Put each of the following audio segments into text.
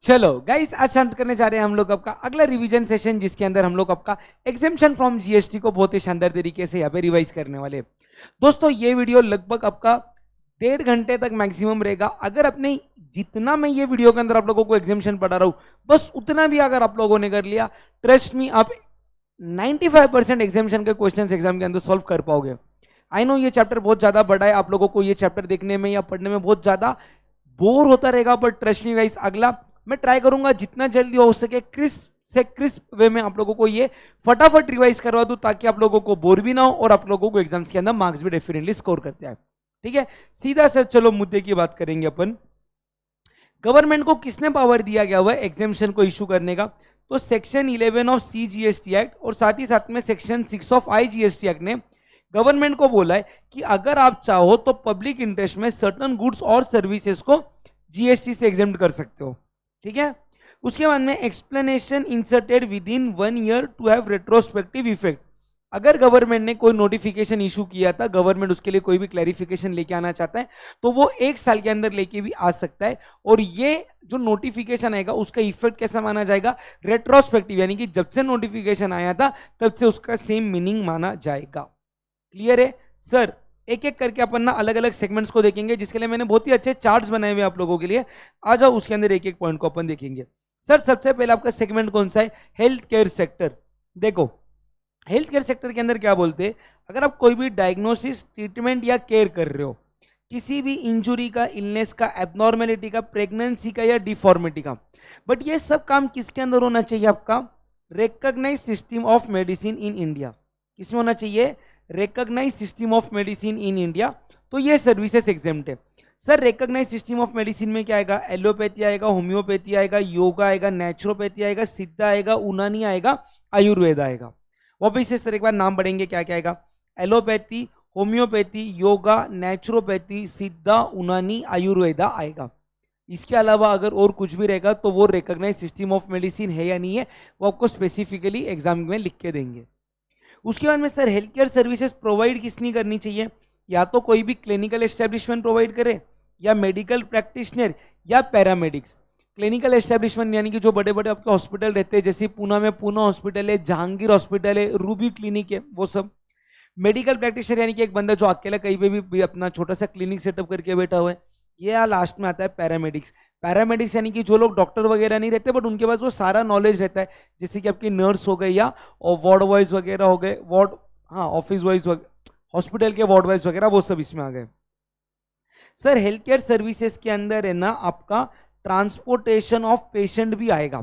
चलो गाइस, आज स्टार्ट करने जा रहे हैं हम लोग आपका अगला रिवीजन सेशन, जिसके अंदर हम लोग आपका एग्जेम्पशन फ्रॉम जीएसटी को बहुत ही शानदार तरीके से यहाँ पे रिवाइज करने वाले हैं। दोस्तों ये वीडियो लगभग आपका 1.5 घंटे तक मैक्सिमम रहेगा। अगर अपने जितना मैं ये वीडियो के अंदर आप लोगों को एग्जेम्पशन पढ़ा रहा हूँ, बस उतना भी अगर आप लोगों ने कर लिया, ट्रस्ट मी, आप 95% एग्जामिशन के क्वेश्चंस एग्जाम के अंदर सॉल्व कर पाओगे। आई नो ये चैप्टर बहुत ज्यादा बड़ा है, आप लोगों को ये चैप्टर देखने में या पढ़ने में बहुत ज्यादा बोर होता रहेगा, बट ट्रस्ट मी गाइस, अगला मैं ट्राई करूंगा जितना जल्दी हो सके क्रिस्प वे में आप लोगों को ये फटाफट रिवाइज करवा दूं, ताकि आप लोगों को बोर भी ना हो और आप लोगों को एग्जाम्स के अंदर मार्क्स भी डेफिनेटली स्कोर करते हैं। ठीक है, सीधा सर चलो मुद्दे की बात करेंगे अपन। गवर्नमेंट को किसने पावर दिया गया हुआ है एग्जामिशन को इशू करने का? तो सेक्शन 11 ऑफ CGST एक्ट और साथ ही साथ में सेक्शन 6 ऑफ IGST एक्ट ने गवर्नमेंट को बोला है कि अगर आप चाहो तो पब्लिक इंटरेस्ट में सर्टन गुड्स और सर्विसेज को जीएसटी से एग्जेम्प्ट कर सकते हो। ठीक है, उसके बाद में explanation inserted within 1 year to have retrospective effect. अगर गवर्नमेंट ने कोई नोटिफिकेशन इशू किया था, गवर्नमेंट उसके लिए कोई भी क्लैरिफिकेशन लेके आना चाहता है, तो वो 1 साल के अंदर लेके भी आ सकता है। और ये जो नोटिफिकेशन आएगा उसका इफेक्ट कैसा माना जाएगा? रेट्रोस्पेक्टिव, यानी कि जब से नोटिफिकेशन आया था तब से उसका सेम मीनिंग माना जाएगा। क्लियर है सर? एक एक करके अपन ना अलग अलग सेगमेंट्स को देखेंगे, जिसके लिए मैंने बहुत ही अच्छे चार्ट्स बनाए हुए आप लोगों के लिए। आ जाओ, उसके अंदर एक एक पॉइंट को अपन देखेंगे। सर सबसे पहले आपका सेगमेंट कौन सा है? Health care sector. देखो हेल्थ केयर सेक्टर के अंदर क्या बोलते हैं, अगर आप कोई भी डायग्नोसिस, ट्रीटमेंट या केयर कर रहे हो किसी भी इंजुरी का, इलनेस का, एबनॉर्मेलिटी का, प्रेगनेंसी का या डिफॉर्मिटी का, बट ये सब काम किसके अंदर होना चाहिए? आपका recognised system of medicine in India. किसमें होना चाहिए? Recognised system of medicine in India. तो ये सर्विसेज एग्जेम्प्ट है। Sir recognised system of medicine में क्या आएगा? एलोपैथी आएगा, होम्योपैथी आएगा, योगा आएगा, नेचुरोपैथी आएगा, सिद्धा आएगा, यूनानी आएगा, आयुर्वेद आएगा। वापिस से सर एक बार नाम बढ़ेंगे, क्या क्या आएगा? एलोपैथी, होम्योपैथी, योगा, नेचुरोपैथी, सिद्धा, यूनानी, आयुर्वेदा आएगा। इसके अलावा अगर और कुछ भी रहेगा तो वो रिकॉग्नाइज्ड सिस्टम ऑफ मेडिसिन है या नहीं है, वो आपको स्पेसिफिकली एग्जाम में लिख के देंगे। उसके बाद में sir health care services provide Kisni करनी चाहिए? या तो कोई भी क्लिनिकल एस्टेब्लिशमेंट प्रोवाइड करे, या मेडिकल प्रैक्टिशनर, या पैरामेडिक्स। क्लिनिकल एस्टेब्लिशमेंट यानी कि जो बड़े बड़े आपके हॉस्पिटल रहते हैं, जैसे पूना में पूना हॉस्पिटल है, जहांगीर हॉस्पिटल है, रूबी क्लिनिक है, वो सब। मेडिकल प्रैक्टिशनर यानी कि एक बंदा जो अकेला कहीं पे भी अपना छोटा सा क्लिनिक सेटअप करके बैठा हुआ है। ये लास्ट में आता है पैरामेडिक्स। पैरामेडिक्स यानी कि जो लोग डॉक्टर वगैरह नहीं रहते, बट उनके पास वो सारा नॉलेज रहता है, जैसे कि आपकी नर्स हो गई, या वार्ड वाइज वगैरह हो गए, वार्ड, हाँ ऑफिस वाइज, हॉस्पिटल के वार्ड वाइज वगैरह, वो सब इसमें आ गए। सर हेल्थ केयर सर्विसेज के अंदर है ना आपका ट्रांसपोर्टेशन ऑफ पेशेंट भी आएगा।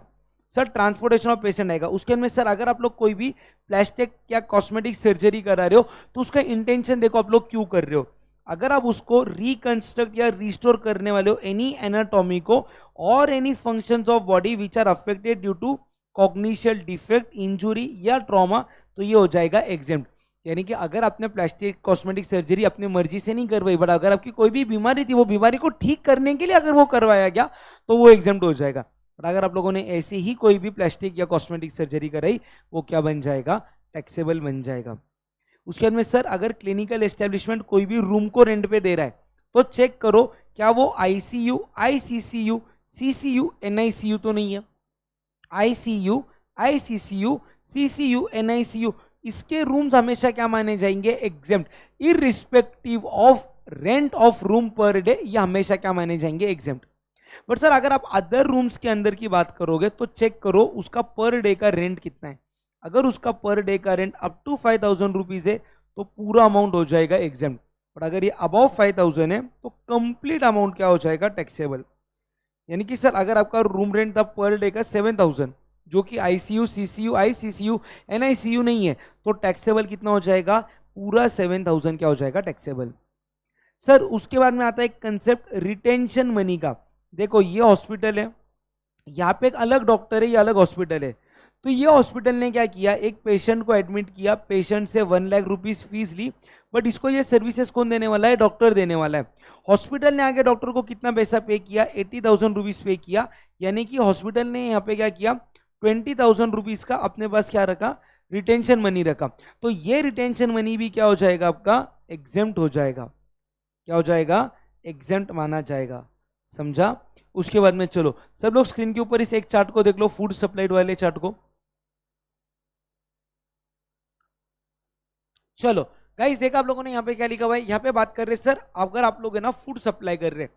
सर ट्रांसपोर्टेशन ऑफ पेशेंट आएगा। उसके अंदर सर अगर आप लोग कोई भी प्लास्टिक या कॉस्मेटिक सर्जरी करा रहे हो, तो उसका इंटेंशन देखो आप लोग क्यों कर रहे हो। अगर आप उसको रिकंस्ट्रक्ट या रिस्टोर करने वाले हो एनी एनाटॉमी को और any functions of body which are affected due to congenital defect, injury या ट्रॉमा, तो ये हो जाएगा एग्जेम्प्ट। यानी कि अगर आपने प्लास्टिक कॉस्मेटिक सर्जरी अपनी मर्जी से नहीं करवाई, बट अगर आपकी कोई भी बीमारी थी, वो बीमारी को ठीक करने के लिए अगर वो करवाया गया, तो वो एग्जेम्प्ट हो जाएगा। और अगर आप लोगों ने ऐसे ही कोई भी प्लास्टिक या कॉस्मेटिक सर्जरी कराई, वो क्या बन जाएगा? टैक्सेबल बन जाएगा। उसके बाद में सर अगर क्लिनिकल एस्टेब्लिशमेंट कोई भी रूम को रेंट पे दे रहा है, तो चेक करो क्या वो ICU, ICCU, CCU, NICU तो नहीं है। ICU, ICCU, CCU, NICU, इसके रूम्स हमेशा क्या माने जाएंगे? Exempt, irrespective of rent of room per day, ये हमेशा क्या माने जाएंगे? एग्जेम्प्ट। बट सर अगर आप अदर रूम्स के अंदर की बात करोगे, तो चेक करो उसका पर डे का रेंट कितना है। अगर उसका पर डे का रेंट अप टू 5000 रुपीज है, तो पूरा अमाउंट हो जाएगा एग्जेम्प्ट। बट अगर ये अबाव 5000 है, तो कंप्लीट अमाउंट क्या हो जाएगा? टैक्सेबल। यानी कि सर अगर आपका रूम रेंट था पर डे का 7000, जो कि ICU, CCU, ICCU, NICU नहीं है, तो टैक्सेबल कितना हो जाएगा? पूरा 7000 क्या हो जाएगा? टैक्सेबल। सर उसके बाद में आता है कंसेप्ट रिटेंशन मनी का। देखो ये हॉस्पिटल है, यहाँ पे एक अलग डॉक्टर है, ये अलग हॉस्पिटल है। तो ये हॉस्पिटल ने क्या किया, एक पेशेंट को एडमिट किया, पेशेंट से 1 लाख रुपीज फीस ली, बट इसको ये सर्विसेज कौन देने वाला है? डॉक्टर देने वाला है। हॉस्पिटल ने आगे डॉक्टर को कितना पैसा पे किया? 80,000 रुपीज पे किया। यानी कि हॉस्पिटल ने यहाँ पे क्या किया? 20,000 रुपीज का अपने पास क्या रखा? रिटेंशन मनी रखा। तो ये रिटेंशन मनी भी क्या हो जाएगा? आपका एग्जेम्प्ट हो जाएगा। क्या हो जाएगा? एग्जेम्प्ट माना जाएगा। समझा? उसके बाद में चलो सब लोग स्क्रीन के ऊपर इस एक चार्ट को देख लो, फूड सप्लाइड वाले चार्ट को। चलो गाइस देखा आप लोगों ने यहाँ पे क्या लिखा हुआ है, यहाँ पे बात कर रहे सर अगर आप लोग है ना फूड सप्लाई कर रहे,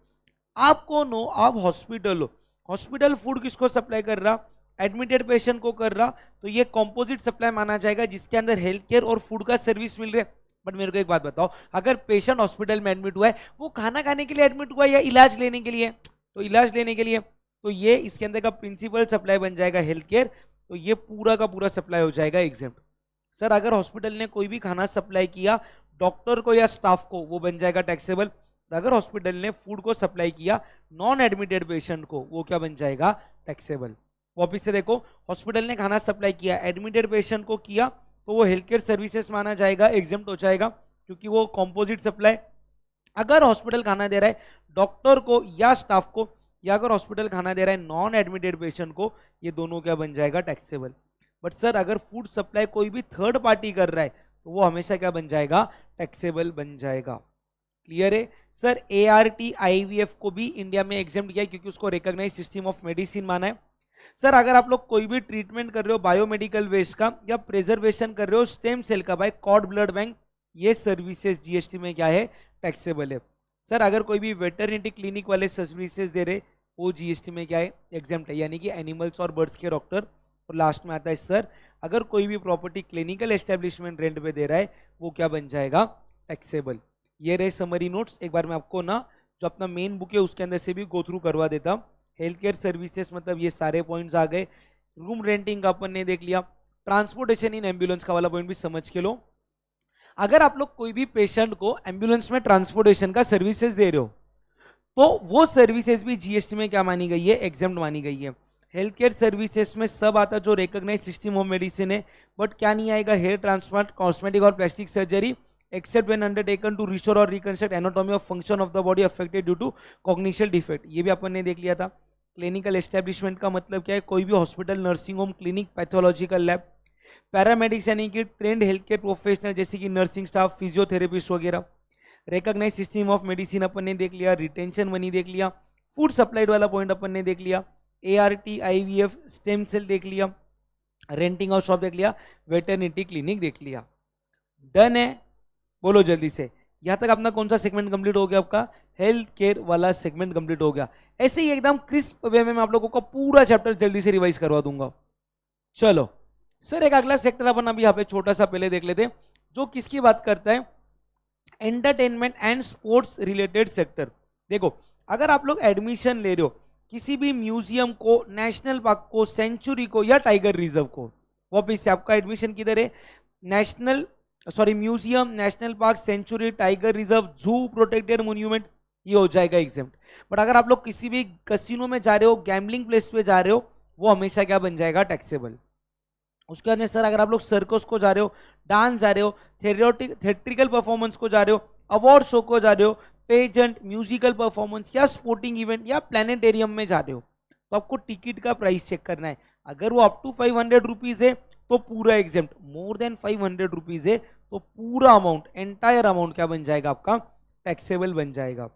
आप कौन हो, आप हॉस्पिटल हो, हॉस्पिटल फूड किसको सप्लाई कर रहा, एडमिटेड पेशेंट को कर रहा, तो ये कॉम्पोजिट सप्लाई माना जाएगा जिसके अंदर हेल्थ केयर और फूड का सर्विस मिल रहा है। बट मेरे को एक बात बताओ, अगर पेशेंट हॉस्पिटल में एडमिट हुआ है वो खाना खाने के लिए एडमिट हुआ है या इलाज लेने के लिए, तो इलाज लेने के लिए, तो ये इसके अंदर का प्रिंसिपल सप्लाई बन जाएगा हेल्थ केयर, तो ये पूरा का पूरा सप्लाई हो जाएगा एग्जेम्प्ट। सर अगर हॉस्पिटल ने कोई भी खाना सप्लाई किया डॉक्टर को या स्टाफ को, वो बन जाएगा टैक्सेबल। अगर हॉस्पिटल ने फूड को सप्लाई किया नॉन एडमिटेड पेशेंट को, वो क्या बन जाएगा, टैक्सेबल। वापिस से देखो, हॉस्पिटल ने खाना सप्लाई किया एडमिटेड पेशेंट को किया, तो वो हेल्थ केयर सर्विसेज माना जाएगा, एग्जेम्प्ट हो जाएगा क्योंकि वो कॉम्पोजिट सप्लाई। अगर हॉस्पिटल खाना दे रहा है डॉक्टर को या स्टाफ को, या अगर हॉस्पिटल खाना दे रहा है नॉन एडमिटेड पेशेंट को, ये दोनों क्या बन जाएगा, टैक्सेबल। बट सर अगर फूड सप्लाई कोई भी थर्ड पार्टी कर रहा है तो वो हमेशा क्या बन जाएगा, टैक्सेबल बन जाएगा। क्लियर है सर। ART-IVF को भी इंडिया में एग्जेम्प्ट किया क्योंकि उसको रिकॉग्नाइज सिस्टम ऑफ मेडिसिन माना है। सर अगर आप लोग कोई भी ट्रीटमेंट कर रहे हो बायोमेडिकल वेस्ट का या प्रिजर्वेशन कर रहे हो स्टेम सेल का बाय कॉर्ड ब्लड बैंक, ये सर्विसेज जीएसटी में क्या है, टैक्सेबल है। सर अगर कोई भी वेटरनिटी क्लिनिक वाले सर्विसेज दे रहे वो जीएसटी में क्या है, एग्जेम्प्ट है, यानी कि एनिमल्स और बर्ड्स के डॉक्टर। और लास्ट में आता है सर अगर कोई भी प्रॉपर्टी क्लिनिकल एस्टेब्लिशमेंट रेंट पे दे रहा है वो क्या बन जाएगा, टैक्सेबल। ये रहे समरी नोट्स। एक बार मैं आपको ना जो अपना मेन बुक है उसके अंदर से भी गो थ्रू करवा देता हूँ। हेल्थ केयर सर्विसेज मतलब ये सारे पॉइंट्स आ गए। रूम रेंटिंग का अपन ने देख लिया, ट्रांसपोर्टेशन इन एम्बुलेंस का वाला पॉइंट भी समझ के लो। अगर आप लोग कोई भी पेशेंट को एम्बुलेंस में ट्रांसपोर्टेशन का सर्विसेज दे रहे हो तो वो सर्विसेज भी जीएसटी में क्या मानी गई है, एग्जेम्प्ट मानी गई है। हेल्थ केयर सर्विसेज में सब आता जो रिकॉग्नाइज सिस्टम ऑफ मेडिसिन है, बट क्या नहीं आएगा, हेयर ट्रांसप्लांट, कॉस्मेटिक और plastic surgery except when undertaken to restore और reconstruct anatomy of function of the body affected due to cognition defect, ये भी अपन ने देख लिया था। क्लिनिकल एस्टेब्लिशमेंट का मतलब क्या है, कोई भी hospital, nursing home, clinic, pathological lab. Paramedics यानी कि ट्रेंड हेल्थ केयर प्रोफेशनल जैसे कि नर्सिंग स्टाफ, फिजियोथेरेपिस्ट वगैरह। रिकॉग्नाइज सिस्टम ऑफ मेडिसिन अपन ने देख लिया, रिटेंशन मनी देख लिया, फूड सप्लाइड वाला पॉइंट अपन ने देख लिया, ART-IVF स्टेम सेल देख लिया, रेंटिंग हाउस शॉप देख लिया, वेटरनिटी क्लिनिक देख लिया। डन है, बोलो जल्दी से। यहां तक अपना कौन सा सेगमेंट कंप्लीट हो गया, आपका हेल्थ केयर वाला सेगमेंट कंप्लीट हो गया। ऐसे ही एकदम क्रिस्प वे में मैं आप लोगों को पूरा चैप्टर जल्दी से रिवाइज करवा दूंगा। चलो सर एक अगला सेक्टर अपन अभी यहाँ पे छोटा सा पहले देख लेते हैं जो किसकी बात करता है, entertainment and sports related sector. देखो अगर आप लोग एडमिशन ले रहे हो किसी भी म्यूजियम को, नेशनल पार्क को, सेंचुरी को या टाइगर रिजर्व को, वापिस से आपका एडमिशन किधर है, museum, national park, sanctuary, tiger reserve, zoo, protected monument, ये हो जाएगा एग्जेम्प्ट। बट अगर आप लोग किसी भी कसिनो में जा रहे हो, गैम्बलिंग प्लेस पे जा रहे हो, वो हमेशा क्या बन जाएगा, टैक्सेबल। उसके बाद में सर अगर आप लोग सर्कस को जा रहे हो, डांस जा रहे हो, थिएट्रिकल परफॉर्मेंस को जा रहे हो, अवार्ड शो को जा रहे हो, पेजेंट, म्यूजिकल परफॉर्मेंस या स्पोर्टिंग इवेंट या प्लानिटेरियम में जा रहे हो, तो आपको टिकट का प्राइस चेक करना है। अगर वो अप टू 500 रुपीज है तो पूरा एग्जेम्प्ट, मोर देन 500 रुपीज है तो पूरा अमाउंट, एंटायर अमाउंट क्या बन जाएगा, आपका टैक्सेबल बन जाएगा।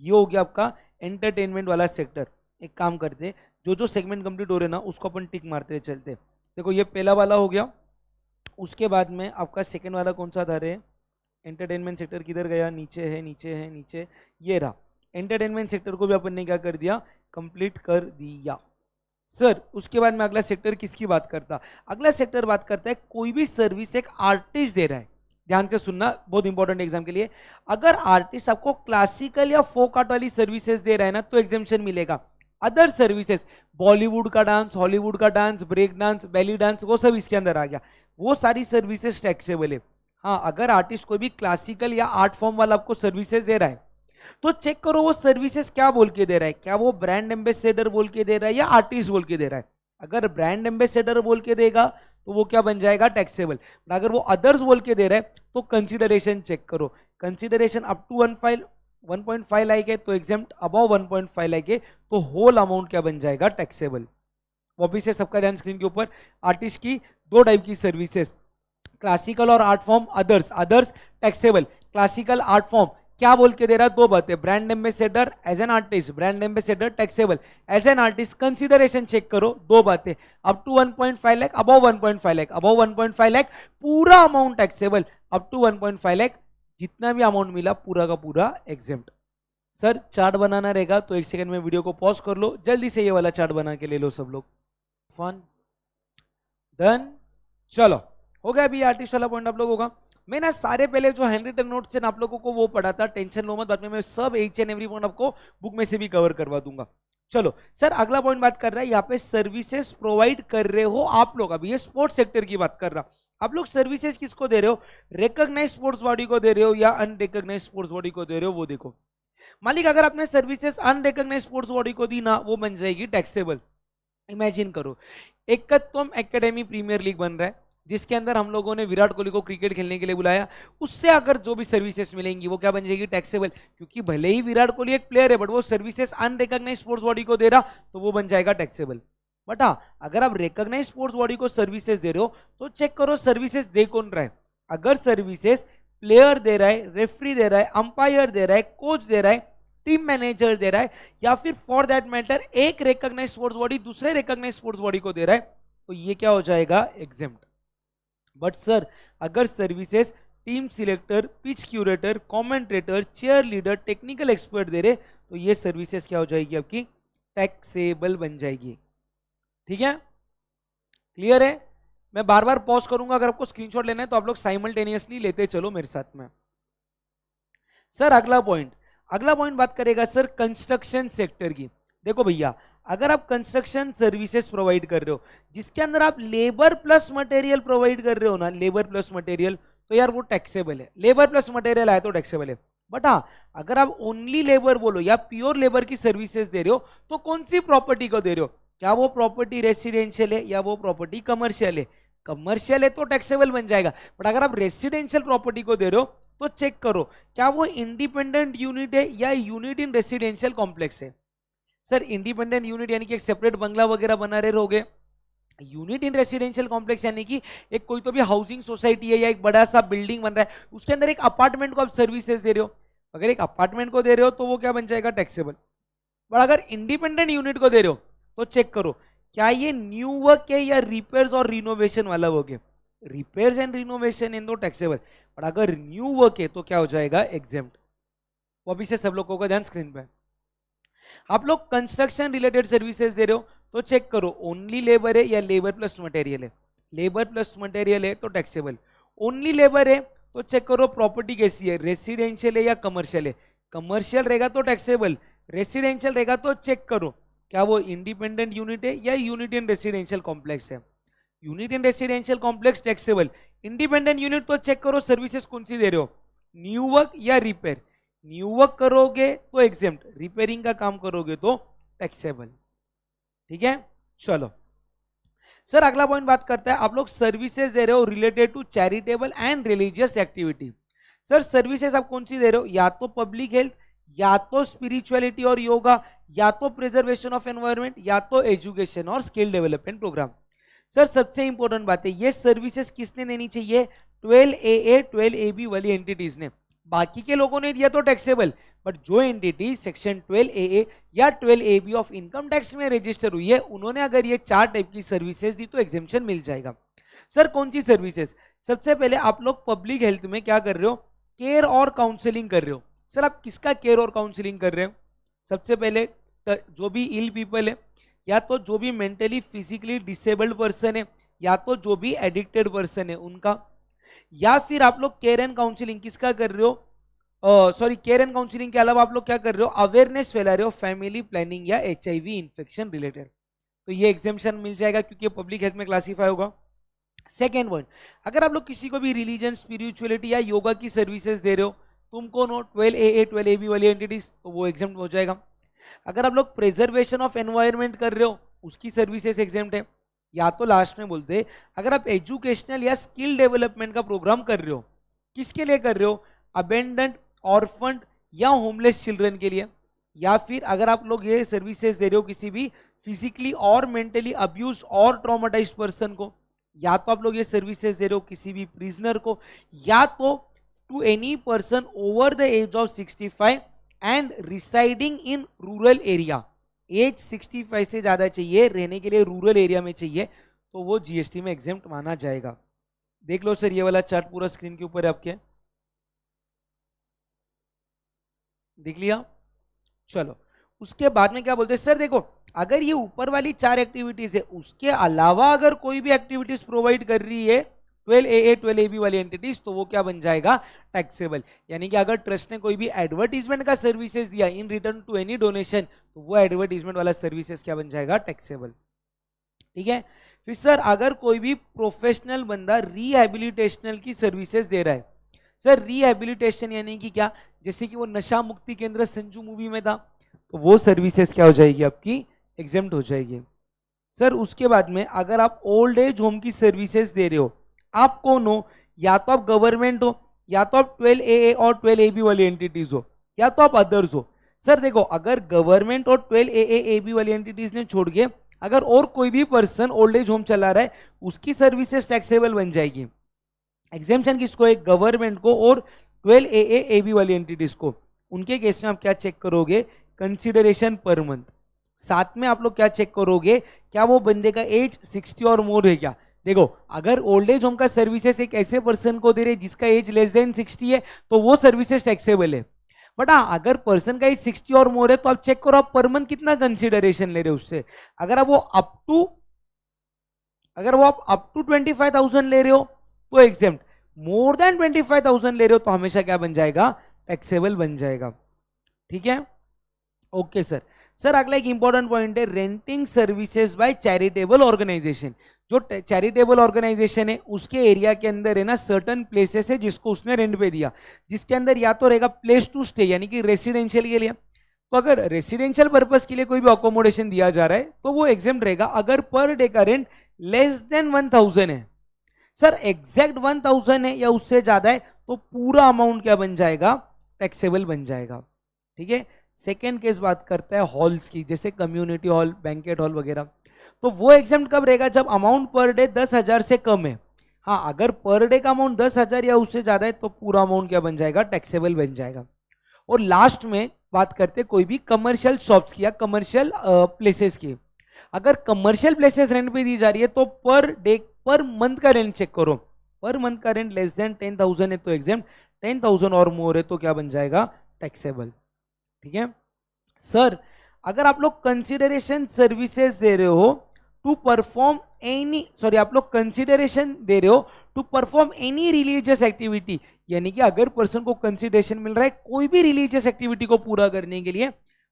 ये हो गया आपका एंटरटेनमेंट वाला सेक्टर। एक काम करते, जो जो सेगमेंट कंप्लीट हो रहे ना उसको अपन टिक मारते चलते। देखो ये पहला वाला हो गया, उसके बाद में आपका सेकंड वाला कौन सा था रे, एंटरटेनमेंट सेक्टर किधर गया, नीचे है, नीचे है, नीचे, ये रहा। एंटरटेनमेंट सेक्टर को भी अपन ने क्या कर दिया, कंप्लीट कर दिया। सर उसके बाद में अगला सेक्टर किसकी बात करता, अगला सेक्टर बात करता है कोई भी सर्विस एक आर्टिस्ट दे रहा है। ध्यान से सुनना, बहुत इंपॉर्टेंट एग्जाम के लिए। अगर आर्टिस्ट आपको क्लासिकल या फोक आर्ट वाली सर्विसेज दे रहा है ना तो एग्जामिशन मिलेगा। अदर सर्विसेज, बॉलीवुड का डांस, हॉलीवुड का dance, break dance, belly dance, वो सब इसके अंदर आ गया, वो सारी सर्विसेज टैक्सेबल है। हाँ अगर आर्टिस्ट कोई भी क्लासिकल या आर्ट फॉर्म वाला आपको सर्विसेज दे रहा है तो चेक करो वो सर्विसेज क्या बोल के दे रहा है, क्या वो ब्रांड एम्बेसडर बोल के दे रहा है या आर्टिस्ट बोल के दे रहा है। अगर ब्रांड एम्बेसडर बोल के देगा तो वो क्या बन जाएगा, टैक्सेबल। अगर वो अदर्स बोल के दे रहा है तो कंसिडरेशन चेक करो, कंसिडरेशन अप टू 1.5 लाख है तो एग्जेम्प्ट, अबव 1.5 लाख है तो होल अमाउंट क्या बन जाएगा, टैक्सेबल। वापिस से सबका ध्यान स्क्रीन के ऊपर। आर्टिस्ट की दो टाइप की सर्विसेज, क्लासिकल और art form, others taxable, classical art form क्या बोल के दे रहा है? दो बातें, brand ambassador as an artist, brand ambassador taxable as an artist, consideration check करो, दो बातें, up to 1.5 lakh, above 1.5 lakh, above 1.5 lakh पूरा amount taxable, up to 1.5 lakh जितना भी अमाउंट मिला पूरा का पूरा एग्जेम्प्ट। सर चार्ट बनाना रहेगा तो एक सेकंड में वीडियो को पॉज कर लो, जल्दी से ये वाला चार्ट बना के ले लो सब लोग। फन डन, चलो हो गया। अभी आर्टिस्ट वाला पॉइंट आप लोगों का मैं ना सारे पहले जो हैंड रिटन नोट्स है ना आप लोगों को वो पढ़ा था, टेंशन लो मत, बाद में मैं सब एच एंड एवरी पॉइंट आपको बुक में से भी कवर करवा दूंगा। चलो सर अगला पॉइंट बात कर रहा है यहाँ पे सर्विसेज प्रोवाइड कर रहे हो आप लोग, अभी ये स्पोर्ट्स सेक्टर की बात कर रहा, आप लोग सर्विसेज किसको दे रहे हो? रिकॉग्नाइज्ड स्पोर्ट्स बॉडी को दे रहे हो या अनरिकॉग्नाइज्ड स्पोर्ट्स बॉडी को दे रहे हो, वो देखो। मालिक अगर आपने सर्विसेज अनरिकॉग्नाइज्ड स्पोर्ट्स बॉडी को दी ना, वो बन जाएगी टैक्सेबल। इमेजिन करो एकत्वम एकेडमी प्रीमियर लीग बन रहा है जिसके अंदर हम लोगों ने विराट कोहली को क्रिकेट खेलने के लिए बुलाया, उससे अगर जो भी सर्विसेज मिलेंगी वो क्या बन जाएगी? टैक्सेबल। क्योंकि भले ही विराट कोहली एक प्लेयर है बट वो सर्विसेज अनरिकॉग्नाइज्ड स्पोर्ट्स बॉडी को दे रहा तो वो बन जाएगा टैक्सेबल। बट हाँ अगर आप रिकॉग्नाइज्ड स्पोर्ट्स बॉडी को सर्विसेज दे रहे हो तो चेक करो सर्विसेज दे कौन रहा है। अगर सर्विसेज प्लेयर दे रहा है, रेफरी दे रहा है, अंपायर दे रहा है, कोच दे रहा है, टीम मैनेजर दे रहा है, या फिर फॉर दैट मैटर एक रिकॉग्नाइज्ड स्पोर्ट्स बॉडी दूसरे रिकॉग्नाइज्ड स्पोर्ट्स बॉडी को दे रहा है, तो ये क्या हो जाएगा? एग्जेम्प्ट। बट सर अगर services team selector, pitch curator, commentator, cheerleader, technical expert दे रहे तो ये सर्विसेज क्या हो जाएगी? आपकी टैक्सेबल बन जाएगी। ठीक है, क्लियर है? मैं बार बार पॉज करूंगा, अगर आपको स्क्रीनशॉट लेना है तो आप लोग साइमल्टेनियसली लेते चलो मेरे साथ में। सर अगला पॉइंट बात करेगा सर कंस्ट्रक्शन सेक्टर की। देखो भैया अगर आप कंस्ट्रक्शन सर्विसेज प्रोवाइड कर रहे हो जिसके अंदर आप लेबर प्लस मटेरियल प्रोवाइड कर रहे हो ना, लेबर प्लस मटेरियल, तो यार वो टैक्सेबल है। लेबर प्लस मटेरियल आए तो टैक्सेबल है। बट हाँ अगर आप ओनली लेबर बोलो या प्योर लेबर की सर्विसेज दे रहे हो तो कौन सी प्रॉपर्टी को दे रहे हो? क्या वो प्रॉपर्टी रेसिडेंशियल है या वो प्रॉपर्टी कमर्शियल है? कमर्शियल है तो टैक्सेबल बन जाएगा। बट अगर आप रेसिडेंशियल प्रॉपर्टी को दे रहे हो तो चेक करो क्या वो इंडिपेंडेंट यूनिट है या यूनिट इन रेसिडेंशियल कॉम्प्लेक्स है। सर इंडिपेंडेंट यूनिट यानी कि एक सेपरेट बंगला वगैरह बना रहे होगे, यूनिट इन रेसिडेंशियल कॉम्प्लेक्स यानी कि एक कोई तो भी हाउसिंग सोसाइटी है या एक बड़ा सा बिल्डिंग बन रहा है उसके अंदर एक अपार्टमेंट को आप सर्विसेज दे रहे हो, अगर एक अपार्टमेंट को दे रहे हो तो वो क्या बन जाएगा? टैक्सेबल। बट अगर इंडिपेंडेंट यूनिट को दे रहे हो तो चेक करो क्या ये न्यू वर्क है या रिपेयर्स और रिनोवेशन वाला वर्क है? रिपेयर्स एंड रिनोवेशन इन दो टैक्सेबल। बट अगर न्यू वर्क है तो क्या हो जाएगा? एग्जेम्प्ट। वो अभी से सब लोगों का ध्यान स्क्रीन पे। आप लोग कंस्ट्रक्शन रिलेटेड सर्विसेज दे रहे हो तो चेक करो ओनली लेबर है या लेबर प्लस मटेरियल है? लेबर प्लस मटेरियल है तो टैक्सेबल। ओनली लेबर है तो चेक करो प्रॉपर्टी कैसी है, रेसिडेंशियल है या कमर्शियल है? कमर्शियल रहेगा तो टैक्सेबल, रेसिडेंशियल रहेगा तो चेक करो क्या वो इंडिपेंडेंट यूनिट है या यूनिट इन रेसिडेंशियल कॉम्प्लेक्स है? Unit in residential complex taxable. Independent unit तो चेक करो सर्विसेज कौन सी दे रहे हो, न्यू वर्क या रिपेयर? न्यू वर्क करोगे तो एग्जेम्प्ट, रिपेयरिंग का काम करोगे तो टैक्सेबल। ठीक है, चलो सर अगला पॉइंट बात करता है आप लोग सर्विसेज दे रहे हो related to charitable and religious activity. Sir services आप कौन सी दे रहे हो? या तो पब्लिक हेल्थ, या तो स्पिरिचुअलिटी और योगा, या तो प्रिजर्वेशन ऑफ एनवायरनमेंट, या तो एजुकेशन और स्किल डेवलपमेंट प्रोग्राम। सर सबसे इंपॉर्टेंट बात है ये सर्विसेज किसने देनी चाहिए? 12AA 12AB वाली एंटिटीज ने। बाकी के लोगों ने दिया तो टैक्सेबल, बट जो एंटिटी सेक्शन 12AA या 12AB ऑफ इनकम टैक्स में रजिस्टर हुई है उन्होंने अगर ये 4 टाइप की सर्विसेज दी तो एग्जेम्पशन मिल जाएगा। सर कौन सी सर्विसेज? सबसे पहले आप लोग पब्लिक हेल्थ में क्या कर रहे हो? केयर और काउंसलिंग कर रहे हो। सर आप किसका केयर और काउंसलिंग कर रहे हो? सबसे पहले जो भी इल पीपल है, या तो जो भी मेंटली फिजिकली डिसेबल्ड पर्सन है, या तो जो भी एडिक्टेड पर्सन है उनका, या फिर आप लोग केयर एंड काउंसलिंग किसका कर रहे हो? सॉरी केयर एंड काउंसलिंग के अलावा आप लोग क्या कर रहे हो? अवेयरनेस फैला रहे हो फैमिली प्लानिंग या HIV इन्फेक्शन रिलेटेड, तो ये एग्जेम्पशन मिल जाएगा क्योंकि पब्लिक हेल्थ में क्लासीफाई होगा। सेकेंड पॉइंट, अगर आप लोग किसी को भी रिलीजन, स्पिरिचुअलिटी या योगा की सर्विसेज दे रहे हो, तुमको नो 12AA 12AB वाली एंटिटीज, तो वो एग्जेम्प्ट हो जाएगा। अगर आप लोग प्रिजर्वेशन ऑफ एनवायरनमेंट कर रहे हो उसकी सर्विसेज एग्जेम्प्ट है। या तो लास्ट में बोलते अगर आप एजुकेशनल या स्किल डेवलपमेंट का प्रोग्राम कर रहे हो, किसके लिए कर रहे हो? अबेंडेंट, ऑर्फन या होमलेस चिल्ड्रन के लिए। या फिर अगर आप लोग ये सर्विसेज दे रहे हो किसी भी फिजिकली और मेंटली अब्यूज और ट्रॉमेटाइज्ड पर्सन को, या तो आप लोग ये सर्विसेज दे रहे हो किसी भी प्रिजनर को, या तो to any person over the age of 65 and residing in rural area. Age 65 से ज्यादा चाहिए, रहने के लिए रूरल एरिया में चाहिए, तो वो जीएसटी में एग्जेम्प्ट माना जाएगा। देख लो सर, ये वाला चार्ट पूरा स्क्रीन के ऊपर है आपके, देख लिया। चलो उसके बाद में क्या बोलते हैं सर, देखो अगर ये ऊपर वाली 4 एक्टिविटीज है, उसके अलावा अगर कोई भी एक्टिविटीज प्रोवाइड कर रही है 12AA 12AB वाली एंटिटीज, तो वो क्या बन जाएगा, टैक्सेबल। यानी कि अगर ट्रस्ट ने कोई भी एडवर्टीजमेंट का सर्विसेज दिया in return to any donation, तो वो एडवर्टीजमेंट वाला सर्विसेज क्या बन जाएगा, टैक्सेबल। ठीक है। फिर सर अगर कोई भी प्रोफेशनल बंदा रिहेबिलिटेशनल की सर्विसेज दे रहा है, सर रिहेबिलिटेशन यानी कि क्या, जैसे कि वो नशा मुक्ति केंद्र संजू मूवी में था, तो वो सर्विसेज क्या हो जाएगी आपकी, एग्जेम्प्ट हो जाएगी। सर उसके बाद में अगर आप ओल्ड एज होम की सर्विसेज दे रहे हो, आप कौन हो, या तो आप गवर्नमेंट हो, या तो आप 12AA और 12AB वाली एंटिटीज हो, या तो आप अदर्स हो। सर देखो अगर गवर्नमेंट और 12AA AB वाली एंटिटीज ने छोड़ के अगर और कोई भी पर्सन ओल्ड एज होम चला रहा है, उसकी सर्विसेज टैक्सेबल बन जाएगी। एग्जेम्पशन किसको है, गवर्नमेंट को और 12AA AB वाली एंटिटीज को। उनके केस में आप क्या चेक करोगे, कंसिडरेशन पर मंथ। साथ में आप लोग क्या चेक करोगे, क्या वो बंदे का एज 60 और मोर है क्या। देखो अगर ओल्ड एज होम का सर्विसेज एक ऐसे पर्सन को दे रहे जिसका एज लेस देन 60 है, तो वो सर्विसेज टैक्सेबल है। बट हाँ अगर पर्सन का एज 60 और मोर है, तो आप चेक करो आप पर मंथ कितना कंसिडरेशन ले रहे हो उससे। अगर वो अप टू 25,000 ले रहे हो तो एग्जेम्प्ट, मोर देन 25,000 ले रहे हो तो हमेशा क्या बन जाएगा, टैक्सेबल बन जाएगा। ठीक है, ओके सर। सर अगला एक इंपॉर्टेंट पॉइंट है, renting services by charitable organisation. जो चैरिटेबल ऑर्गेनाइजेशन है उसके एरिया के अंदर है ना सर्टन प्लेसेस है जिसको उसने रेंट पे दिया, जिसके अंदर या तो रहेगा प्लेस टू स्टे यानी कि रेसिडेंशियल के लिए, तो अगर रेसिडेंशियल पर्पस के लिए कोई भी अकोमोडेशन दिया जा रहा है तो वो एग्जेम्प्ट रहेगा अगर पर डे का रेंट लेस देन 1,000 है। सर एग्जैक्ट 1,000 है या उससे ज्यादा है तो पूरा अमाउंट क्या बन जाएगा, टैक्सेबल बन जाएगा। ठीक है। सेकेंड केस बात करता है हॉल्स की, जैसे कम्युनिटी हॉल, बैंकेट हॉल वगैरह, तो वो एग्जेम्प्ट कब रहेगा, जब अमाउंट पर डे 10,000 से कम है। हाँ अगर पर डे का अमाउंट 10,000 या उससे ज्यादा है तो पूरा अमाउंट क्या बन जाएगा, टैक्सेबल बन जाएगा। और लास्ट में बात करते कोई भी कमर्शियल शॉप्स की या कमर्शियल प्लेसेस की, अगर कमर्शियल प्लेसेस रेंट पे दी जा रही है तो पर डे पर मंथ का रेंट चेक करो, पर मंथ का रेंट लेस देन 10,000 है तो एग्जेम्प्ट, 10,000 और मोर है तो क्या बन जाएगा, टैक्सेबल। ठीक है। सर अगर आप लोग कंसिडरेशन सर्विसेज दे रहे हो टू परफॉर्म एनी, सॉरी आप लोग कंसिडरेशन दे रहे हो to perform any religious activity, यानी कि अगर पर्सन को कंसिडरेशन मिल रहा है कोई भी रिलीजियस एक्टिविटी को पूरा करने के लिए,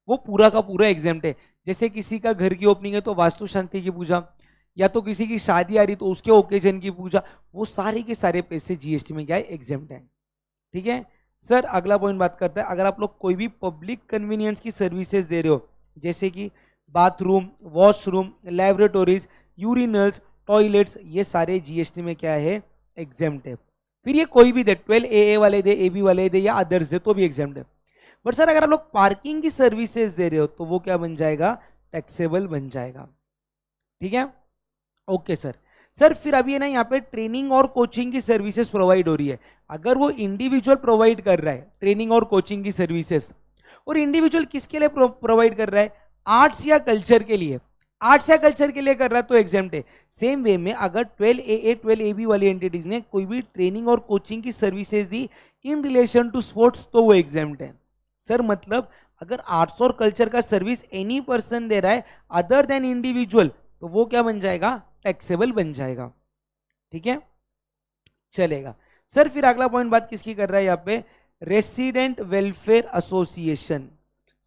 वो पूरा का पूरा एग्जेम्प्ट है। जैसे किसी का घर की ओपनिंग है तो वास्तु शांति की पूजा, या तो किसी की शादी आ रही तो उसके ओकेजन की पूजा, वो सारे के सारे पैसे जीएसटी में क्या है, एग्जेम्प्ट है। ठीक है। सर अगला पॉइंट बात करता है, अगर आप लोग कोई भी पब्लिक कन्वीनियंस की सर्विसेज दे रहे हो, जैसे कि bathroom, washroom, laboratories, urinals, toilets, ये सारे जीएसटी में क्या है, एग्जेम्प्ट है। फिर ये कोई भी दे, 12AA वाले दे, AB वाले दे या अदर्स दे तो भी एग्जेम्प्ट है। बट सर अगर आप लोग पार्किंग की सर्विसेज दे रहे हो तो वो क्या बन जाएगा, टैक्सेबल बन जाएगा। ठीक है, ओके सर। सर फिर अभी है ना यहाँ पे ट्रेनिंग और कोचिंग की सर्विसेज प्रोवाइड हो रही है, अगर वो इंडिविजुअल प्रोवाइड कर रहा है ट्रेनिंग और कोचिंग की सर्विसेज, और इंडिविजुअल किसके लिए प्रोवाइड कर रहा है, आर्ट्स या कल्चर के लिए, आर्ट्स या कल्चर के लिए कर रहा है तो एग्जेम्प्ट है। सेम वे में अगर 12AA 12AB वाली एंटिटीज ने कोई भी ट्रेनिंग और कोचिंग की सर्विसेज दी इन रिलेशन टू स्पोर्ट्स तो वो एग्जेम्प्ट है। सर मतलब अगर आर्ट्स और कल्चर का सर्विस एनी पर्सन दे रहा है अदर देन इंडिविजुअल, तो वो क्या बन जाएगा, टैक्सेबल बन जाएगा। ठीक है, चलेगा। सर फिर अगला पॉइंट बात किसकी कर रहा है यहाँ पे, resident welfare association.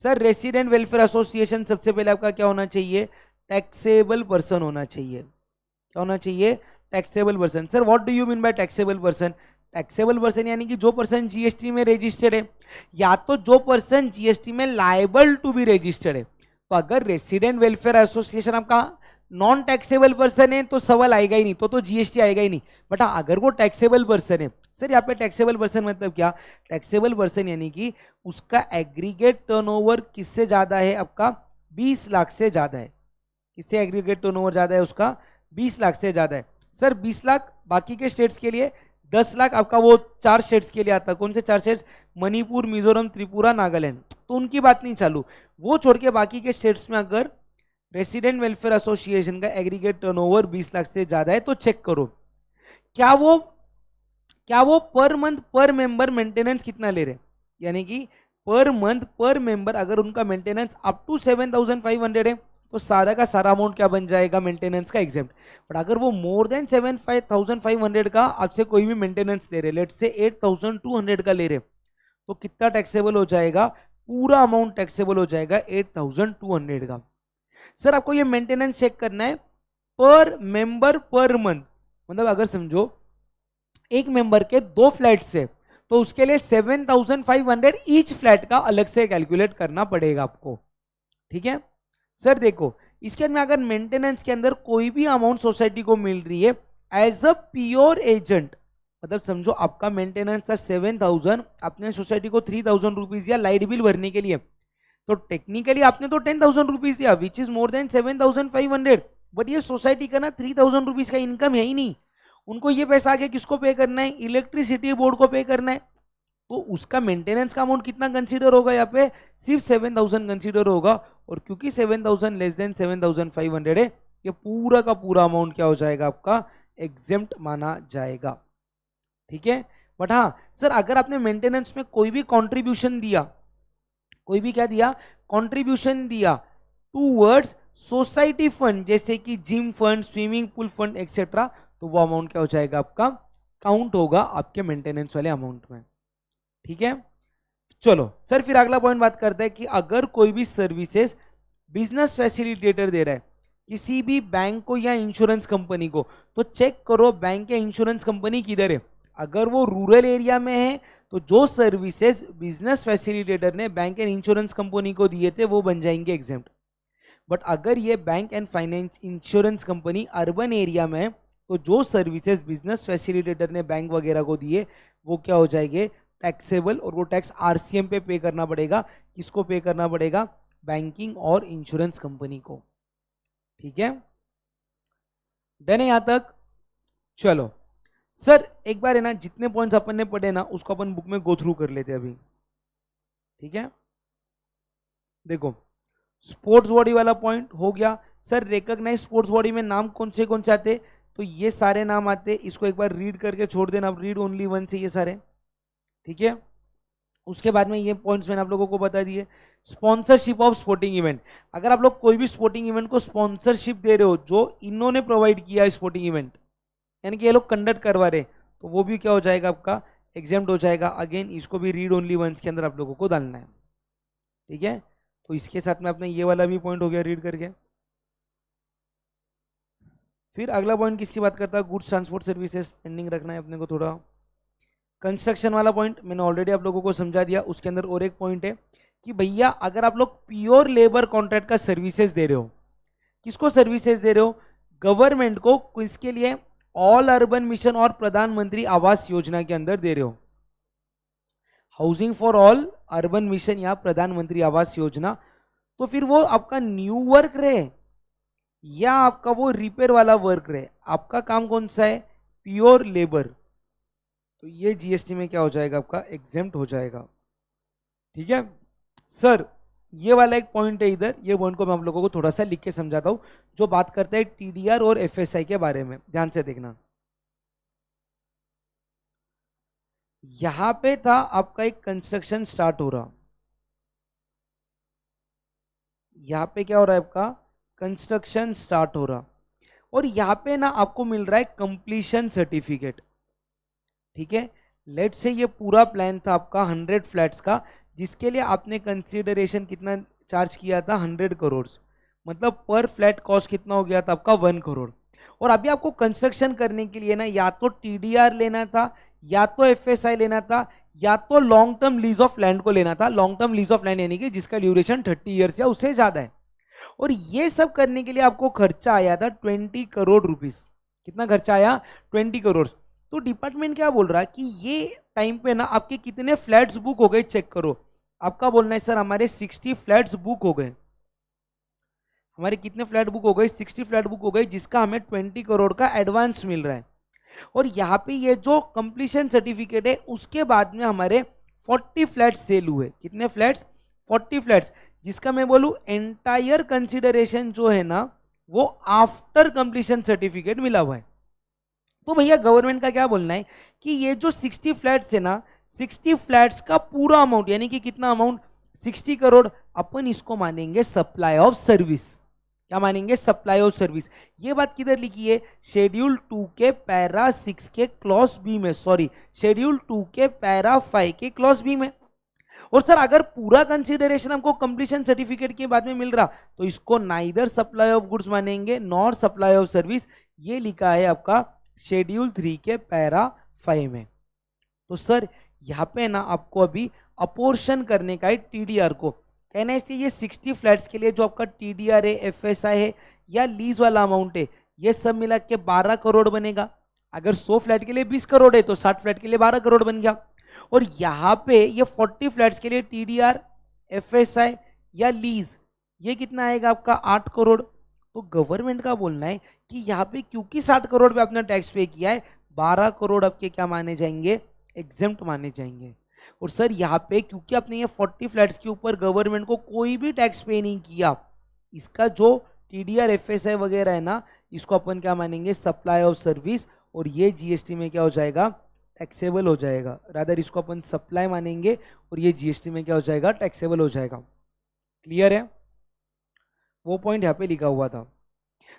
Sir resident welfare association सबसे पहले आपका क्या होना चाहिए, टैक्सेबल पर्सन होना चाहिए। क्या होना चाहिए, taxable person. Sir what do you mean by taxable person, taxable person यानी कि जो पर्सन जीएसटी में रजिस्टर्ड है, या तो जो पर्सन जीएसटी में लायबल टू बी रजिस्टर्ड है। तो अगर रेसिडेंट वेलफेयर एसोसिएशन आपका नॉन टैक्सेबल पर्सन है तो सवाल आएगा ही नहीं, तो जीएसटी आएगा ही नहीं। बट हाँ अगर वो टैक्सेबल पर्सन है, सर यहाँ पे टैक्सेबल पर्सन मतलब क्या, टैक्सेबल पर्सन यानी कि उसका एग्रीगेट टर्नओवर किससे ज्यादा है, आपका 20 लाख से ज्यादा है। किससे एग्रीगेट टर्नओवर ज्यादा है, उसका 20 लाख से ज्यादा है। सर 20 लाख बाकी के स्टेट्स के लिए 10 लाख आपका वो 4 स्टेट्स के लिए आता है। कौन से 4 स्टेट्स? मणिपुर, मिजोरम, त्रिपुरा, नागालैंड। तो उनकी बात नहीं चालू, वो छोड़ के बाकी के स्टेट्स में अगर रेसिडेंट वेलफेयर एसोसिएशन का एग्रीगेट टर्नओवर 20 लाख से ज्यादा है तो चेक करो क्या वो पर मंथ पर मेंबर मेंटेनेंस कितना ले रहे, यानी कि पर मंथ पर मेंबर अगर उनका मेंटेनेंस अप टू 7,500 है तो सारा का सारा अमाउंट क्या बन जाएगा? मेंटेनेंस का एग्जेम्प्ट। बट अगर वो मोर देन 7,500 का आपसे कोई भी मेंटेनेंस ले रहे, लेट्स से 8,200 का ले रहे, तो कितना टैक्सेबल हो जाएगा? पूरा अमाउंट टैक्सेबल हो जाएगा 8,200 का। सर आपको ये मेंटेनेंस चेक करना है पर मेंबर पर मंथ, मतलब अगर समझो एक मेंबर के 2 फ्लैट्स है तो उसके लिए 7,500 ईच फ्लैट का अलग से कैलकुलेट करना पड़ेगा आपको, ठीक है। सर देखो इसके अंदर अगर मेंटेनेंस के अंदर कोई भी अमाउंट सोसाइटी को मिल रही है एज अ प्योर एजेंट, मतलब समझो आपका मेंटेनेंस था 7,000, आपने सोसाइटी को 3,000 रुपीज दिया लाइट बिल भरने के लिए, तो टेक्निकली आपने तो 10,000 रुपीज दिया which is more than 7,500, but ये सोसाइटी का ना 3,000 रुपीज का इनकम है ही नहीं, उनको ये पैसा आगे किसको पे करना है? इलेक्ट्रिसिटी बोर्ड को पे करना है, तो उसका मेंटेनेंस का अमाउंट कितना कंसीडर होगा? यहाँ पे सिर्फ 7,000 कंसीडर होगा, और क्योंकि 7,000 लेस देन 7,500 है, ये पूरा का पूरा अमाउंट क्या हो जाएगा? आपका एग्जेम्प्ट माना जाएगा, ठीक है। बट हाँ सर अगर आपने मेंटेनेंस में कोई भी कॉन्ट्रीब्यूशन दिया, कोई भी क्या दिया? कॉन्ट्रीब्यूशन दिया टूवर्ड्स सोसाइटी फंड, जैसे कि gym fund, swimming pool fund etcetera, तो वो अमाउंट क्या हो जाएगा? आपका काउंट होगा आपके मेंटेनेंस वाले अमाउंट में, ठीक है। चलो सर फिर अगला पॉइंट बात करते हैं कि अगर कोई भी सर्विसेज बिजनेस फैसिलिटेटर दे रहा है किसी भी बैंक को या इंश्योरेंस कंपनी को, तो चेक करो बैंक या इंश्योरेंस कंपनी किधर है। अगर वो रूरल एरिया में है तो जो सर्विसेज बिजनेस फैसिलिटेटर ने बैंक एंड इंश्योरेंस कंपनी को दिए थे वो बन जाएंगे एग्जेम्प्ट। बट अगर ये bank and finance insurance company urban area में है तो जो सर्विसेज बिजनेस फैसिलिटेटर ने बैंक वगैरह को दिए वो क्या हो जाएंगे? टैक्सेबल, और वो टैक्स आरसीएम पे करना पड़ेगा। किसको पे करना पड़ेगा? बैंकिंग और इंश्योरेंस कंपनी को, ठीक है। डन है यहां तक? चलो सर एक बार है ना जितने पॉइंट्स अपन ने पढ़े ना उसको अपन बुक में गो थ्रू कर लेते हैं अभी, ठीक है। देखो स्पोर्ट्स बॉडी वाला पॉइंट हो गया। सर रिकॉग्नाइज स्पोर्ट्स बॉडी में नाम कौन से आते? तो ये सारे नाम आते, इसको एक बार रीड करके छोड़ देना, रीड ओनली वन से ये सारे, ठीक है। उसके बाद में ये पॉइंट्स मैंने आप लोगों को बता दिए। स्पॉन्सरशिप ऑफ स्पोर्टिंग इवेंट, अगर आप लोग कोई भी स्पोर्टिंग इवेंट को स्पॉन्सरशिप दे रहे हो जो इन्होंने प्रोवाइड किया है स्पोर्टिंग इवेंट, यानी कि ये लोग कंडक्ट करवा रहे, तो वो भी क्या हो जाएगा? आपका एग्जाम्प्ट हो जाएगा। अगेन इसको भी रीड ओनली वंस के अंदर आप लोगों को डालना है, ठीक है। तो इसके साथ में अपने ये वाला भी पॉइंट हो गया रीड करके। फिर अगला पॉइंट किसकी बात करता है? गुड्स ट्रांसपोर्ट सर्विसेज पेंडिंग रखना है अपने को थोड़ा। कंस्ट्रक्शन वाला पॉइंट मैंने ऑलरेडी आप लोगों को समझा दिया। उसके अंदर और एक पॉइंट है कि भैया अगर आप लोग प्योर लेबर कॉन्ट्रैक्ट का सर्विसेज दे रहे हो, किसको सर्विसेज दे रहे हो? गवर्नमेंट को, किसके लिए? ऑल अर्बन मिशन और प्रधानमंत्री आवास योजना के अंदर दे रहे हो, housing for all urban mission या प्रधानमंत्री आवास योजना। तो फिर वो आपका न्यू वर्क रहे या आपका वो रिपेयर वाला वर्क रहे, आपका काम कौन सा है? प्योर लेबर, तो ये जीएसटी में क्या हो जाएगा? आपका एग्जेम्प्ट हो जाएगा, ठीक है। सर ये वाला एक पॉइंट है इधर, ये पॉइंट को मैं आप लोगों को थोड़ा सा लिख के समझाता हूं, जो बात करता है टीडीआर और एफएसआई के बारे में। ध्यान से देखना, यहां पे था आपका एक कंस्ट्रक्शन स्टार्ट हो रहा, यहां पे क्या हो रहा है? आपका कंस्ट्रक्शन स्टार्ट हो रहा, और यहां पे ना आपको मिल रहा है कंप्लीशन सर्टिफिकेट, ठीक है। लेट से ये पूरा प्लान था आपका 100 फ्लैट्स का, जिसके लिए आपने कंसीडरेशन कितना चार्ज किया था? 100 करोड़, मतलब पर फ्लैट कॉस्ट कितना हो गया था आपका? 1 करोड़। और अभी आपको कंस्ट्रक्शन करने के लिए ना या तो टीडीआर लेना था, या तो एफएसआई लेना था, या तो long term lease of land को लेना था। Long term lease of land यानी कि जिसका ड्यूरेशन 30 ईयर्स या उससे ज्यादा है। और ये सब करने के लिए आपको खर्चा आया था 20 करोड़ रुपीस। कितना खर्चा आया? 20 करोड़। तो डिपार्टमेंट क्या बोल रहा है कि ये टाइम पे ना आपके कितने फ्लैट्स बुक हो गए चेक करो। आपका बोलना है सर हमारे 60 फ्लैट्स बुक हो गए। हमारे कितने फ्लैट बुक हो गए? 60 फ्लैट बुक हो गए, जिसका हमें 20 करोड़ का एडवांस मिल रहा है। और यहाँ पे ये जो कंप्लीशन सर्टिफिकेट है उसके बाद में हमारे 40 फ्लैट्स सेल हुए। कितने फ्लैट्स? 40 फ्लैट्स, जिसका मैं बोलूँ एंटायर कंसिडरेशन जो है ना वो आफ्टर कंप्लीशन सर्टिफिकेट मिला हुआ है। तो भैया गवर्नमेंट का क्या बोलना है कि ये जो 60 फ्लैट्स है ना, 60 फ्लैट्स का पूरा अमाउंट यानी कि कितना अमाउंट, 60 करोड़, अपन इसको मानेंगे सप्लाई ऑफ सर्विस। क्या मानेंगे? Supply of service. ये बात किधर लिखी है? शेड्यूल 2 के पैरा 6 के क्लॉज बी में, सॉरी शेड्यूल 2 के पैरा 5 के क्लॉज बी में। और सर अगर पूरा कंसीडरेशन हमको कंप्लीशन सर्टिफिकेट के बाद में मिल रहा तो इसको नाइदर सप्लाई ऑफ गुड्स मानेंगे नॉर सप्लाई ऑफ सर्विस। ये लिखा है आपका शेड्यूल 3 के पैरा 5 में। तो सर यहाँ पे ना आपको अभी अपोर्शन करने का है टीडीआर को। कहना है ये 60 फ्लैट्स के लिए जो आपका टीडीआर है, एफएसआई है या लीज वाला अमाउंट है, ये सब मिला के 12 करोड़ बनेगा। अगर 100 फ्लैट के लिए 20 करोड़ है तो 60 फ्लैट के लिए 12 करोड़ बन गया। और यहाँ पे ये 40 फ्लैट्स के लिए टीडीआर, एफएसआई या लीज ये कितना आएगा आपका 8 करोड़। तो गवर्नमेंट का बोलना है कि यहाँ पे क्योंकि 60 करोड़ पे आपने टैक्स पे किया है, 12 करोड़ आपके क्या माने जाएंगे? एग्जेम्प्ट माने जाएंगे। और सर यहाँ पे क्योंकि आपने ये 40 फ्लैट्स के ऊपर गवर्नमेंट को कोई भी टैक्स पे नहीं किया, इसका जो टीडीआर, एफएसआई वगैरह है ना, इसको अपन क्या मानेंगे? Supply of service. और ये जीएसटी में क्या हो जाएगा? टैक्सेबल हो जाएगा। रादर इसको अपन सप्लाई मानेंगे और ये जीएसटी में क्या हो जाएगा? टैक्सेबल हो जाएगा। क्लियर है? वो पॉइंट यहाँ पे लिखा हुआ था।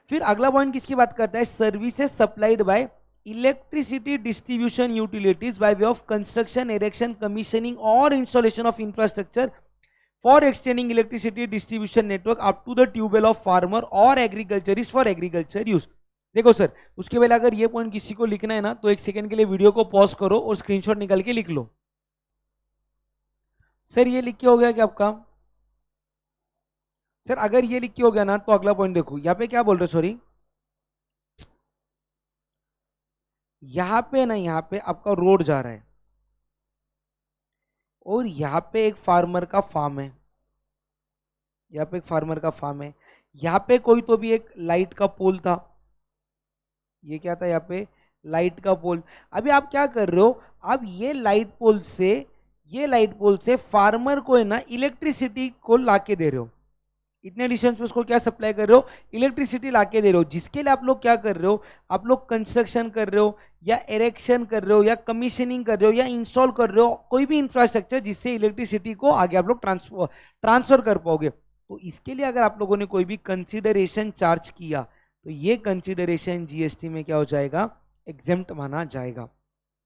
फिर अगला पॉइंट किसकी बात करता है? Services supplied by electricity distribution utilities by way of construction, erection, commissioning और installation of infrastructure for extending electricity distribution network up to the tubewell of farmer और एग्रीकल्चरिस्ट फॉर एग्रीकल्चर यूज। देखो sir, उसके पहले अगर ये point किसी को लिखना है ना तो एक सेकंड के लिए वीडियो को पॉज करो और स्क्रीनशॉट निकाल के लिख लो। सर ये लिख के हो गया क्या आपका? सर अगर ये लिख के हो गया ना तो अगला पॉइंट देखो, यहाँ पे क्या बोल रहे, सॉरी यहाँ पे ना, यहाँ पे आपका रोड जा रहा है और यहाँ पे एक फार्मर का फार्म है, यहाँ पे एक फार्मर का फार्म है, यहाँ पे कोई तो भी एक लाइट का पोल था। ये क्या था? यहाँ पे लाइट का पोल। अभी आप क्या कर रहे हो? अब ये लाइट पोल से फार्मर को है ना इलेक्ट्रिसिटी को लाके दे रहे हो। इतने डिस्टेंस पे उसको क्या सप्लाई कर रहे हो? इलेक्ट्रिसिटी लाके दे रहे हो, जिसके लिए आप लोग क्या कर रहे हो? आप लोग कंस्ट्रक्शन कर रहे हो या इरेक्शन कर रहे हो या कमीशनिंग कर रहे हो या इंस्टॉल कर रहे हो कोई भी इंफ्रास्ट्रक्चर जिससे इलेक्ट्रिसिटी को आगे आप लोग ट्रांसफर कर पाओगे। तो इसके लिए अगर आप लोगों ने कोई भी कंसिडरेशन चार्ज किया तो ये कंसिडरेशन जीएसटी में क्या हो जाएगा? एग्जेम्प्ट माना जाएगा।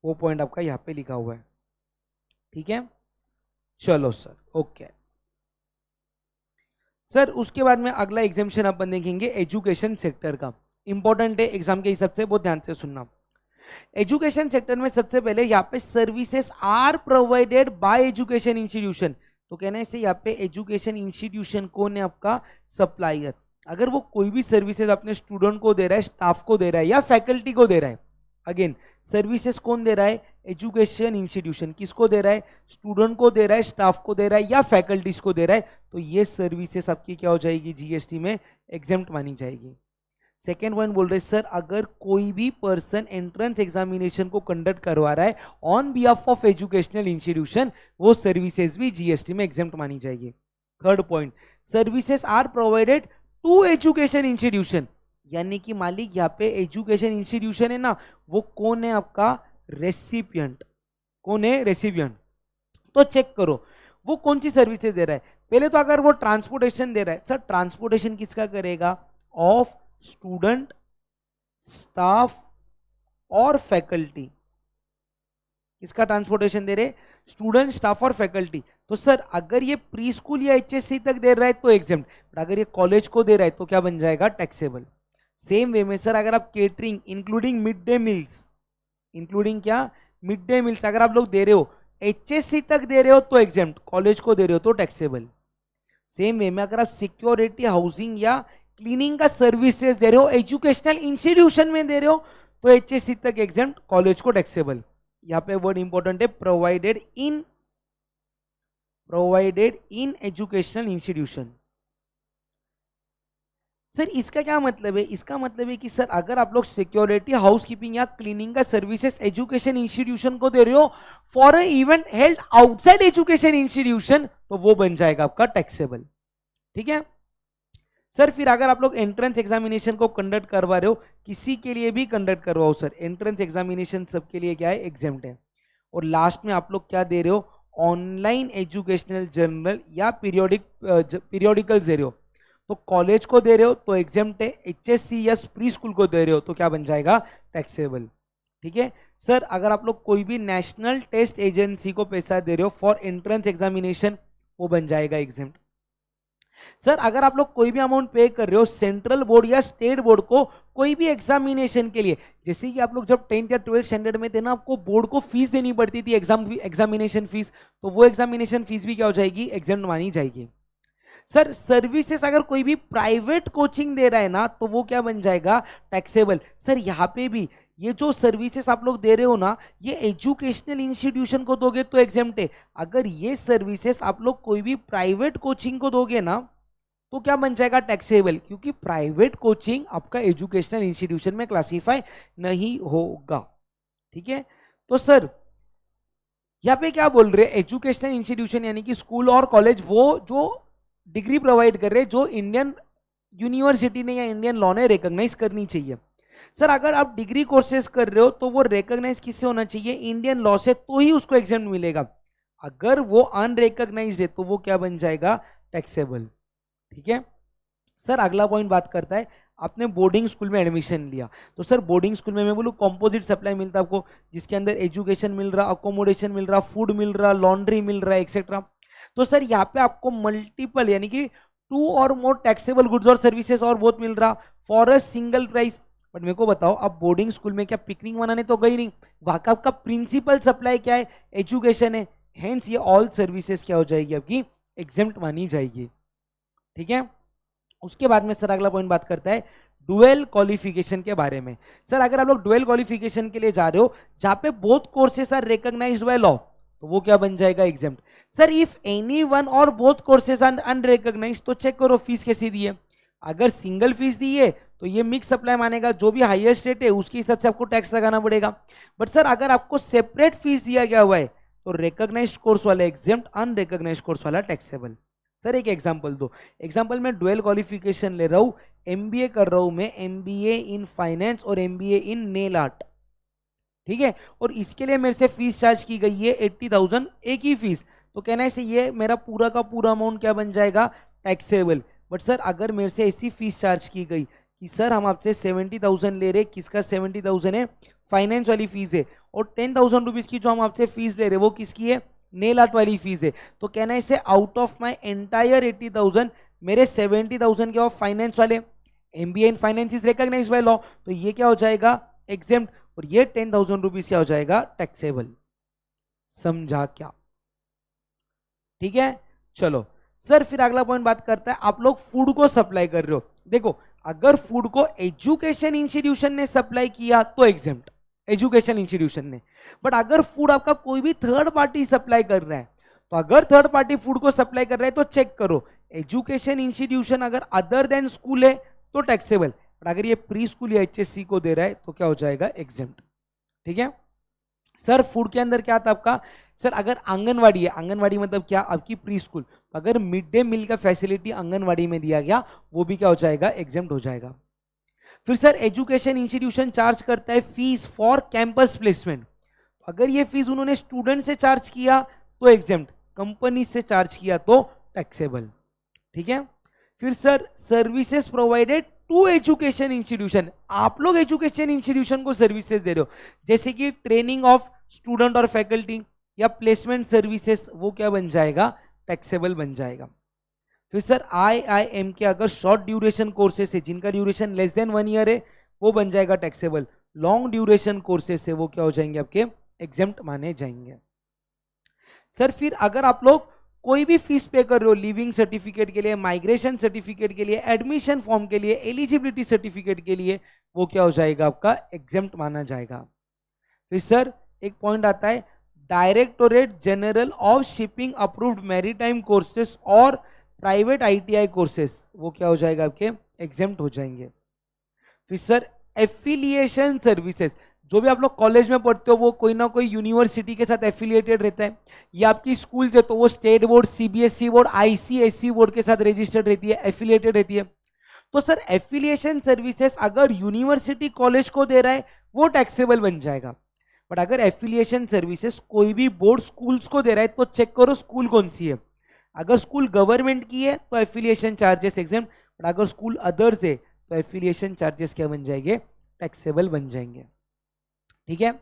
वो पॉइंट आपका यहाँ पे लिखा हुआ है। ठीक है, चलो सर, ओके सर। उसके बाद में अगला एग्जामिशन अपन देखेंगे एजुकेशन सेक्टर का। इंपॉर्टेंट है एग्जाम के हिसाब से, बहुत ध्यान से सुनना। एजुकेशन सेक्टर में सबसे पहले यहाँ पे services are provided by education institution. तो कहना है यहाँ पे एजुकेशन इंस्टीट्यूशन कौन है? आपका सप्लायर। अगर वो कोई भी सर्विसेज अपने स्टूडेंट को दे रहा है, स्टाफ को दे रहा है या फैकल्टी को दे रहा है, अगेन सर्विसेज कौन दे रहा है? Education institution. किसको दे रहा है? स्टूडेंट को दे रहा है, स्टाफ को दे रहा है या फैकल्टीज को दे रहा है। तो ये सर्विसेज आपकी क्या हो जाएगी? जीएसटी में एग्जेम्प्ट मानी जाएगी। सेकेंड पॉइंट बोल रहे सर, अगर कोई भी पर्सन एंट्रेंस एग्जामिनेशन को कंडक्ट करवा रहा है on behalf of educational institution, वो सर्विसेज भी जीएसटी में एग्जेम्प्ट मानी जाएगी। Third point, services are provided to education institution, यानी कि मालिक यहाँ पे एजुकेशन इंस्टीट्यूशन है ना, वो कौन है? आपका रेसिपिएंट। कौन है? रेसिपिएंट। तो चेक करो वो कौन सी सर्विसेज दे रहा है। पहले तो अगर वो ट्रांसपोर्टेशन दे रहा है, सर ट्रांसपोर्टेशन किसका करेगा? ऑफ स्टूडेंट, स्टाफ और फैकल्टी। किसका ट्रांसपोर्टेशन दे रहे? स्टूडेंट, स्टाफ और फैकल्टी। तो सर अगर ये प्री स्कूल या एचएससी तक दे रहा है तो एग्जेम्प्ट, बट अगर ये कॉलेज को दे रहा है तो क्या बन जाएगा? टैक्सेबल। सेम वे में सर अगर आप catering including mid day meals, including क्या? मिड डे मील्स अगर आप लोग दे रहे हो, एचएससी तक दे रहे हो तो एग्जेम्प्ट, कॉलेज को दे रहे हो तो टैक्सेबल। सेम वे में अगर आप सिक्योरिटी, हाउसिंग या क्लीनिंग का सर्विसेज दे रहे हो, एजुकेशनल इंस्टीट्यूशन में दे रहे हो तो एचएससी तक एग्जेम्प्ट, कॉलेज को टैक्सेबल। यहाँ पे वर्ड इंपॉर्टेंट है, provided in educational institution. Sir इसका क्या मतलब है? इसका मतलब है कि सर अगर आप लोग सिक्योरिटी, हाउसकीपिंग या क्लीनिंग का सर्विसेज एजुकेशन इंस्टीट्यूशन को दे रहे हो for a event held outside education institution, तो वो बन जाएगा आपका टैक्सेबल। ठीक है सर। फिर अगर आप लोग एंट्रेंस एग्जामिनेशन को कंडक्ट करवा रहे हो, किसी के लिए भी कंडक्ट करवाओ सर, एंट्रेंस एग्जामिनेशन सबके लिए क्या है, एग्जाम्प्ट है। और लास्ट में आप लोग क्या दे रहे हो, ऑनलाइन एजुकेशनल जर्नल या पीरियोडिकल दे रहे हो, तो कॉलेज को दे रहे हो तो एग्जाम्प्ट है, HSC या प्री स्कूल को दे रहे हो तो क्या बन जाएगा, टैक्सेबल। ठीक है सर। अगर आप लोग कोई भी नेशनल टेस्ट एजेंसी को पैसा दे रहे हो फॉर एंट्रेंस एग्जामिनेशन, वो बन जाएगा एग्जाम्प्ट। सर अगर आप लोग कोई भी अमाउंट पे कर रहे हो सेंट्रल बोर्ड या स्टेट बोर्ड को कोई भी एग्जामिनेशन के लिए, जैसे कि आप लोग जब 10th या 12th स्टैंडर्ड में थे ना, आपको बोर्ड को फीस देनी पड़ती थी, एग्जामिनेशन फीस, तो वो एग्जामिनेशन फीस भी क्या हो जाएगी, एग्जाम मानी जाएगी। सर सर्विसेज अगर कोई भी प्राइवेट कोचिंग दे रहा है ना, तो वो क्या बन जाएगा, टैक्सेबल। सर यहाँ पे भी ये जो सर्विसेज आप लोग दे रहे हो ना, ये एजुकेशनल इंस्टीट्यूशन को दोगे तो एग्जाम्प्ट है। अगर ये सर्विसेज आप लोग कोई भी प्राइवेट कोचिंग को दोगे ना, तो क्या बन जाएगा, टैक्सेबल, क्योंकि प्राइवेट कोचिंग आपका एजुकेशनल इंस्टीट्यूशन में क्लासिफाई नहीं होगा। ठीक है तो सर यहाँ पे क्या बोल रहे हैं, एजुकेशनल इंस्टीट्यूशन यानी कि स्कूल और कॉलेज वो जो डिग्री प्रोवाइड कर रहे हैं, जो इंडियन यूनिवर्सिटी ने या इंडियन लॉ ने रिकॉग्नाइज करनी चाहिए। सर अगर आप डिग्री कोर्सेज कर रहे हो तो वो रिकॉग्नाइज किससे होना चाहिए, इंडियन लॉ से, तो ही उसको एग्जाम मिलेगा। अगर वो अनरिकॉग्नाइज्ड है तो वो क्या बन जाएगा, टैक्सेबल। ठीक है सर। अगला पॉइंट बात करता है, आपने बोर्डिंग स्कूल में एडमिशन लिया, तो सर बोर्डिंग स्कूल में मैं बोलूँ कंपोजिट सप्लाई मिलता है आपको, जिसके अंदर एजुकेशन मिल रहा, अकोमोडेशन मिल रहा, फूड मिल रहा, लॉन्ड्री मिल रहा है, एक्सेट्रा। तो सर यहाँ पे आपको मल्टीपल यानी कि 2 और मोर टैक्सेबल गुड्स और सर्विसेज और बहुत मिल रहा for a single price. But मेरे को बताओ, आप बोर्डिंग स्कूल में क्या पिकनिक मनाने तो गई नहीं, वहां का आपका प्रिंसिपल सप्लाई क्या है, एजुकेशन है, हेंस ये ऑल सर्विसेज क्या हो जाएगी, आपकी एग्जेम्प्ट मानी जाएगी। ठीक है उसके बाद में सर अगला पॉइंट बात करता है डुअल क्वालिफिकेशन के बारे में। सर अगर आप लोग डुअल क्वालिफिकेशन के लिए जा रहे हो जहां पे both courses are recognised by law, तो वो क्या बन जाएगा, exempt. Sir if any one और बोथ कोर्सेस आर अनरिकॉग्नाइज्ड, तो चेक करो फीस कैसी दी है। अगर सिंगल फीस दी है तो ये मिक्स सप्लाई मानेगा, जो भी हाईएस्ट रेट है उसके हिसाब से आपको टैक्स लगाना पड़ेगा। बट सर अगर आपको सेपरेट फीस दिया गया हुआ है तो रिकॉग्नाइज्ड कोर्स वाला एग्जाम्प्ट, अनरिकॉग्नाइज्ड कोर्स वाला टैक्सेबल। सर एक एग्जांपल दो, एग्जांपल में डुअल क्वालिफिकेशन ले रहा हूं, एमबीए कर रहा हूं मैं, एमबीए इन फाइनेंस और एमबीए इन नेल आर्ट। ठीक है और इसके लिए मेरे से फीस चार्ज की गई है 80,000, एक ही फीस, तो कहना है से ये मेरा पूरा का पूरा अमाउंट क्या बन जाएगा, टैक्सेबल। बट सर अगर मेरे से ऐसी फीस चार्ज की गई कि सर हम आपसे 70,000 ले रहे, किसका 70,000 है, फाइनेंस वाली फीस है, और 10,000 रुपीज की जो हम आपसे फीस ले रहे वो किसकी है, नेल आर्ट वाली फीस है, तो कहना है इसे आउट ऑफ माय एंटायर 80,000 मेरे 70,000 के ऑफ फाइनेंस वाले, MBA in finance is recognised by law, तो ये क्या हो जाएगा, एग्जेम्प्ट, और ये 10,000 रुपीज क्या हो जाएगा, टैक्सेबल। समझा क्या? ठीक है चलो सर फिर अगला पॉइंट बात करता है, आप लोग फूड को सप्लाई कर रहे हो। देखो अगर फूड को एजुकेशन इंस्टीट्यूशन ने सप्लाई किया तो एग्जेम्प्ट, एजुकेशन इंस्टीट्यूशन ने। बट अगर फूड आपका कोई भी थर्ड पार्टी सप्लाई कर रहा है, तो अगर थर्ड पार्टी फूड को सप्लाई कर रहा है तो चेक करो, एजुकेशन इंस्टीट्यूशन अगर अदर देन स्कूल है तो टैक्सेबल, बट अगर ये प्री स्कूल या HSC को दे रहा है तो क्या हो जाएगा, एग्जेम्प्ट। ठीक है सर फूड के अंदर क्या था आपका, सर अगर आंगनवाड़ी है, आंगनवाड़ी मतलब क्या, आपकी प्री स्कूल, तो अगर मिड डे मील का फैसिलिटी आंगनवाड़ी में दिया गया वो भी क्या हो जाएगा, एग्जेम्प्ट हो जाएगा। फिर सर एजुकेशन इंस्टीट्यूशन चार्ज करता है फीस फॉर कैंपस प्लेसमेंट, अगर ये फीस उन्होंने स्टूडेंट से चार्ज किया तो एग्जेम्प्ट, कंपनी से चार्ज किया तो टैक्सेबल। ठीक है फिर sir services provided to education institution, आप लोग एजुकेशन इंस्टीट्यूशन को सर्विसेज दे रहे हो, जैसे कि ट्रेनिंग ऑफ स्टूडेंट और फैकल्टी या प्लेसमेंट सर्विसेज, वो क्या बन जाएगा, टैक्सेबल बन जाएगा। फिर सर IIM के अगर शॉर्ट ड्यूरेशन कोर्सेस है जिनका ड्यूरेशन लेस देन 1 ईयर है वो बन जाएगा टैक्सेबल, लॉन्ग ड्यूरेशन कोर्सेस है वो क्या हो जाएंगे, आपके एग्जेम्प्ट माने जाएंगे। सर फिर अगर आप लोग कोई भी फीस पे कर रहे हो, लिविंग सर्टिफिकेट के लिए, माइग्रेशन सर्टिफिकेट के लिए, एडमिशन फॉर्म के लिए, एलिजिबिलिटी सर्टिफिकेट के लिए, वो क्या हो जाएगा, आपका एग्जेम्प्ट माना जाएगा। फिर सर एक पॉइंट आता है, directorate general of shipping approved maritime courses और प्राइवेट आईटीआई कोर्सेस वो क्या हो जाएगा आपके एग्जेम्प्ट हो जाएंगे। फिर सर एफिलिएशन सर्विसेज, जो भी आप लोग कॉलेज में पढ़ते हो वो कोई ना कोई यूनिवर्सिटी के साथ एफिलिएटेड रहता है, या आपकी स्कूल है तो वो state board, CBSE board, ICSE board के साथ रजिस्टर्ड रहती है, एफिलिएटेड रहती है। तो सर एफिलिएशन सर्विसेज अगर यूनिवर्सिटी कॉलेज को दे रहा है वो टैक्सेबल बन जाएगा, बट अगर एफिलिएशन सर्विसेज कोई भी बोर्ड स्कूल्स को दे रहा है तो चेक करो स्कूल कौन सी है। अगर स्कूल गवर्नमेंट की है तो एफिलिएशन चार्जेस एग्जेम्प्ट, बट अगर स्कूल अदर्स है तो एफिलिएशन चार्जेस क्या बन जाएंगे, टैक्सेबल बन जाएंगे। ठीक है।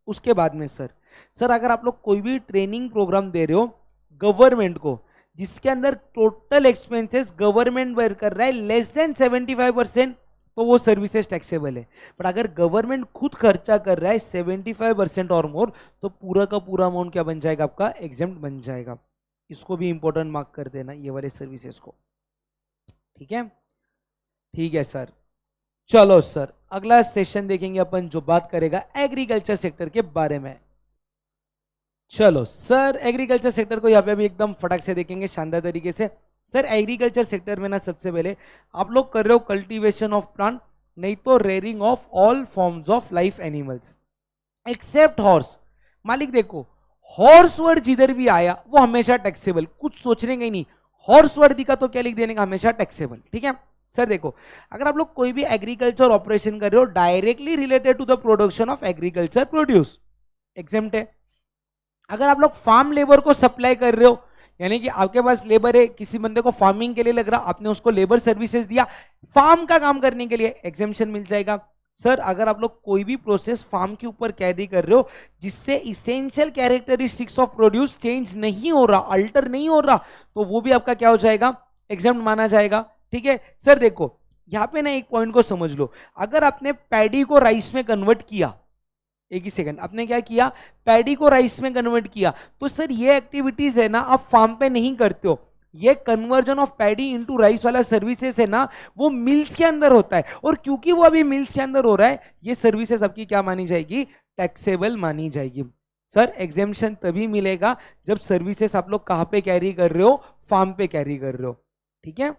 उसके बाद में सर अगर आप लोग कोई भी ट्रेनिंग प्रोग्राम दे रहे हो गवर्नमेंट को, जिसके अंदर टोटल एक्सपेंसेस गवर्नमेंट बेयर कर रहा है लेस देन 75%, तो वो सर्विसेज टैक्सेबल है। बट अगर गवर्नमेंट खुद खर्चा कर रहा है 75% और मोर, तो पूरा का पूरा अमाउंट क्या बन जाएगा आपका, एग्जेम्प्ट बन जाएगा। इसको भी इंपॉर्टेंट मार्क कर देना ये वाले सर्विसेज को। ठीक है, ठीक है सर। चलो सर अगला सेशन देखेंगे अपन जो बात करेगा एग्रीकल्चर सेक्टर के बारे में। चलो सर एग्रीकल्चर सेक्टर को यहाँ पे भी एकदम फटाक से देखेंगे शानदार तरीके से। सर एग्रीकल्चर सेक्टर में ना सबसे पहले आप लोग कर रहे हो कल्टीवेशन ऑफ प्लांट, नहीं तो rearing of all forms of life animals except horse. मालिक देखो हॉर्स वर्ड जिधर भी आया वो हमेशा टैक्सेबल, कुछ सोचने का ही नहीं, हॉर्स वर्ड दिखा तो क्या लिख देने का, हमेशा टैक्सेबल। ठीक है सर। देखो अगर आप लोग कोई भी एग्रीकल्चर ऑपरेशन कर रहे हो directly related to the production of agriculture produce, exempt है। अगर आप लोग फार्म लेबर को सप्लाई कर रहे हो, यानी कि आपके पास लेबर है, किसी बंदे को फार्मिंग के लिए लग रहा, आपने उसको लेबर सर्विसेज दिया फार्म का काम करने के लिए, एग्जेम्पशन मिल जाएगा। सर अगर आप लोग कोई भी प्रोसेस फार्म के ऊपर कैरी कर रहे हो जिससे essential characteristics of produce change नहीं हो रहा, अल्टर नहीं हो रहा, तो वो भी आपका क्या हो जाएगा, एग्जेम्प्ट माना जाएगा। ठीक है सर। देखो यहां पे ना एक पॉइंट को समझ लो, अगर आपने पैडी को राइस में कन्वर्ट किया, एक ही सेकंड, आपने क्या किया, पैडी को राइस में कन्वर्ट किया, तो सर ये एक्टिविटीज है ना आप फार्म पे नहीं करते हो, ये conversion of paddy into rice वाला सर्विसेज है ना वो मिल्स के अंदर होता है, और क्योंकि वो अभी मिल्स के अंदर हो रहा है ये सर्विसेज आपकी क्या मानी जाएगी, टैक्सेबल मानी जाएगी। सर एग्जेम्पशन तभी मिलेगा जब सर्विसेज आप लोग कहां पे कैरी कर रहे हो, फार्म पे कैरी कर रहे हो। ठीक है।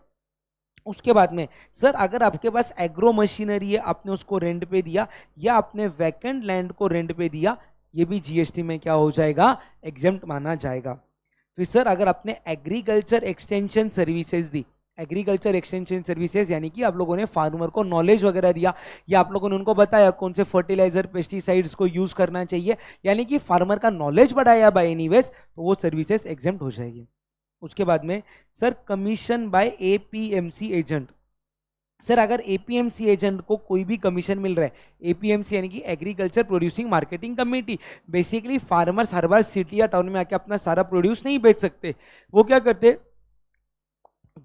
उसके बाद में सर अगर आपके पास एग्रो मशीनरी है, आपने उसको रेंट पे दिया, या आपने वैकेंट लैंड को रेंट पे दिया, ये भी जीएसटी में क्या हो जाएगा, एग्जेम्प्ट माना जाएगा। फिर सर अगर आपने एग्रीकल्चर एक्सटेंशन सर्विसेज दी, एग्रीकल्चर एक्सटेंशन सर्विसेज यानी कि आप लोगों ने फार्मर को नॉलेज वगैरह दिया, या आप लोगों ने उनको बताया कौन से फर्टिलाइजर पेस्टिसाइड्स को यूज करना चाहिए, यानी कि फार्मर का नॉलेज बढ़ाया बाय एनीवेज, तो वो सर्विसेज एग्जेम्प्ट हो जाएगी। उसके बाद में sir commission by APMC agent. Sir अगर एपीएमसी एजेंट को कोई भी कमीशन मिल रहा है, एपीएमसी यानी कि agriculture producing marketing committee, basically farmers हर बार सिटी या टाउन में आके अपना सारा प्रोड्यूस नहीं बेच सकते, वो क्या करते,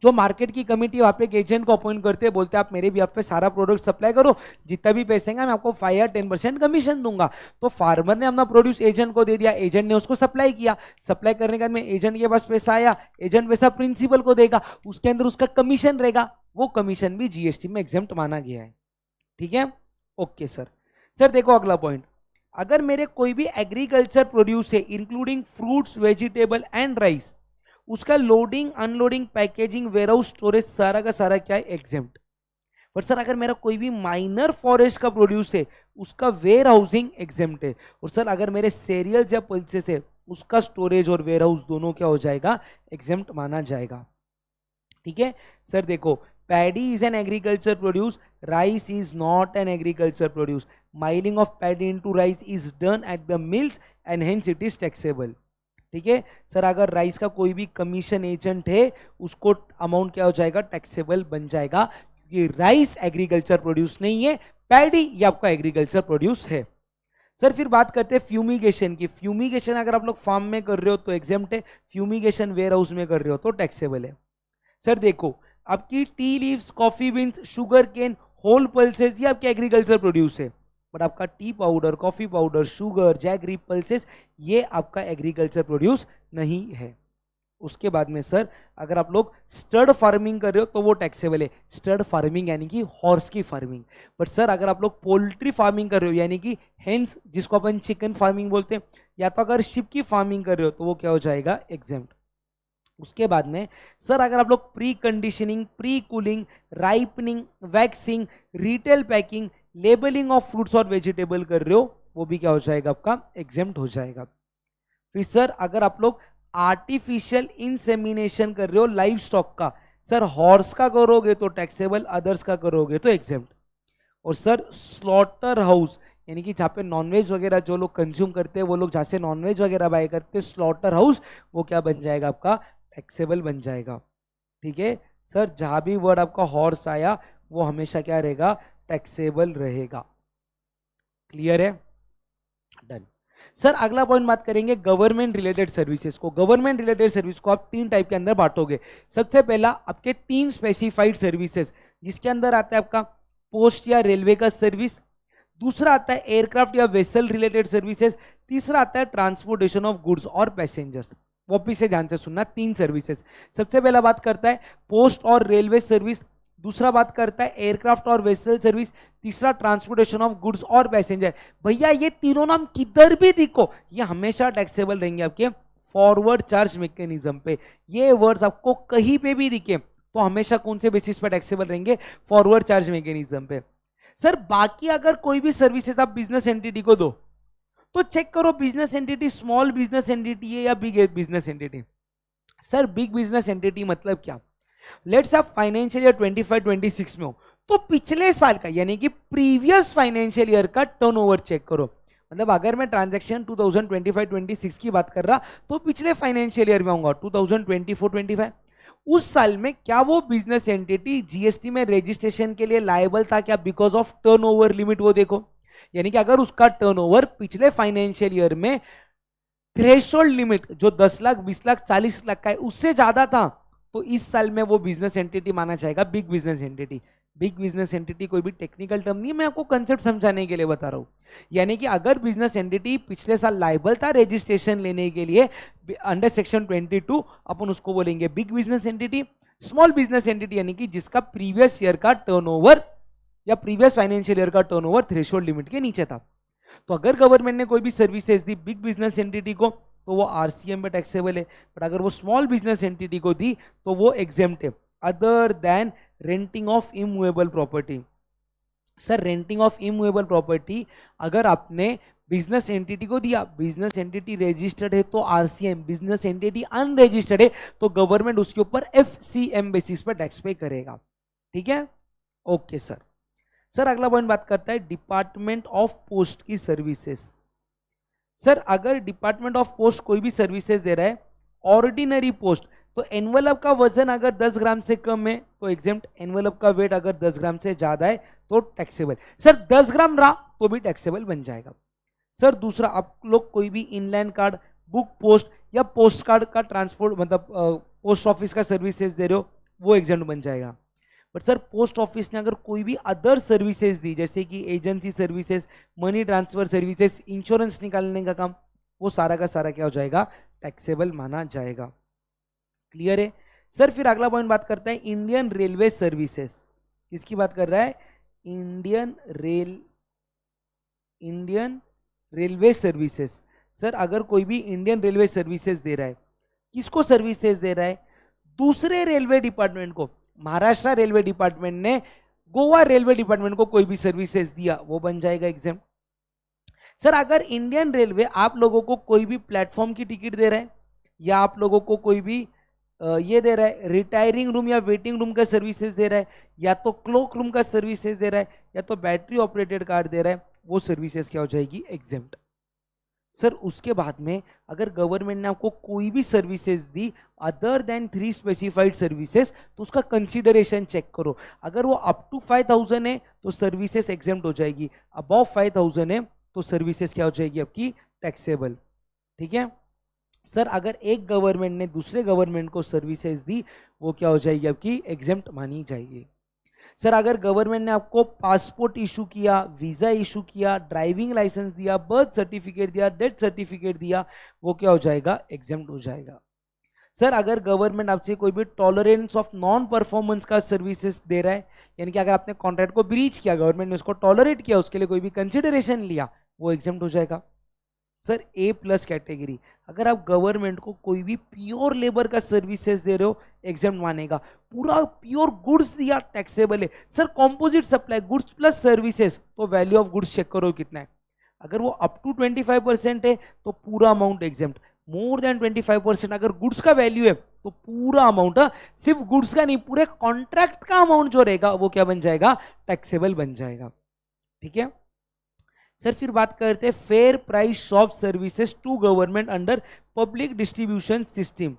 जो मार्केट की कमेटी वहाँ पे एक एजेंट को अपॉइंट करते हैं, बोलते हैं आप मेरे भी आप पे सारा प्रोडक्ट सप्लाई करो, जितना भी पैसे हैं मैं आपको 5 या 10% कमीशन दूंगा। तो फार्मर ने अपना प्रोड्यूस एजेंट को दे दिया, एजेंट ने उसको सप्लाई किया, सप्लाई करने के बाद में एजेंट के पास पैसा आया, एजेंट पैसा प्रिंसिपल को देगा, उसके अंदर उसका कमीशन रहेगा, वो कमीशन भी जीएसटी में एग्जेम्प्ट माना गया है। ठीक है, ओके सर। सर देखो अगला पॉइंट, अगर मेरे कोई भी एग्रीकल्चर प्रोड्यूस है including fruits, vegetable and rice, उसका loading, unloading, packaging, warehouse, storage सारा का सारा क्या है, एग्जेम्प्ट। पर सर अगर मेरा कोई भी माइनर फॉरेस्ट का प्रोड्यूस है उसका वेयर हाउसिंग एग्जेम्प्ट है, और सर अगर मेरे सीरियल्स या पल्सेस है उसका स्टोरेज और वेयर हाउस दोनों क्या हो जाएगा, एग्जेम्प्ट माना जाएगा। ठीक है सर। देखो paddy is an agriculture produce, rice is not an agriculture produce, milling of paddy into rice is done at the mills and hence it is taxable. ठीक है सर। अगर राइस का कोई भी कमीशन एजेंट है उसको amount क्या हो जाएगा, टैक्सेबल बन जाएगा, क्योंकि राइस एग्रीकल्चर प्रोड्यूस नहीं है, पैडी ये आपका एग्रीकल्चर प्रोड्यूस है। सर फिर बात करते हैं फ्यूमिगेशन की। फ्यूमिगेशन अगर आप लोग फार्म में कर रहे हो तो एग्जेम्प्ट है, फ्यूमिगेशन वेयर हाउस में कर रहे हो तो टैक्सेबल है। सर देखो आपकी tea leaves, coffee beans, sugar cane, whole pulses ये आपके एग्रीकल्चर प्रोड्यूस है, बट आपका tea powder, coffee powder, sugar, jaggery, pulses ये आपका एग्रीकल्चर प्रोड्यूस नहीं है। उसके बाद में सर अगर आप लोग स्टड फार्मिंग कर रहे हो तो वो टैक्सेबल है, स्टड फार्मिंग यानी कि हॉर्स की फार्मिंग। बट सर अगर आप लोग पोल्ट्री फार्मिंग कर रहे हो यानी कि हेंस जिसको अपन चिकन फार्मिंग बोलते हैं, या तो अगर शिप की फार्मिंग कर रहे हो तो वो क्या हो जाएगा, एग्जेम्प्ट। उसके बाद में सर अगर आप लोग pre conditioning, pre cooling, ripening, waxing, retail packing, labelling of fruits और वेजिटेबल कर रहे हो, वो भी क्या हो जाएगा आपका, एग्जेम्प्ट हो जाएगा। फिर सर अगर आप लोग आर्टिफिशियल इंसेमिनेशन कर रहे हो लाइव स्टॉक का, सर हॉर्स का करोगे तो टैक्सेबल, अदर्स का करोगे तो एग्जेम्प्ट। और सर स्लॉटर हाउस यानी कि जहाँ पे नॉनवेज वगैरह जो लोग कंज्यूम करते हैं, वो लोग जहाँ से नॉनवेज वगैरह बाय करते हैं, स्लॉटर हाउस, वो क्या बन जाएगा आपका, टैक्सेबल बन जाएगा। ठीक है सर, जहाँ भी वर्ड आपका हॉर्स आया वो हमेशा क्या रहेगा, टैक्सेबल रहेगा। क्लियर है, डन। सर अगला पॉइंट बात करेंगे गवर्नमेंट रिलेटेड सर्विसेज को। गवर्नमेंट रिलेटेड सर्विस को आप 3 टाइप के अंदर बांटोगे। सबसे पहला आपके 3 स्पेसिफाइड सर्विसेज, जिसके अंदर आता है आपका पोस्ट या रेलवे का सर्विस, दूसरा आता है एयरक्राफ्ट या वेसल रिलेटेड सर्विसेज, तीसरा आता है ट्रांसपोर्टेशन ऑफ गुड्स और पैसेंजर्स। वापिस से ध्यान से सुनना, 3 सर्विसेज। सबसे पहला बात करता है पोस्ट और रेलवे सर्विस, दूसरा बात करता है एयरक्राफ्ट और वेसल सर्विस, तीसरा ट्रांसपोर्टेशन ऑफ गुड्स और पैसेंजर। भैया ये तीनों नाम किधर भी दिखो, ये हमेशा टैक्सेबल रहेंगे आपके फॉरवर्ड चार्ज मैकेनिज्म पे। ये वर्ड्स आपको कहीं पे भी दिखे तो हमेशा कौन से बेसिस पर टैक्सेबल रहेंगे, फॉरवर्ड चार्ज मैकेनिज्म पे। सर बाकी अगर कोई भी सर्विसेज आप बिजनेस एंटिटी को दो तो चेक करो business entity small business entity है या big business entity. Sir big business entity मतलब क्या, लेट्स आप फाइनेंशियल ईयर 25-26 में हो तो पिछले साल का यानी कि प्रीवियस फाइनेंशियल ईयर का टर्नओवर चेक करो। मतलब अगर मैं ट्रांजैक्शन 2025-26 की बात कर रहा तो पिछले फाइनेंशियल ईयर में आऊंगा 2024-25। उस साल में क्या वो बिजनेस एंटिटी जीएसटी में रजिस्ट्रेशन के लिए लायबल था क्या, बिकॉज ऑफ टर्नओवर लिमिट। वो देखो, यानी कि अगर उसका टर्नओवर पिछले फाइनेंशियल ईयर में थ्रेशोल्ड लिमिट जो 10 लाख, 20 लाख, 40 लाख का है उससे ज्यादा था तो इस साल में वो बिजनेस एंटिटी माना जाएगा big business entity. Big business entity कोई भी टेक्निकल टर्म नहीं है, मैं आपको कंसेप्ट समझाने के लिए बता रहा हूं। यानी कि अगर बिजनेस एंटिटी पिछले साल लायबल था रजिस्ट्रेशन लेने के लिए अंडर सेक्शन 22, अपन उसको बोलेंगे big business entity. Small business entity यानी कि जिसका प्रीवियस ईयर का टर्नओवर या प्रीवियस फाइनेंशियल ईयर का टर्नओवर थ्रेशोल्ड लिमिट के नीचे था। तो अगर गवर्नमेंट ने कोई भी services the big business entity को तो वो आरसीएम में टैक्सेबल है, बट अगर वो स्मॉल बिजनेस एंटिटी को दी तो वो एग्जेम्प्ट है, other than renting of immovable property. Sir renting of immovable property अगर आपने बिजनेस एंटिटी को दिया, बिजनेस एंटिटी रजिस्टर्ड है तो आरसीएम, बिजनेस एंटिटी अनरजिस्टर्ड है तो गवर्नमेंट उसके ऊपर एफसीएम बेसिस पर टैक्स पे करेगा। ठीक है, ओके सर। सर अगला पॉइंट बात करता है डिपार्टमेंट ऑफ पोस्ट की सर्विसेज। सर अगर डिपार्टमेंट ऑफ पोस्ट कोई भी सर्विसेज दे रहा है, ऑर्डिनरी पोस्ट, तो एनवलप का वजन अगर 10 ग्राम से कम है तो एग्जेम्प्ट, एनवलप का वेट अगर 10 ग्राम से ज्यादा है तो टैक्सेबल। सर 10 ग्राम रहा तो भी टैक्सेबल बन जाएगा। सर दूसरा, आप लोग कोई भी इनलैंड कार्ड, बुक पोस्ट या पोस्ट कार्ड का ट्रांसपोर्ट मतलब पोस्ट ऑफिस का सर्विसेज दे रहे हो, वो एग्जेम्प्ट बन जाएगा। बट सर पोस्ट ऑफिस ने अगर कोई भी अदर सर्विसेज दी जैसे कि agency services, money transfer services, insurance निकालने का काम, वो सारा का सारा क्या हो जाएगा, टैक्सेबल माना जाएगा। क्लियर है सर। फिर अगला पॉइंट बात करता है इंडियन रेलवे सर्विसेज। किसकी बात कर रहा है, इंडियन रेलवे सर्विसेज। सर अगर कोई भी इंडियन रेलवे सर्विसेज दे रहा है, किसको सर्विसेज दे रहा है, दूसरे रेलवे डिपार्टमेंट को। महाराष्ट्र रेलवे डिपार्टमेंट ने गोवा रेलवे डिपार्टमेंट को कोई भी सर्विसेज दिया, वो बन जाएगा एग्जाम। सर अगर इंडियन रेलवे आप लोगों को कोई भी प्लेटफॉर्म की टिकट दे रहा है या आप लोगों को कोई भी ये दे रहा है रिटायरिंग रूम या वेटिंग रूम का सर्विसेज दे रहा है, या तो क्लोक रूम का सर्विसेज दे रहा है, या तो बैटरी ऑपरेटेड कार दे रहा है, वो सर्विसेज क्या हो जाएगी, एग्जेम्प्ट। सर उसके बाद में अगर गवर्नमेंट ने आपको कोई भी services the other than 3 specified services तो उसका कंसीडरेशन चेक करो। अगर वो अप टू 5000 है तो सर्विसेज एग्जेम्प्ट हो जाएगी, अबव 5000 है तो सर्विसेज क्या हो जाएगी आपकी, टैक्सेबल। ठीक है सर। अगर एक गवर्नमेंट ने दूसरे गवर्नमेंट को सर्विसेज दी वो क्या हो जाएगी आपकी, एग्जेम्प्ट मानी जाएगी। सर अगर गवर्नमेंट ने आपको पासपोर्ट इशू किया, वीजा इशू किया, ड्राइविंग लाइसेंस दिया, बर्थ सर्टिफिकेट दिया, डेथ सर्टिफिकेट दिया, वो क्या हो जाएगा, एग्जेम्प्ट हो जाएगा। सर अगर गवर्नमेंट आपसे कोई भी टॉलरेंस ऑफ नॉन परफॉर्मेंस का सर्विसेज दे रहा है, यानी कि अगर आपने कॉन्ट्रैक्ट को ब्रीच किया, गवर्नमेंट ने उसको टॉलरेट किया, उसके लिए कोई भी कंसिडरेशन लिया, वो एग्जेम्प्ट हो जाएगा। सर ए प्लस कैटेगरी, अगर आप गवर्नमेंट को कोई भी प्योर लेबर का सर्विसेज दे रहे हो एग्जाम मानेगा, पूरा प्योर गुड्स दिया टैक्सेबल है। Sir composite supply goods plus services, तो वैल्यू ऑफ गुड्स चेक करो कितना है, अगर वो अप टू 25% है तो पूरा अमाउंट एग्जाम्प्ट, मोर देन 25% अगर गुड्स का वैल्यू है तो पूरा अमाउंट, सिर्फ गुड्स का नहीं पूरे कॉन्ट्रैक्ट का अमाउंट जो रहेगा वो क्या बन जाएगा, टैक्सेबल बन जाएगा। ठीक है सर, फिर बात करते हैं fair price shop services to government under public distribution system.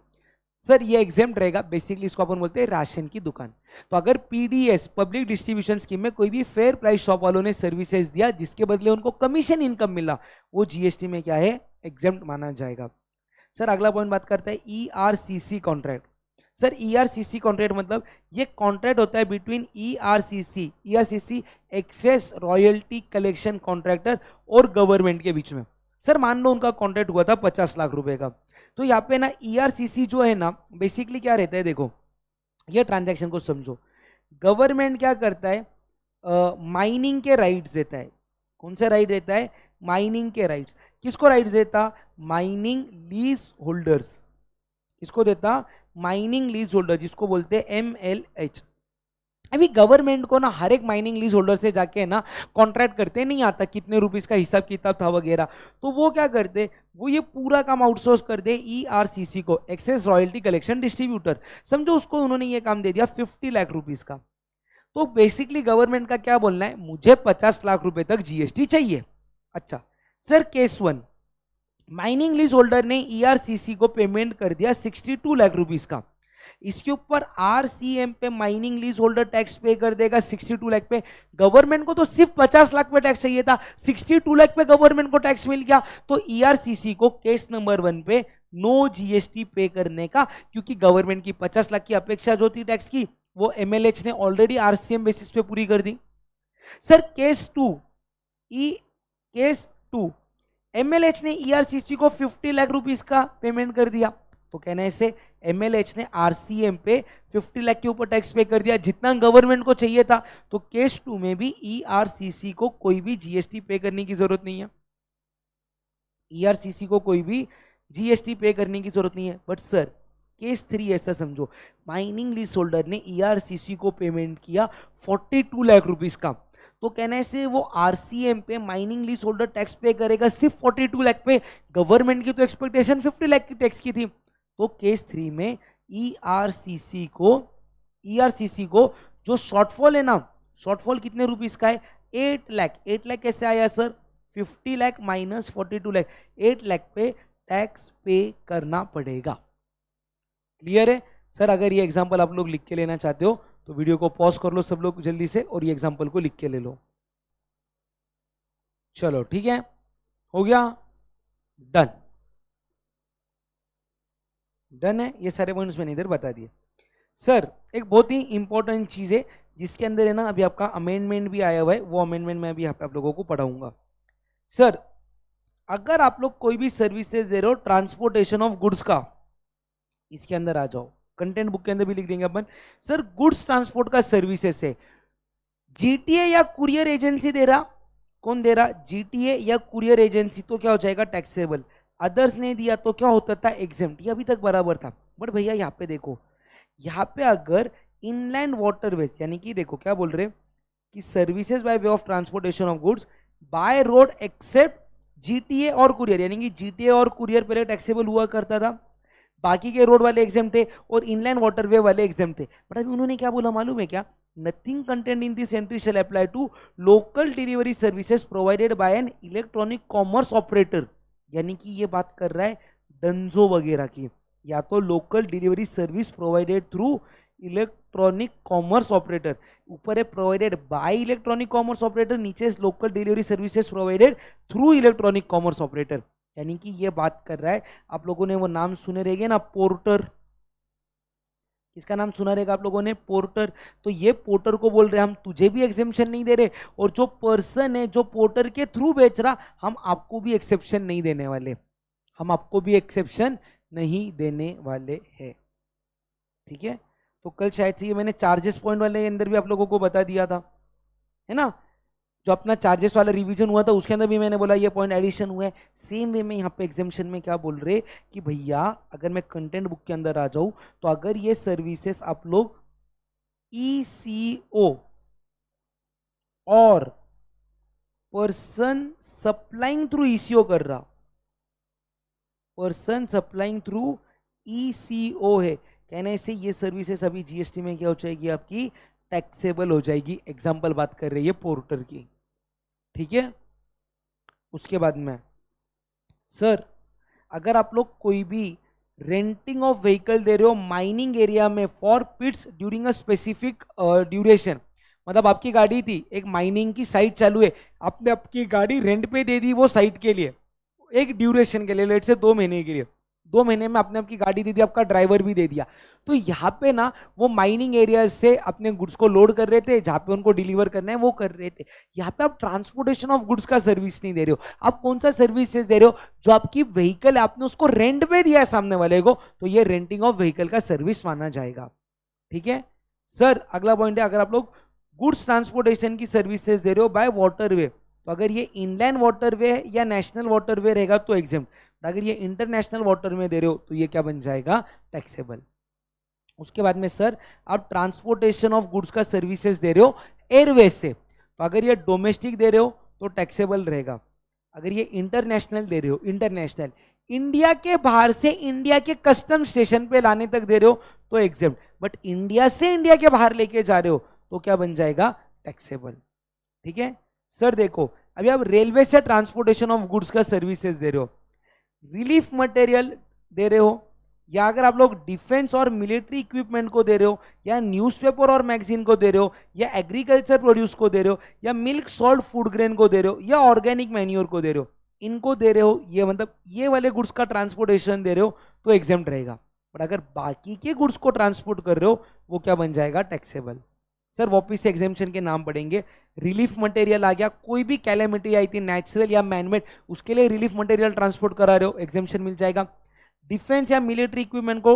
Sir ये एग्जाम्प्ट रहेगा, बेसिकली इसको अपन बोलते हैं राशन की दुकान। तो अगर पीडीएस पब्लिक डिस्ट्रीब्यूशन स्कीम में कोई भी फेयर प्राइस शॉप वालों ने सर्विसेज दिया जिसके बदले उनको कमीशन इनकम मिला, वो जीएसटी में क्या है, एग्जाम्प्ट माना जाएगा। सर अगला पॉइंट बात करता है ERCC contract. Sir ERCC contract मतलब ये कॉन्ट्रैक्ट होता है between ERCC excess royalty collection contractor और गवर्नमेंट के बीच में। सर मान लो उनका कॉन्ट्रैक्ट हुआ था 50 लाख रुपए का, तो यहाँ पे ना ईआरसीसी जो है ना बेसिकली क्या रहता है, देखो ये ट्रांजैक्शन को समझो। गवर्नमेंट क्या करता है, माइनिंग के राइट्स देता है। कौन सा राइट देता है, माइनिंग के राइट्स। किसको राइट्स देता, माइनिंग लीज होल्डर्स। किसको देता, माइनिंग लीज होल्डर, जिसको बोलते हैं MLH। अभी गवर्नमेंट को ना हर एक माइनिंग लीज होल्डर से जाके ना कॉन्ट्रैक्ट करते नहीं आता कितने रुपीस का हिसाब किताब था वगैरह, तो वो क्या करते, वो ये पूरा काम आउटसोर्स कर दे ईआरसीसी को, एक्सेस रॉयल्टी कलेक्शन डिस्ट्रीब्यूटर। समझो उसको उन्होंने ये काम दे दिया 50 लाख रुपीस का। तो बेसिकली गवर्नमेंट का क्या बोलना है, मुझे 50 लाख रुपए तक जीएसटी चाहिए। अच्छा sir case 1, mining lease holder ने ईआरसीसी को पेमेंट कर दिया 62 लाख रुपीस का, इसके ऊपर आरसीएम पे माइनिंग लीज होल्डर टैक्स पे कर देगा 62 लाख पे। गवर्नमेंट को तो सिर्फ 50 लाख पे टैक्स चाहिए था, 62 लाख पे गवर्नमेंट को टैक्स मिल गया, तो ईआरसीसी को केस नंबर 1 पे नो जीएसटी पे करने का, क्योंकि गवर्नमेंट की 50 लाख की अपेक्षा जो थी टैक्स की वो एमएलएच ने ऑलरेडी आरसीएम बेसिस पे पूरी कर दी। सर केस 2 एमएलएच ने ईआरसीसी को 50 लाख रुपीस का पेमेंट कर दिया, तो कहने से एमएलएच ने आरसीएम पे 50 लाख के ऊपर टैक्स पे कर दिया जितना गवर्नमेंट को चाहिए था। तो केस 2 में भी ईआरसीसी को कोई भी जीएसटी पे करने की जरूरत नहीं है, ईआरसीसी को कोई भी जीएसटी पे करने की जरूरत नहीं है। बट सर केस 3 ऐसा समझो, माइनिंग लीज होल्डर ने ईआरसीसी को पेमेंट किया 42 लाख रुपीस का, तो कहने से वो आरसीएम पे माइनिंग लीज होल्डर टैक्स पे करेगा सिर्फ 42 लाख पे, गवर्नमेंट की तो एक्सपेक्टेशन 50 लाख की टैक्स की थी। तो केस 3 में ईआरसीसी को जो शॉर्टफॉल है ना, शॉर्टफॉल कितने रुपीस का है, 8 लाख। 8 लाख कैसे आया सर, 50 लाख माइनस 42 लाख, 8 लाख पे टैक्स पे करना पड़ेगा। क्लियर है सर? अगर ये एग्जांपल आप लोग लिख के लेना चाहते हो तो वीडियो को पॉज कर लो सब लोग जल्दी से और ये एग्जांपल को लिख के ले लो। चलो ठीक है, हो गया, डन है। ये सारे पॉइंट्स मैंने इधर बता दिए। सर एक बहुत ही इंपॉर्टेंट चीज है जिसके अंदर है ना अभी आपका अमेंडमेंट भी आया हुआ है, वो अमेंडमेंट मैं अभी आप लोगों को पढ़ाऊंगा। सर अगर आप लोग कोई भी सर्विसेज दे रहे हो ट्रांसपोर्टेशन ऑफ गुड्स का, इसके अंदर आ जाओ, कंटेंट बुक के अंदर भी लिख देंगे अपन। सर गुड्स ट्रांसपोर्ट का सर्विसेज है, जीटीए या कुरियर एजेंसी दे रहा, कौन दे रहा, जीटीए या कुरियर एजेंसी, तो क्या हो जाएगा टैक्सेबल। अदर्स ने दिया तो क्या होता था एग्जेम्प्ट, ये अभी तक बराबर था। बट भैया यहाँ पे देखो, यहाँ पे अगर इनलैंड वाटरवेज यानी कि देखो क्या बोल रहे कि services by way of transportation of goods by road except GTA और कुरियर, यानी कि जीटीए और कुरियर पहले टैक्सेबल हुआ करता था, बाकी के रोड वाले एग्जाम थे और इनलैंड वाटरवे वाले एग्जाम थे। बट अभी उन्होंने क्या बोला मालूम है क्या, nothing contained in this entry shall apply to local delivery services provided by an electronic commerce operator, यानी कि ये बात कर रहा है डंजो वगैरह की, या तो local delivery service provided through electronic commerce operator, ऊपर है provided by electronic commerce operator, नीचे local delivery services provided through electronic commerce operator, यानी कि ये बात कर रहा है। आप लोगों ने वो नाम सुने रहेंगे ना, पोर्टर, इसका नाम सुना रहेगा आप लोगों ने, पोर्टर। तो ये पोर्टर को बोल रहे हैं हम तुझे भी एग्जेम्पशन नहीं दे रहे, और जो पर्सन है जो पोर्टर के थ्रू बेच रहा, हम आपको भी एक्सेप्शन नहीं देने वाले, हम आपको भी एक्सेप्शन नहीं देने वाले हैं। ठीक है, तो कल शायद से ये मैंने चार्जेस पॉइंट वाले अंदर भी आप लोगों को बता दिया था, है ना। जो अपना चार्जेस वाला रिवीजन हुआ था उसके अंदर भी मैंने बोला ये पॉइंट एडिशन हुआ है। सेम वे में यहाँ पे एग्जामिशन में क्या बोल रहे कि भैया अगर मैं कंटेंट बुक के अंदर आ जाऊं तो अगर ये सर्विसेज आप लोग ईसीओ और पर्सन सप्लाइंग थ्रू ईसीओ कर रहा, पर्सन सप्लाइंग थ्रू ईसीओ है, कहने से ये सर्विसेज अभी जीएसटी में क्या हो जाएगी आपकी टैक्सेबल हो जाएगी। एग्जाम्पल बात कर रही है पोर्टर की, ठीक है। उसके बाद में सर अगर आप लोग कोई भी रेंटिंग ऑफ व्हीकल दे रहे हो माइनिंग एरिया में for pits during a specific duration, मतलब आपकी गाड़ी थी, एक माइनिंग की साइट चालू है, आपने आपकी गाड़ी रेंट पे दे दी वो साइट के लिए एक ड्यूरेशन के लिए, लेट से 2 महीने के लिए, 2 महीने में आपने आपकी गाड़ी दे दी, आपका ड्राइवर भी दे दिया। तो यहाँ पे ना वो माइनिंग एरिया से अपने गुड्स को लोड कर रहे थे, जहाँ पे उनको डिलीवर करना है वो कर रहे थे। यहाँ पे आप ट्रांसपोर्टेशन ऑफ गुड्स का सर्विस नहीं दे रहे हो, आप कौन सा सर्विसेज दे रहे हो, जो आपकी व्हीकल है आपने उसको रेंट पे दिया है सामने वाले को, तो ये रेंटिंग ऑफ व्हीकल का सर्विस माना जाएगा, ठीक है। सर अगला पॉइंट है, अगर आप लोग गुड्स ट्रांसपोर्टेशन की सर्विसेज दे रहे हो बाय वाटरवे, तो अगर ये इनलैंड वाटरवे या नेशनल वाटरवे रहेगा तो एग्जेम्प्ट, अगर ये इंटरनेशनल वाटर में दे रहे हो तो ये क्या बन जाएगा टैक्सेबल। उसके बाद में सर आप ट्रांसपोर्टेशन ऑफ गुड्स का सर्विसेज दे रहे हो एयरवेज से, तो अगर ये डोमेस्टिक दे रहे हो तो टैक्सेबल रहेगा, अगर ये इंटरनेशनल दे रहे हो, इंटरनेशनल इंडिया के बाहर से इंडिया के कस्टम स्टेशन पे लाने तक दे रहे हो तो एग्जेम्प्ट, बट इंडिया से इंडिया के बाहर लेके जा रहे हो तो क्या बन जाएगा टैक्सेबल, ठीक है। सर देखो अभी आप रेलवे से ट्रांसपोर्टेशन ऑफ गुड्स का सर्विसेज दे रहे हो, रिलीफ मटेरियल दे रहे हो, या अगर आप लोग डिफेंस और मिलिट्री इक्विपमेंट को दे रहे हो, या न्यूज़पेपर और मैगजीन को दे रहे हो, या एग्रीकल्चर प्रोड्यूस को दे रहे हो, या मिल्क सॉल्ट फूड ग्रेन को दे रहे हो, या ऑर्गेनिक मैन्योर को दे रहे हो, इनको दे रहे हो, ये मतलब ये वाले गुड्स का ट्रांसपोर्टेशन दे रहे हो तो एग्जेम्प्ट रहेगा। बट अगर बाकी के गुड्स को ट्रांसपोर्ट कर रहे हो वो क्या बन जाएगा टैक्सेबल। सर वापिस से एग्जेम्पशन के नाम पढ़ेंगे, रिलीफ मटेरियल आ गया, कोई भी कैलेमिटी आई थी नेचुरल या मैनमेड, उसके लिए रिलीफ मटेरियल ट्रांसपोर्ट करा रहे हो एग्जेम्पशन मिल जाएगा। डिफेंस या मिलिट्री इक्विपमेंट को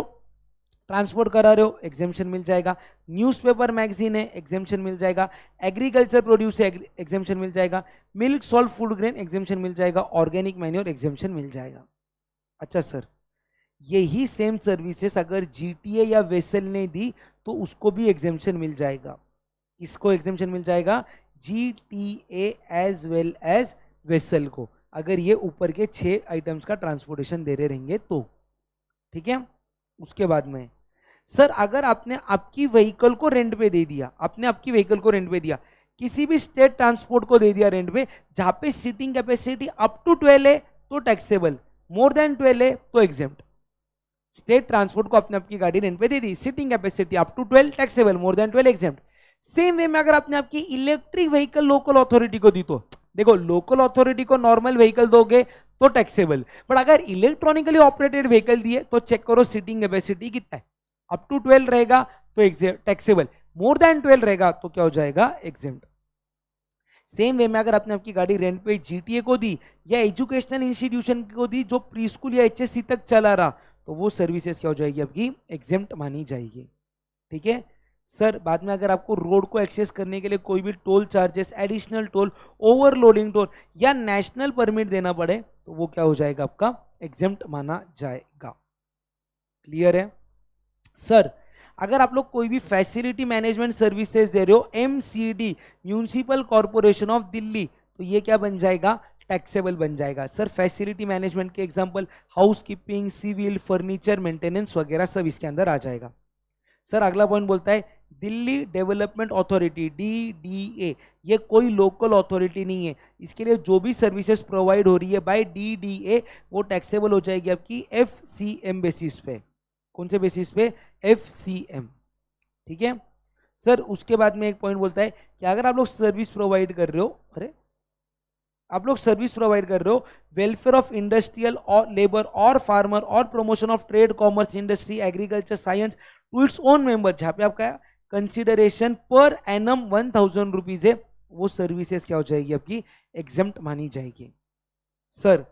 ट्रांसपोर्ट करा रहे हो एग्जेम्पशन मिल जाएगा। न्यूज़पेपर मैगजीन है एग्जेम्पशन मिल जाएगा। एग्रीकल्चर प्रोड्यूस है एग्जेम्पशन मिल जाएगा। Milk salt food grain exemption मिल जाएगा। ऑर्गेनिक मैन्योर एग्जेम्पशन मिल जाएगा। अच्छा सर यही सेम सर्विसेज अगर जीटीए या वेसल ने दी तो उसको भी एग्जेम्पशन मिल जाएगा। इसको एग्जेम्पशन मिल जाएगा GTA as well as vessel को, अगर ये ऊपर के 6 आइटम्स का ट्रांसपोर्टेशन दे रहे रहेंगे तो, ठीक है। उसके बाद में सर अगर आपने आपकी व्हीकल को रेंट पे दे दिया, आपने आपकी व्हीकल को रेंट पे दिया, किसी भी स्टेट ट्रांसपोर्ट को दे दिया रेंट पे, जहां पे सीटिंग कैपेसिटी अप टू 12 है तो टैक्सेबल, मोर देन 12 है तो एग्जेम्प्ट। स्टेट ट्रांसपोर्ट को आपने आपकी गाड़ी रेंट पे दे दी, seating capacity up to 12 taxable, more than 12 exempt. Same way में अगर आपने आपकी इलेक्ट्रिक व्हीकल लोकल अथॉरिटी को दी, तो देखो लोकल अथॉरिटी को नॉर्मल व्हीकल दोगे तो टैक्सेबल, बट अगर इलेक्ट्रॉनिकली ऑपरेटेड व्हीकल दिए तो चेक करो सीटिंग कैपेसिटी कितना है, अप टू 12 रहेगा तो टैक्सेबल, मोर देन 12 रहेगा तो क्या हो जाएगा एग्जेम्प्ट। सेम वे में अगर आपने आपकी गाड़ी रेंट पे जीटीए को दी या एजुकेशनल इंस्टीट्यूशन को दी जो प्री स्कूल या एचएससी तक चला रहा, तो वो सर्विसेज क्या हो जाएगी आपकी एग्जेम्प्ट मानी जाएगी, ठीक है। सर बाद में अगर आपको रोड को एक्सेस करने के लिए कोई भी toll charges, additional toll, overloading toll या नेशनल परमिट देना पड़े तो वो क्या हो जाएगा आपका एग्जेम्प्ट माना जाएगा। क्लियर है। सर अगर आप लोग कोई भी फैसिलिटी मैनेजमेंट सर्विसेज दे रहे हो MCD, municipal corporation of Delhi, तो ये क्या बन जाएगा टैक्सेबल बन जाएगा। सर फैसिलिटी मैनेजमेंट के example housekeeping, civil, furniture maintenance वगैरह सब इसके अंदर आ जाएगा। सर अगला पॉइंट बोलता है दिल्ली डेवलपमेंट अथॉरिटी डीडीए, ये कोई लोकल अथॉरिटी नहीं है, इसके लिए जो भी सर्विसेज प्रोवाइड हो रही है बाय डीडीए वो टैक्सेबल हो जाएगी आपकी एफसीएम बेसिस पे। कौन से बेसिस पे एफसीएम, ठीक है। सर उसके बाद में एक पॉइंट बोलता है कि अगर आप लोग सर्विस प्रोवाइड कर रहे हो, अरे आप लोग सर्विस प्रोवाइड कर रहे हो वेलफेयर ऑफ इंडस्ट्रियल और लेबर और फार्मर और promotion of trade, commerce, industry, agriculture, science to its own member, जहां पे आपका कंसिडरेशन पर एनम 1000 रुपीज है, वो सर्विसेज क्या हो जाएगी आपकी एग्जेम्प्ट मानी जाएगी। सर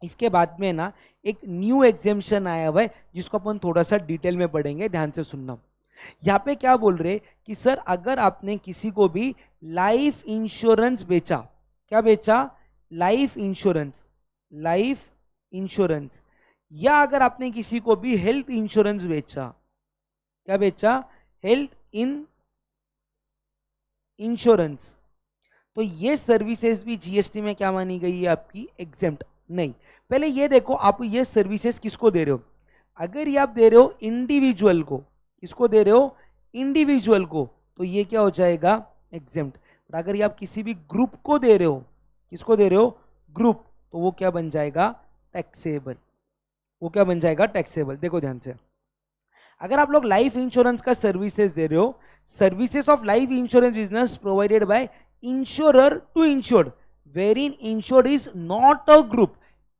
इसके बाद में ना एक न्यू एग्जेम्पशन आया हुआ है जिसको अपन थोड़ा सा डिटेल में पढ़ेंगे, ध्यान से सुनना। यहाँ पे क्या बोल रहे कि सर अगर आपने किसी को भी लाइफ इंश्योरेंस बेचा, क्या बेचा, लाइफ इंश्योरेंस, लाइफ इंश्योरेंस, या अगर आपने किसी को भी हेल्थ इंश्योरेंस बेचा, क्या बेचा, हेल्थ इन इंश्योरेंस, तो ये सर्विसेज भी जीएसटी में क्या मानी गई है आपकी, एग्जेम्प्ट नहीं। पहले ये देखो आप ये सर्विसेज किसको दे रहे हो, अगर ये आप दे रहे हो इंडिविजुअल को, किसको दे रहे हो, इंडिविजुअल को, तो ये क्या हो जाएगा, एग्जेम्प्ट। और अगर ये आप किसी भी ग्रुप को दे रहे हो, किसको दे रहे हो, ग्रुप, तो वो क्या बन जाएगा, टैक्सेबल, वो क्या बन जाएगा, टैक्सेबल। देखो ध्यान से, अगर आप लोग लाइफ इंश्योरेंस का सर्विसेज दे रहे हो, services of life insurance business provided by insurer to insured wherein insured is not a group,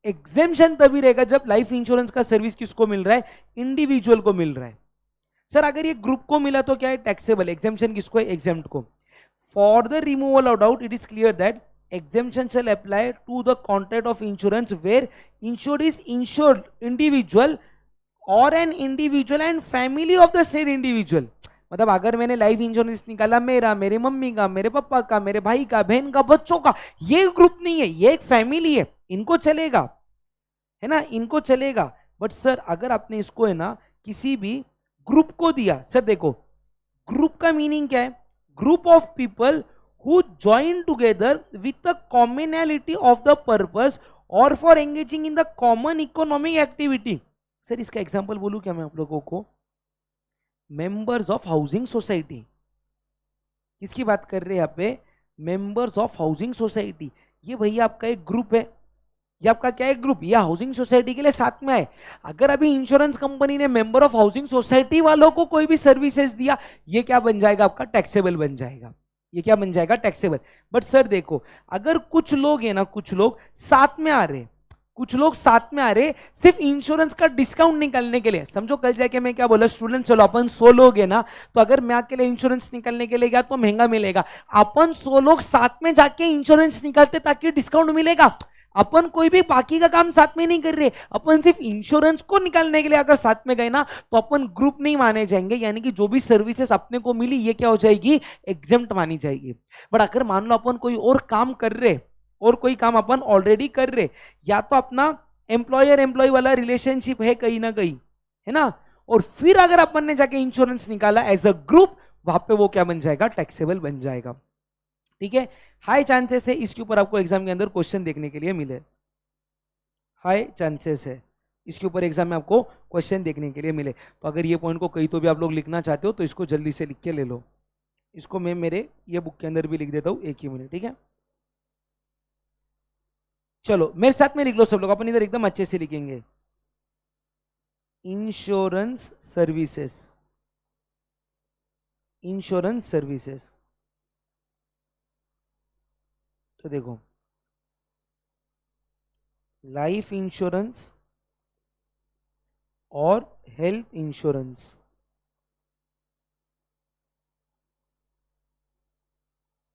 exemption तभी रहेगा जब लाइफ इंश्योरेंस का सर्विस किसको मिल रहा है, इंडिविजुअल को मिल रहा है। सर अगर ये ग्रुप को मिला तो क्या है, टैक्सेबल, एग्जेम्पशन किसको है, एग्जेम्प्ट को। For the removal of doubt it is clear that exemption shall apply to the contract of insurance where insured is insured individual और an individual and family of the said individual. मतलब अगर मैंने life insurance निकाला मेरा, मेरे mummy का, मेरे पापा का, मेरे भाई का, बहन का, बच्चों का, ये ग्रुप नहीं है, ये एक फैमिली है, इनको चलेगा, है ना, इनको चलेगा। बट सर अगर आपने इसको है ना किसी भी ग्रुप को दिया, सर देखो ग्रुप का मीनिंग क्या है, group of people who join together with the commonality of the purpose और for engaging in the common economic activity. Sir इसका एग्जांपल बोलूं क्या मैं आप लोगों को, मेंबर्स ऑफ हाउसिंग सोसाइटी, किसकी बात कर रहे हैं यहाँ पे, मेंबर्स ऑफ हाउसिंग सोसाइटी। ये भैया आपका एक ग्रुप है, ये आपका क्या है, ग्रुप, ये हाउसिंग सोसाइटी के लिए साथ में आए। अगर अभी इंश्योरेंस कंपनी ने मेंबर ऑफ हाउसिंग सोसाइटी वालों को कोई भी सर्विसेज दिया, ये क्या बन जाएगा आपका, टैक्सेबल बन जाएगा, ये क्या बन जाएगा, टैक्सेबल। बट सर देखो अगर कुछ लोग है ना, कुछ लोग साथ में आ रहे, कुछ लोग साथ में आ रहे सिर्फ इंश्योरेंस का डिस्काउंट निकालने के लिए, समझो कल जाके मैं क्या बोला, स्टूडेंट चलो अपन 100 लोग है ना, तो अगर मैं अकेले इंश्योरेंस निकालने के लिए गया तो महंगा मिलेगा, अपन 100 लोग साथ में जाके इंश्योरेंस निकालते ताकि डिस्काउंट मिलेगा। अपन कोई भी बाकी का काम साथ में नहीं कर रहे, अपन सिर्फ इंश्योरेंस को निकालने के लिए अगर साथ में गए ना तो अपन ग्रुप नहीं माने जाएंगे, यानी कि जो भी सर्विसेज अपने को मिली ये क्या हो जाएगी, एग्जेम्प्ट मानी जाएगी। बट अगर मान लो अपन कोई और काम कर रहे, और कोई काम अपन ऑलरेडी कर रहे, या तो अपना एम्प्लॉयर एम्प्लॉय वाला रिलेशनशिप है कहीं ना कहीं, है ना, और फिर अगर अपन ने जाके इंश्योरेंस निकाला एज अ ग्रुप, वहां पे वो क्या बन जाएगा, टैक्सेबल बन जाएगा। ठीक है, हाई चांसेस है इसके ऊपर आपको एग्जाम के अंदर क्वेश्चन देखने के लिए मिले, हाई चांसेस है इसके ऊपर एग्जाम में आपको क्वेश्चन देखने के लिए मिले। तो अगर ये पॉइंट को कहीं तो भी आप लोग लिखना चाहते हो तो इसको जल्दी से लिख के ले लो, इसको मैं मेरे ये बुक के अंदर भी लिख देता हूं, एक ही मिनट, ठीक है। चलो मेरे साथ में लिख लो सब लोग, अपन इधर एकदम अच्छे से लिखेंगे, इंश्योरेंस सर्विसेज, इंश्योरेंस सर्विसेज। तो देखो लाइफ इंश्योरेंस और हेल्थ इंश्योरेंस,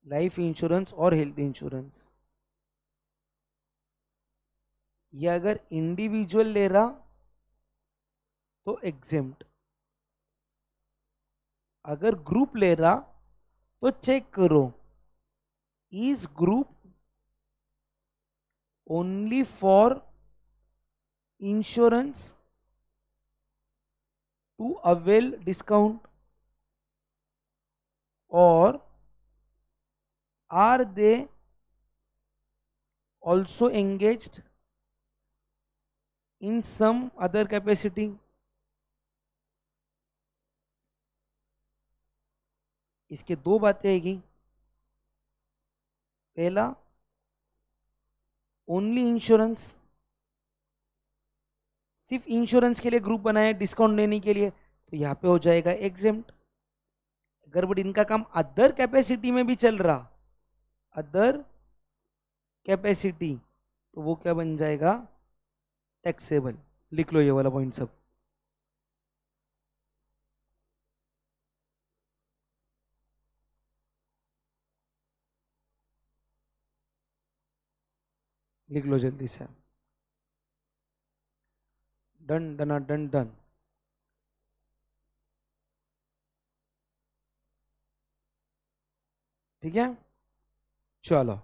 लाइफ इंश्योरेंस और हेल्थ इंश्योरेंस, ये अगर इंडिविजुअल ले रहा तो एग्जेम्प्ट, अगर ग्रुप ले रहा तो चेक करो is group only for insurance to avail discount और are they also engaged in some other capacity। इसके दो बातें आएगी, पहला ओनली इंश्योरेंस, सिर्फ इंश्योरेंस के लिए ग्रुप बनाए डिस्काउंट देने के लिए, तो यहाँ पे हो जाएगा एग्जेम्प्ट। अगर बट इनका काम अदर कैपेसिटी में भी चल रहा, अदर कैपेसिटी, तो वो क्या बन जाएगा, टैक्सेबल। लिख लो ये वाला पॉइंट सब, लिख लो जल्दी से, डन डन डन डन। ठीक है, चलो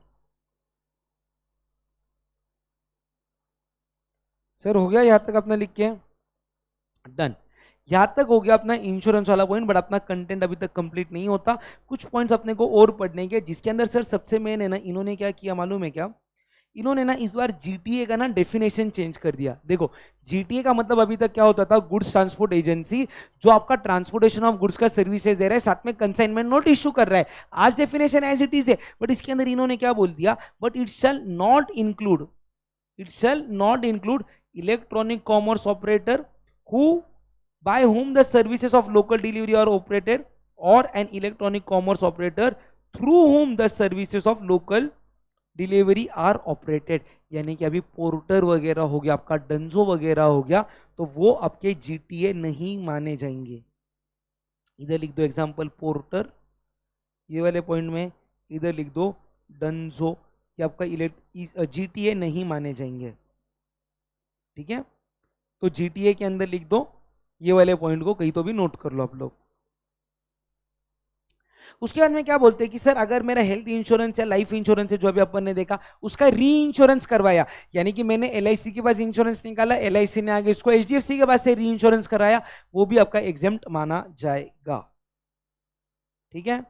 सर हो गया यहाँ तक अपना लिख के, डन। यहां तक हो गया अपना इंश्योरेंस वाला पॉइंट, बट अपना कंटेंट अभी तक कंप्लीट नहीं होता, कुछ पॉइंट्स अपने को और पढ़ने के, जिसके अंदर सर सबसे मेन है ना, इन्होंने क्या किया मालूम है क्या, इन्होंने ना इस बार जीटीए का ना डेफिनेशन चेंज कर दिया। देखो जीटीए का मतलब अभी तक क्या होता था, गुड्स ट्रांसपोर्ट एजेंसी, जो आपका ट्रांसपोर्टेशन ऑफ गुड्स का सर्विसेज दे रहा है, साथ में कंसाइनमेंट नोट इश्यू कर रहा है। आज डेफिनेशन एज इट इज है, बट इसके अंदर इन्होंने क्या बोल दिया, but it shall not include, it shall not include electronic commerce operator who by whom the services of local delivery are operated, or an electronic commerce operator through whom the services of local delivery are operated। यानी कि अभी porter वगैरह हो गया, आपका डंजो वगैरह हो गया, तो वो आपके जीटीए नहीं माने जाएंगे। इधर लिख दो एग्जांपल पोर्टर, ये वाले पॉइंट में इधर लिख दो डंजो, कि आपका जीटीए नहीं माने जाएंगे। ठीक है, तो जीटीए के अंदर लिख दो ये वाले पॉइंट को, कहीं तो भी नोट कर लो आप लोग। उसके बाद में क्या बोलते हैं कि सर अगर मेरा हेल्थ इंश्योरेंस या लाइफ इंश्योरेंस है, जो अभी अपन ने देखा, उसका री इंश्योरेंस करवाया, यानी कि मैंने एलआईसी के पास इंश्योरेंस निकाला, एलआईसी ने आगे इसको एचडीएफसी के पास से री इंश्योरेंस कराया, वो भी आपका एग्जेम्प्ट माना जाएगा। ठीक है,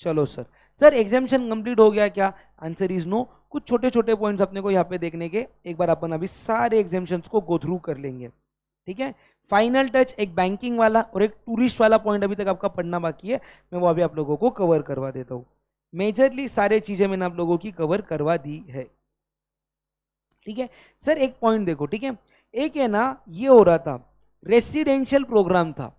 चलो सर, सर एग्जामिशन कंप्लीट हो गया क्या, आंसर इज नो। कुछ छोटे छोटे पॉइंट्स अपने को यहाँ पे देखने के, एक बार अपन अभी सारे एग्जामिशंस को गो थ्रू कर लेंगे। ठीक है, फाइनल टच एक बैंकिंग वाला और एक टूरिस्ट वाला पॉइंट अभी तक आपका पढ़ना बाकी है, मैं वो अभी आप लोगों को कवर करवा देता हूँ। मेजरली सारे चीजें मैंने आप लोगों की कवर करवा दी है। ठीक है सर, एक पॉइंट देखो, ठीक है, एक है ना ये हो रहा था रेसिडेंशियल प्रोग्राम था।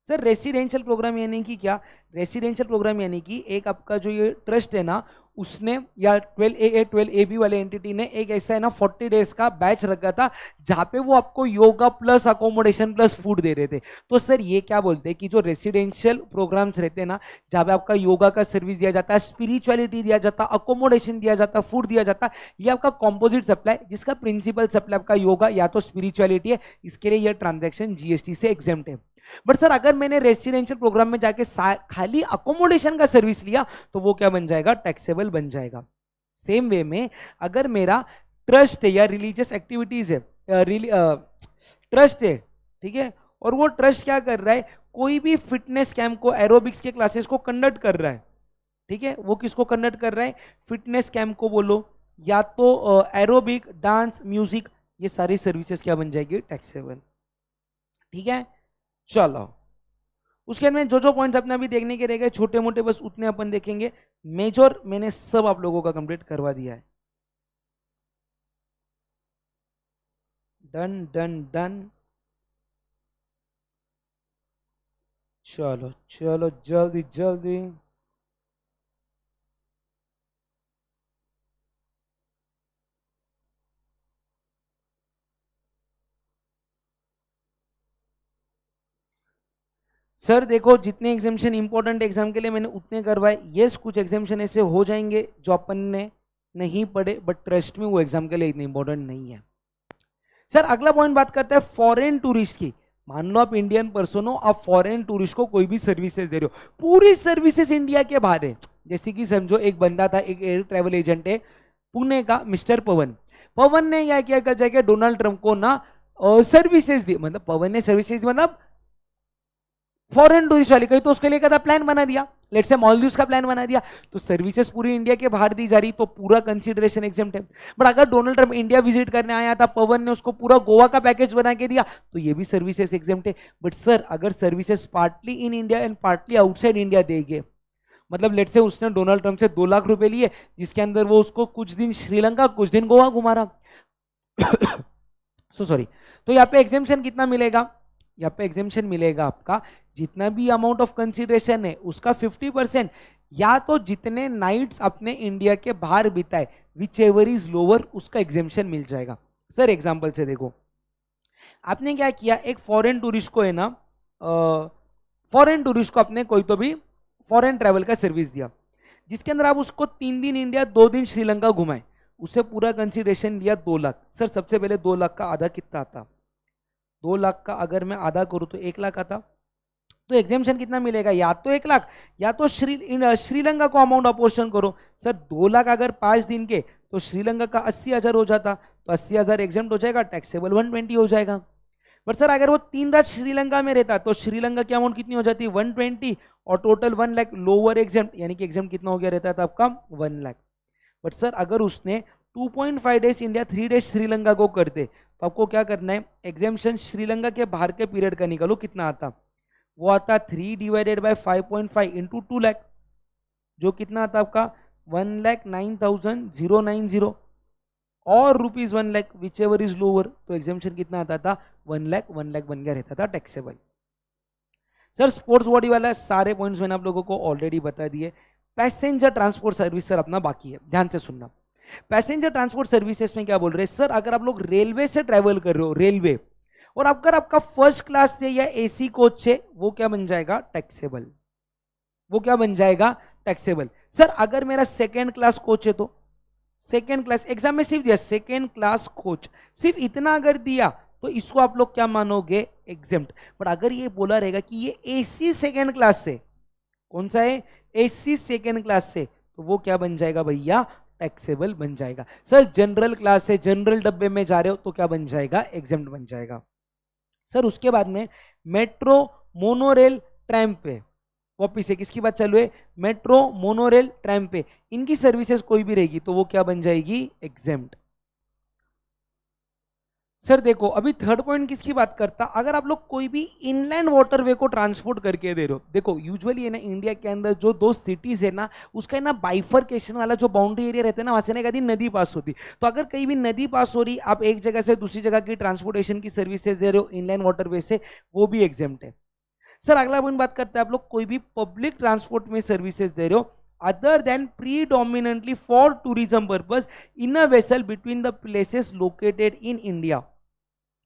सर रेसिडेंशियल प्रोग्राम यानी कि क्या, रेसिडेंशियल प्रोग्राम यानी कि एक आपका जो ये ट्रस्ट है ना, उसने या 12A 12AB वाले एंटिटी ने एक ऐसा है ना 40 डेज का बैच रखा था, जहां पे वो आपको yoga plus accommodation plus food दे रहे थे। तो सर ये क्या बोलते हैं कि जो रेसिडेंशियल प्रोग्राम्स रहते हैं ना, जहां पे आपका योगा का सर्विस दिया जाता है, स्पिरिचुअलिटी दिया जाता है, अकोमोडेशन दिया जाता है, फूड दिया जाता है, ये आपका कॉम्पोजिट सप्लाई, जिसका प्रिंसिपल सप्लाई आपका योगा या तो स्पिरिचुअलिटी है, इसके लिए यह ट्रांजेक्शन जीएसटी से एग्जेम्प्ट है। बट सर अगर मैंने रेसिडेंशियल प्रोग्राम में जाके खाली अकोमोडेशन का सर्विस लिया, तो वो क्या बन जाएगा, टैक्सेबल बन जाएगा। सेम वे में अगर मेरा ट्रस्ट है या रिलीजियस एक्टिविटीज है, ट्रस्ट है, ठीक है, और वो ट्रस्ट क्या कर रहा है, कोई भी फिटनेस कैंप को, एरोबिक्स के क्लासेस को कंडक्ट कर रहा है, ठीक है, वो किसको कंडक्ट कर रहा है, फिटनेस कैंप को बोलो, या तो एरोबिक, डांस, म्यूजिक, ये सारी सर्विसेज क्या बन जाएगी, टैक्सेबल। ठीक है, चलो उसके अंदर जो जो पॉइंट्स अपने अभी देखने के रह गए छोटे मोटे, बस उतने अपन देखेंगे, मेजर मैंने सब आप लोगों का कंप्लीट करवा दिया है। डन डन डन, चलो चलो जल्दी जल्दी। सर देखो जितने एग्जामिशन इंपॉर्टेंट एग्जाम के लिए मैंने उतने करवाए, यस कुछ एग्जामिशन ऐसे हो जाएंगे जो अपन ने नहीं पढ़े, बट ट्रस्ट में वो एग्जाम के लिए इतने इंपॉर्टेंट नहीं है। सर अगला पॉइंट बात करते हैं फॉरेन टूरिस्ट की। मान लो आप इंडियन पर्सन हो, आप फॉरेन टूरिस्ट को कोई भी सर्विसेज दे रहे हो, पूरी सर्विसेज इंडिया के बाहर है। जैसे कि समझो एक बंदा था, एक एयर ट्रैवल एजेंट है पुणे का, मिस्टर पवन, पवन ने क्या किया कर जाके डोनाल्ड ट्रंप को ना सर्विसेज दी, मतलब पवन ने सर्विसेज मतलब फॉरेन टूरिस्ट वाली, कहीं तो उसके लिए क्या प्लान बना दिया, लेट्स से मालदीव्स का प्लान बना दिया, तो सर्विसेज पूरी इंडिया के बाहर दी जा रही, तो पूरा कंसीडरेशन एग्जेम्प्ट है। बट अगर डोनाल्ड ट्रंप इंडिया विजिट करने आया था, पवन ने उसको पूरा गोवा का पैकेज बना के दिया, तो ये भी सर्विसेज एग्जेम्प्ट है। बट सर अगर services partly in India and partly outside India देंगे, मतलब लेट्स से उसने डोनाल्ड ट्रंप से 2 लाख रुपए लिए, जिसके अंदर वो उसको कुछ दिन श्रीलंका कुछ दिन गोवा घुमा रहा सो सॉरी, तो यहाँ पे एग्जेम्पशन कितना मिलेगा, यहाँ पे एग्जेम्पशन मिलेगा आपका जितना भी अमाउंट ऑफ कंसीडरेशन है उसका 50%, या तो जितने नाइट्स अपने इंडिया के बाहर बिताए, विच एवर इज लोअर, उसका एग्जेम्पशन मिल जाएगा। सर एग्जांपल से देखो, आपने क्या किया, एक फॉरेन टूरिस्ट को है ना, फॉरेन टूरिस्ट को आपने कोई तो भी फॉरेन ट्रैवल का सर्विस दिया, जिसके अंदर आप उसको 3 दिन इंडिया 2 दिन श्रीलंका घुमाए, उसे पूरा कंसीडरेशन लिया 2 लाख। सर सबसे पहले 2 लाख का आधा कितना आता, 2 लाख का अगर मैं आधा करूं तो 1 लाख आता, तो एग्जेम्पशन कितना मिलेगा, या तो 1 लाख या तो श्रीलंका को अमाउंट अपोर्शन करो। सर 2 लाख अगर 5 दिन के तो श्रीलंका का 80,000 हो जाता, तो 80,000 एग्जेम्प्ट हो जाएगा, टैक्सेबल 120 हो जाएगा। बट सर अगर वो 3 रात श्रीलंका में रहता तो श्रीलंका की अमाउंट कितनी हो जाती, 120 और टोटल 1 लाख लोअर एग्जेम्प्ट, यानी कि एग्जेम्प्ट कितना हो गया रहता था आपका 1 लाख। बट सर अगर उसने 2.5 डेज इंडिया 3 डेज श्रीलंका को करते तो आपको क्या करना है, एग्जेम्पशन श्रीलंका के बाहर के पीरियड का निकालो, कितना आता, वो आता 3 डिवाइडेड बाय 5.5 इंटू 2 लाख, जो कितना आता आपका 1,09,090 और ₹1 lakh which ever is lower, तो एग्जेम्पशन कितना आता था 1 लाख बन गया रहता था टैक्सेबल। सर स्पोर्ट्स बॉडी वाला सारे पॉइंट्स मैंने आप लोगों को ऑलरेडी बता दिए। पैसेंजर ट्रांसपोर्ट सर्विस सर अपना बाकी है, ध्यान से सुनना। पैसेंजर ट्रांसपोर्ट सर्विसेज में क्या बोल रहे हैं सर, अगर आप लोग रेलवे से ट्रेवल कर रहे हो, रेलवे, और अगर आपका फर्स्ट क्लास से या एसी कोच से, वो क्या बन जाएगा टैक्सेबल, वो क्या बन जाएगा टैक्सेबल। सर अगर मेरा सेकेंड क्लास कोच है तो सेकेंड क्लास, एग्जाम में सिर्फ दिया सेकेंड क्लास कोच, सिर्फ इतना अगर दिया तो इसको आप लोग क्या मानोगे एग्जेम्प्ट। बट अगर ये बोला रहेगा कि ये एसी सेकेंड क्लास से, कौन सा है एसी सेकेंड क्लास से, तो वो क्या बन जाएगा भैया टैक्सेबल बन जाएगा। सर जनरल क्लास से जनरल डब्बे में जा रहे हो तो क्या बन जाएगा एग्जेम्प्ट बन जाएगा। सर उसके बाद में मेट्रो मोनोरेल ट्रैम पे, वापिस से किसकी बात चालू है, मेट्रो मोनोरेल ट्रैम पे, इनकी सर्विसेज कोई भी रहेगी तो वो क्या बन जाएगी एग्जेम्प्ट। सर देखो अभी थर्ड पॉइंट किसकी बात करता, अगर आप लोग कोई भी इनलैंड वाटरवे को ट्रांसपोर्ट करके दे रहे हो, देखो यूजुअली है ना इंडिया के अंदर जो 2 सिटीज है ना, उसका है ना बाइफरकेशन वाला जो बाउंड्री एरिया रहता है ना, वहां से ना कभी नदी पास होती, तो अगर कहीं भी नदी पास हो रही, आप एक जगह से दूसरी जगह की ट्रांसपोर्टेशन की सर्विसेज दे रहे हो इनलैंड वाटरवे से, वो भी एग्जेम्प्ट है। सर अगला पॉइंट बात करते हैं, आप लोग कोई भी पब्लिक ट्रांसपोर्ट में सर्विसेज दे रहे हो other than predominantly for tourism purpose in a vessel between the places located in India।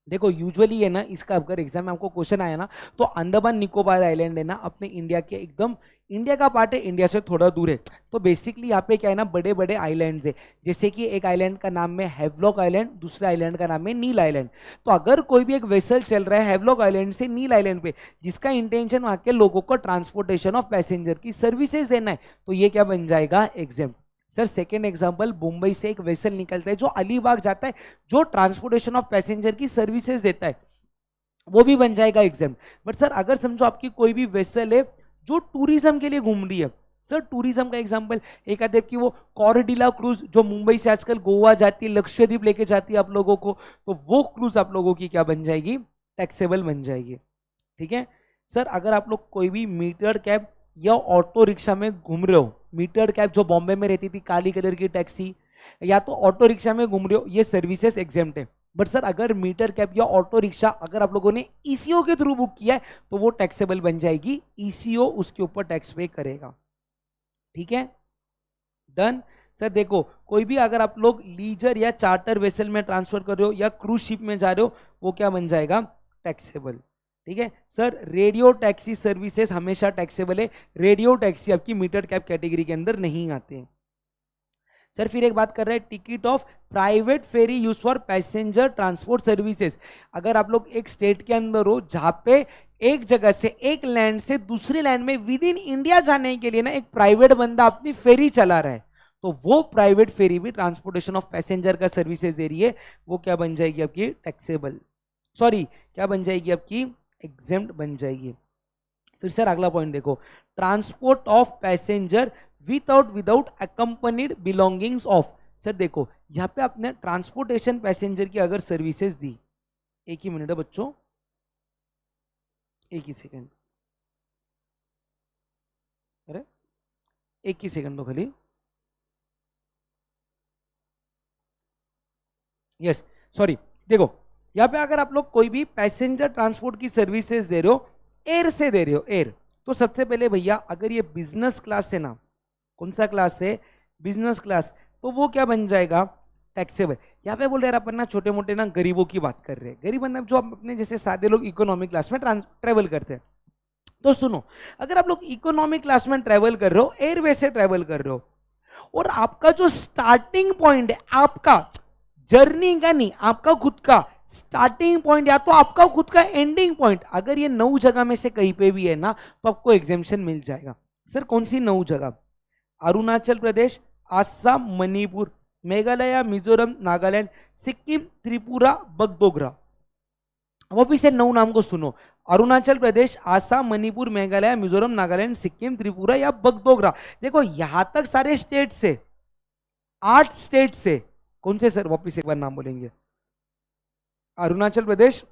देखो यूजुअली है ना, इसका अगर एग्जाम में आपको क्वेश्चन आया ना, तो अंडमान निकोबार आइलैंड है ना अपने इंडिया के एकदम, इंडिया का पार्ट है, इंडिया से थोड़ा दूर है, तो बेसिकली यहाँ पे क्या है ना बड़े बड़े आइलैंड्स है, जैसे कि एक आइलैंड का नाम है हैवलॉक आइलैंड, दूसरे आइलैंड का नाम है नील आइलैंड। तो अगर कोई भी एक वेसल चल रहा है हैवलॉक आइलैंड से नील आइलैंड पे, जिसका इंटेंशन वहाँ के लोगों को ट्रांसपोर्टेशन ऑफ पैसेंजर की सर्विसेज देना है, तो ये क्या बन जाएगा exempt. Sir second example, Mumbai से एक वेसल निकलता है जो अलीबाग जाता है, जो ट्रांसपोर्टेशन ऑफ पैसेंजर की सर्विसेज देता है, वो भी बन जाएगा एग्जेम्प्ट। बट सर अगर समझो आपकी कोई भी वेसल है जो टूरिज्म के लिए घूम रही है, सर टूरिज्म का एग्जांपल एक आधे की वो कॉरिडिला क्रूज जो मुंबई से आजकल गोवा जाती है, लक्षद्वीप लेके जाती है आप लोगों को, तो वो क्रूज आप लोगों की क्या बन जाएगी टैक्सेबल बन जाएगी। ठीक है सर, अगर आप लोग कोई भी मीटर्ड कैब या ऑटो रिक्शा में घूम रहे हो, मीटर्ड कैब जो बॉम्बे में रहती थी काली कलर की टैक्सी, या तो ऑटो रिक्शा में घूम रहे हो, ये सर्विसेज एग्जेम्प्ट है। बट सर अगर मीटर कैब या ऑटो रिक्शा अगर आप लोगों ने ईसीओ के थ्रू बुक किया है तो वो टैक्सेबल बन जाएगी, ईसीओ उसके ऊपर टैक्स पे करेगा। ठीक है डन। सर देखो कोई भी अगर आप लोग लीजर या चार्टर वेसल में ट्रांसफर कर रहे हो या क्रूज शिप में जा रहे हो, वो क्या बन जाएगा टैक्सेबल। ठीक है सर, रेडियो टैक्सी सर्विसेज हमेशा टैक्सेबल है, रेडियो टैक्सी आपकी मीटर कैब कैटेगरी के अंदर नहीं आते हैं। सर फिर एक बात कर रहे हैं ticket of private ferry use for passenger transport services. अगर आप लोग एक स्टेट के अंदर हो जहां पे एक जगह से एक लैंड से दूसरी लैंड में विद इन इंडिया जाने के लिए ना एक प्राइवेट बंदा अपनी फेरी चला रहा है, तो वो प्राइवेट फेरी भी ट्रांसपोर्टेशन ऑफ पैसेंजर का सर्विसेज दे रही है, वो क्या बन जाएगी आपकी टैक्सेबल, सॉरी क्या बन जाएगी आपकी एग्जेम्प्ट बन जाएगी। फिर सर अगला पॉइंट देखो, transport of passenger without accompanied belongings of. Sir देखो यहाँ पे आपने ट्रांसपोर्टेशन पैसेंजर की अगर सर्विसेज दी, एक ही मिनट है बच्चों, एक ही सेकंड, अरे एक ही सेकंड तो खाली, यस सॉरी, देखो यहाँ पे अगर आप लोग कोई भी पैसेंजर ट्रांसपोर्ट की सर्विसेज दे रहे हो, एयर से दे रहे हो एयर, तो सबसे पहले भैया अगर ये बिजनेस क्लास है ना, कौन सा क्लास है बिजनेस क्लास, तो वो क्या बन जाएगा टैक्सेबल। यहाँ पे बोल रहे अपन ना छोटे मोटे ना गरीबों की बात कर रहे हैं, गरीब मतलब जो अपने जैसे सादे लोग इकोनॉमी क्लास में ट्रेवल करते हैं। तो सुनो, अगर आप लोग इकोनॉमिक क्लास में ट्रेवल कर रहे हो, एयरवे से ट्रेवल कर रहे हो, और आपका जो स्टार्टिंग पॉइंट है आपका जर्नी का नहीं, आपका खुद का स्टार्टिंग पॉइंट या तो आपका खुद का एंडिंग पॉइंट, अगर ये 9 जगह में से कहीं पे भी है ना तो आपको एग्जेम्पशन मिल जाएगा। सर कौन सी 9 जगह? अरुणाचल प्रदेश, आसाम, मणिपुर, मेघालय, मिजोरम, नागालैंड, सिक्किम, त्रिपुरा, बगडोगरा। वापिस से 9 नाम को सुनो, अरुणाचल प्रदेश, आसाम, मणिपुर, मेघालय, मिजोरम, नागालैंड, सिक्किम, त्रिपुरा या बगडोगरा। देखो यहां तक सारे स्टेट से, 8 स्टेट से कौन से सर? वापिस एक बार नाम बोलेंगे, अरुणाचल प्रदेश,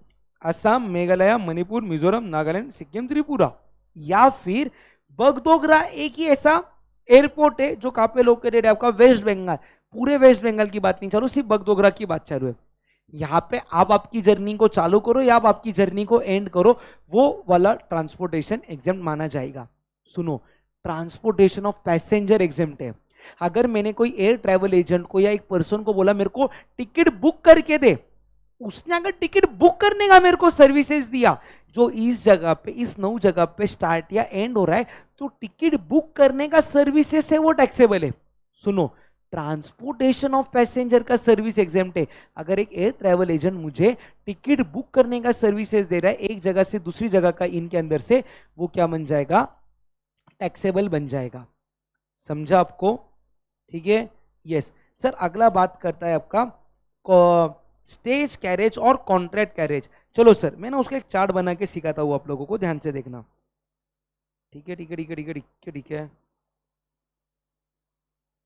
असम, मेघालय, मणिपुर, मिजोरम, नागालैंड, सिक्किम, त्रिपुरा। या फिर बगडोगरा एक ही ऐसा एयरपोर्ट है जो कहां पे लोकेटेड है? आपका वेस्ट बंगाल। पूरे वेस्ट बंगाल की बात नहीं चालू, सिर्फ बगडोगरा की बात चालू है। यहां पे आप आपकी जर्नी को चालू करो या आप आपकी जर्नी को एंड करो, वो वाला ट्रांसपोर्टेशन एग्जेम्प्ट माना जाएगा। सुनो, ट्रांसपोर्टेशन ऑफ पैसेंजर एग्जेम्प्ट है। अगर मैंने कोई एयर ट्रैवल एजेंट को या एक पर्सन को बोला मेरे को टिकट बुक करके दे, उसने अगर टिकट बुक करने का मेरे को सर्विसेज दिया जो इस जगह पे, इस 9 जगह पे स्टार्ट या एंड हो रहा है, तो टिकट बुक करने का सर्विसेज है वो टैक्सेबल है। सुनो, ट्रांसपोर्टेशन ऑफ पैसेंजर का सर्विस एग्जेम्प्ट है। अगर एक एयर ट्रैवल एजेंट मुझे टिकट बुक करने का सर्विसेज दे रहा है एक जगह से दूसरी जगह का इनके अंदर से, वो क्या बन जाएगा? टैक्सेबल बन जाएगा। समझा आपको? ठीक है, यस सर। अगला बात करता है आपका स्टेज कैरेज और कॉन्ट्रैक्ट कैरेज। चलो सर, मैं ना उसका एक चार्ट बना के सिखाता हूं आप लोगों को, ध्यान से देखना। ठीक है ठीक है ठीक है ठीक है ठीक है ठीक है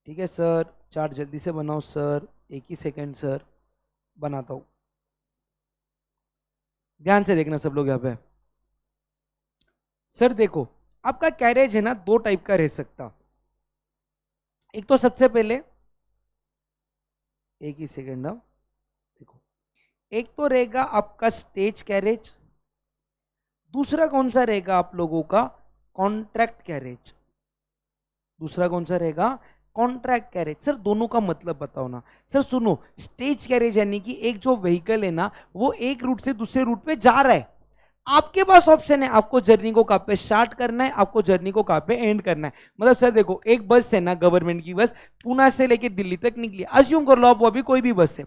ठीक है सर, चार्ट जल्दी से बनाओ सर, एक ही सेकंड सर, बनाता हूं। ध्यान से देखना सब लोग यहाँ पे। सर देखो, आपका कैरेज है ना 2 टाइप का रह सकता। एक तो सबसे पहले, एक ही सेकंड ना, देखो, एक तो रहेगा आपका स्टेज कैरेज, दूसरा कौन सा रहेगा आप लोगों का? Contract carriage. दूसरा कौन सा रहेगा? Contract carriage. सर दोनों का मतलब बताओ ना। सर सुनो, स्टेज कैरेज यानी कि एक जो व्हीकल है ना वो एक रूट से दूसरे रूट पे जा रहा है, आपके पास ऑप्शन है आपको जर्नी को कहां पे स्टार्ट करना है, आपको जर्नी को कहां पे एंड करना है। मतलब सर देखो, एक बस है ना, गवर्नमेंट की बस, पुणे से लेके दिल्ली तक निकली, अज्यूम कर लो आप, वो अभी कोई भी बस है।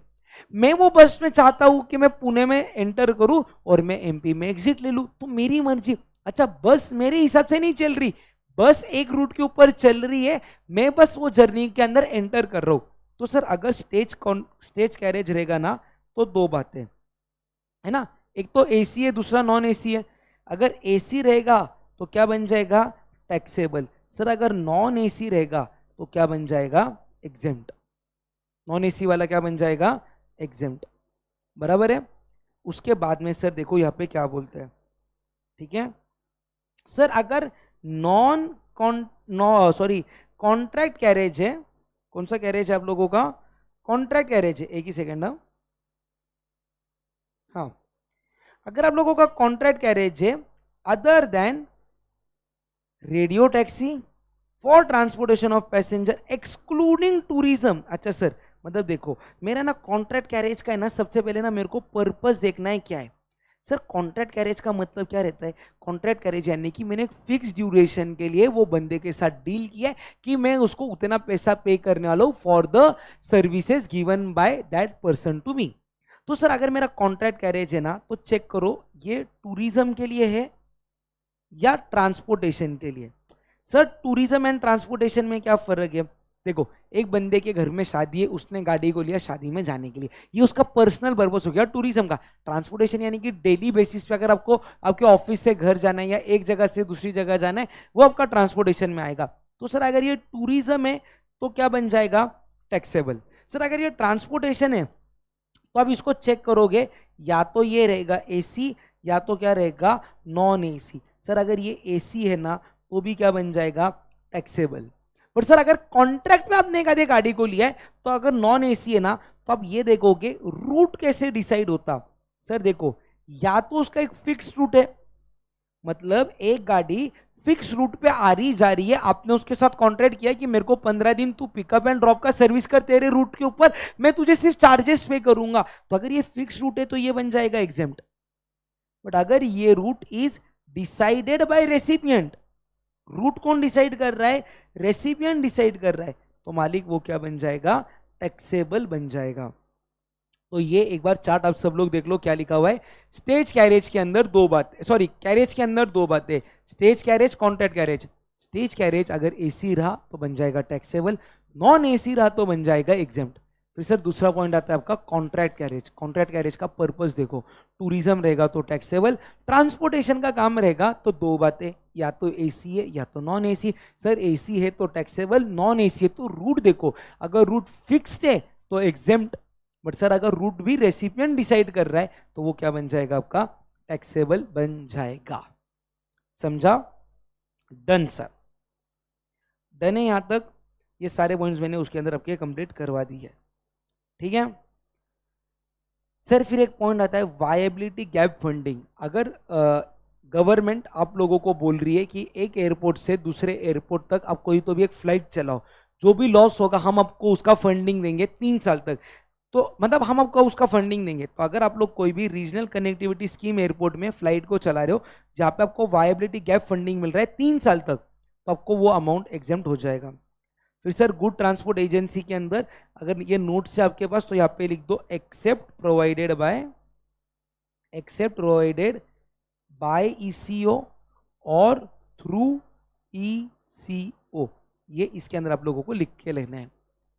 मैं वो बस में चाहता हूं कि मैं पुणे में एंटर करूं और मैं एमपी में एग्जिट ले लूं, तो मेरी मर्जी। अच्छा, बस मेरे हिसाब से नहीं चल रही, बस एक रूट के ऊपर चल रही है, मैं बस वो जर्नी के अंदर एंटर कर रहा हूं। तो सर अगर स्टेज कैरेज रहेगा ना तो 2 बातें है ना, एक तो एसी है, दूसरा नॉन एसी है। अगर एसी रहेगा तो क्या बन जाएगा? टैक्सेबल। सर अगर नॉन एसी रहेगा तो क्या बन जाएगा? एग्जेम्प्ट। नॉन एसी वाला क्या बन जाएगा? एग्जेम्प्ट। बराबर है। उसके बाद में सर देखो यहाँ पे क्या बोलते हैं, ठीक है सर, अगर कॉन्ट्रैक्ट कैरेज है, कौन सा कैरेज है आप लोगों का? कॉन्ट्रैक्ट कैरेज है। एक ही सेकेंड, हाँ, अगर आप लोगों का कॉन्ट्रैक्ट कैरेज है other than radio taxi for transportation of passenger excluding tourism. अच्छा सर, मतलब देखो मेरा ना कॉन्ट्रैक्ट कैरेज का है ना, सबसे पहले ना मेरे को पर्पस देखना है क्या है। सर कॉन्ट्रैक्ट कैरेज का मतलब क्या रहता है? कॉन्ट्रैक्ट कैरेज यानी कि मैंने एक फिक्स ड्यूरेशन के लिए वो बंदे के साथ डील किया है कि मैं उसको उतना पैसा पे करने वाला हूँ for the services given by that person to me. तो सर अगर मेरा कॉन्ट्रैक्ट कैरेज है ना तो चेक करो ये टूरिज्म के लिए है या ट्रांसपोर्टेशन के लिए। सर टूरिज्म एंड ट्रांसपोर्टेशन में क्या फर्क है? देखो, एक बंदे के घर में शादी है, उसने गाड़ी को लिया शादी में जाने के लिए, ये उसका पर्सनल पर्पस हो गया टूरिज्म का। ट्रांसपोर्टेशन यानी कि डेली बेसिस पे अगर आपको आपके ऑफिस से घर जाना है या एक जगह से दूसरी जगह जाना है, वो आपका ट्रांसपोर्टेशन में आएगा। तो सर अगर ये टूरिज्म है तो क्या बन जाएगा? टैक्सेबल। सर अगर ये ट्रांसपोर्टेशन है तो आप इसको चेक करोगे, या तो ये रहेगा एसी या तो क्या रहेगा? Non AC. सर अगर ये एसी है ना तो भी क्या बन जाएगा? टैक्सेबल। पर सर अगर कॉन्ट्रैक्ट में आपने एक गाड़ी को लिया है तो अगर नॉन एसी है ना तो आप ये देखोगे रूट कैसे डिसाइड होता। सर देखो, या तो उसका एक फिक्स रूट है, मतलब एक गाड़ी फिक्स रूट पे आ रही जा रही है, आपने उसके साथ कॉन्ट्रैक्ट किया कि मेरे को 15 दिन तू पिकअप एंड ड्रॉप का सर्विस कर तेरे रूट के ऊपर, मैं तुझे सिर्फ चार्जेस पे करूंगा। तो अगर ये फिक्स रूट है तो ये बन जाएगा एग्जेम्प्ट। बट अगर ये route is decided by recipient, route कौन डिसाइड कर रहा है? रेसिपिएंट डिसाइड कर रहा है, तो मालिक वो क्या बन जाएगा? टैक्सेबल बन जाएगा। तो ये एक बार चार्ट आप सब लोग देख लो क्या लिखा हुआ है। स्टेज कैरेज के अंदर दो बातें, सॉरी कैरेज के अंदर दो बातें, stage carriage, contract carriage. Stage carriage अगर एसी रहा तो बन जाएगा टैक्सेबल, नॉन एसी रहा तो बन जाएगा एग्जेम्प्ट। फिर सर दूसरा पॉइंट आता है आपका कॉन्ट्रैक्ट कैरेज। कॉन्ट्रैक्ट कैरेज का पर्पस देखो, टूरिज्म रहेगा तो टैक्सेबल, ट्रांसपोर्टेशन का काम रहेगा तो दो बातें, या तो एसी है या तो नॉन एसी। सर एसी है तो टैक्सेबल, नॉन एसी है तो रूट देखो, अगर रूट फिक्स्ड है तो एग्जेम्प्ट, बट सर अगर रूट भी रेसिपिएंट डिसाइड कर रहा है तो वो क्या बन जाएगा आपका टैक्सेबल बन जाएगा। समझा? डन सर, डन है यहां तक। ये सारे पॉइंट्स मैंने उसके अंदर आपके कंप्लीट करवा दी है, ठीक है सर। फिर एक पॉइंट आता है वायबिलिटी गैप फंडिंग। अगर गवर्नमेंट आप लोगों को बोल रही है कि एक एयरपोर्ट से दूसरे एयरपोर्ट तक आप कोई तो भी एक फ्लाइट चलाओ, जो भी लॉस होगा हम आपको उसका फंडिंग देंगे 3 साल तक, तो मतलब हम आपको उसका फंडिंग देंगे। तो अगर आप लोग कोई भी रीजनल कनेक्टिविटी स्कीम एयरपोर्ट में फ्लाइट को चला रहे हो जहाँ पे आपको वायबिलिटी गैप फंडिंग मिल रहा है 3 साल तक, तो आपको वो अमाउंट एग्जेम्प्ट हो जाएगा। फिर सर गुड ट्रांसपोर्ट एजेंसी के अंदर अगर ये नोट से आपके पास, तो यहाँ पे लिख दो एक्सेप्ट प्रोवाइडेड बाय ईसीओ और थ्रू ईसीओ, ये इसके अंदर आप लोगों को लिख के लेना है,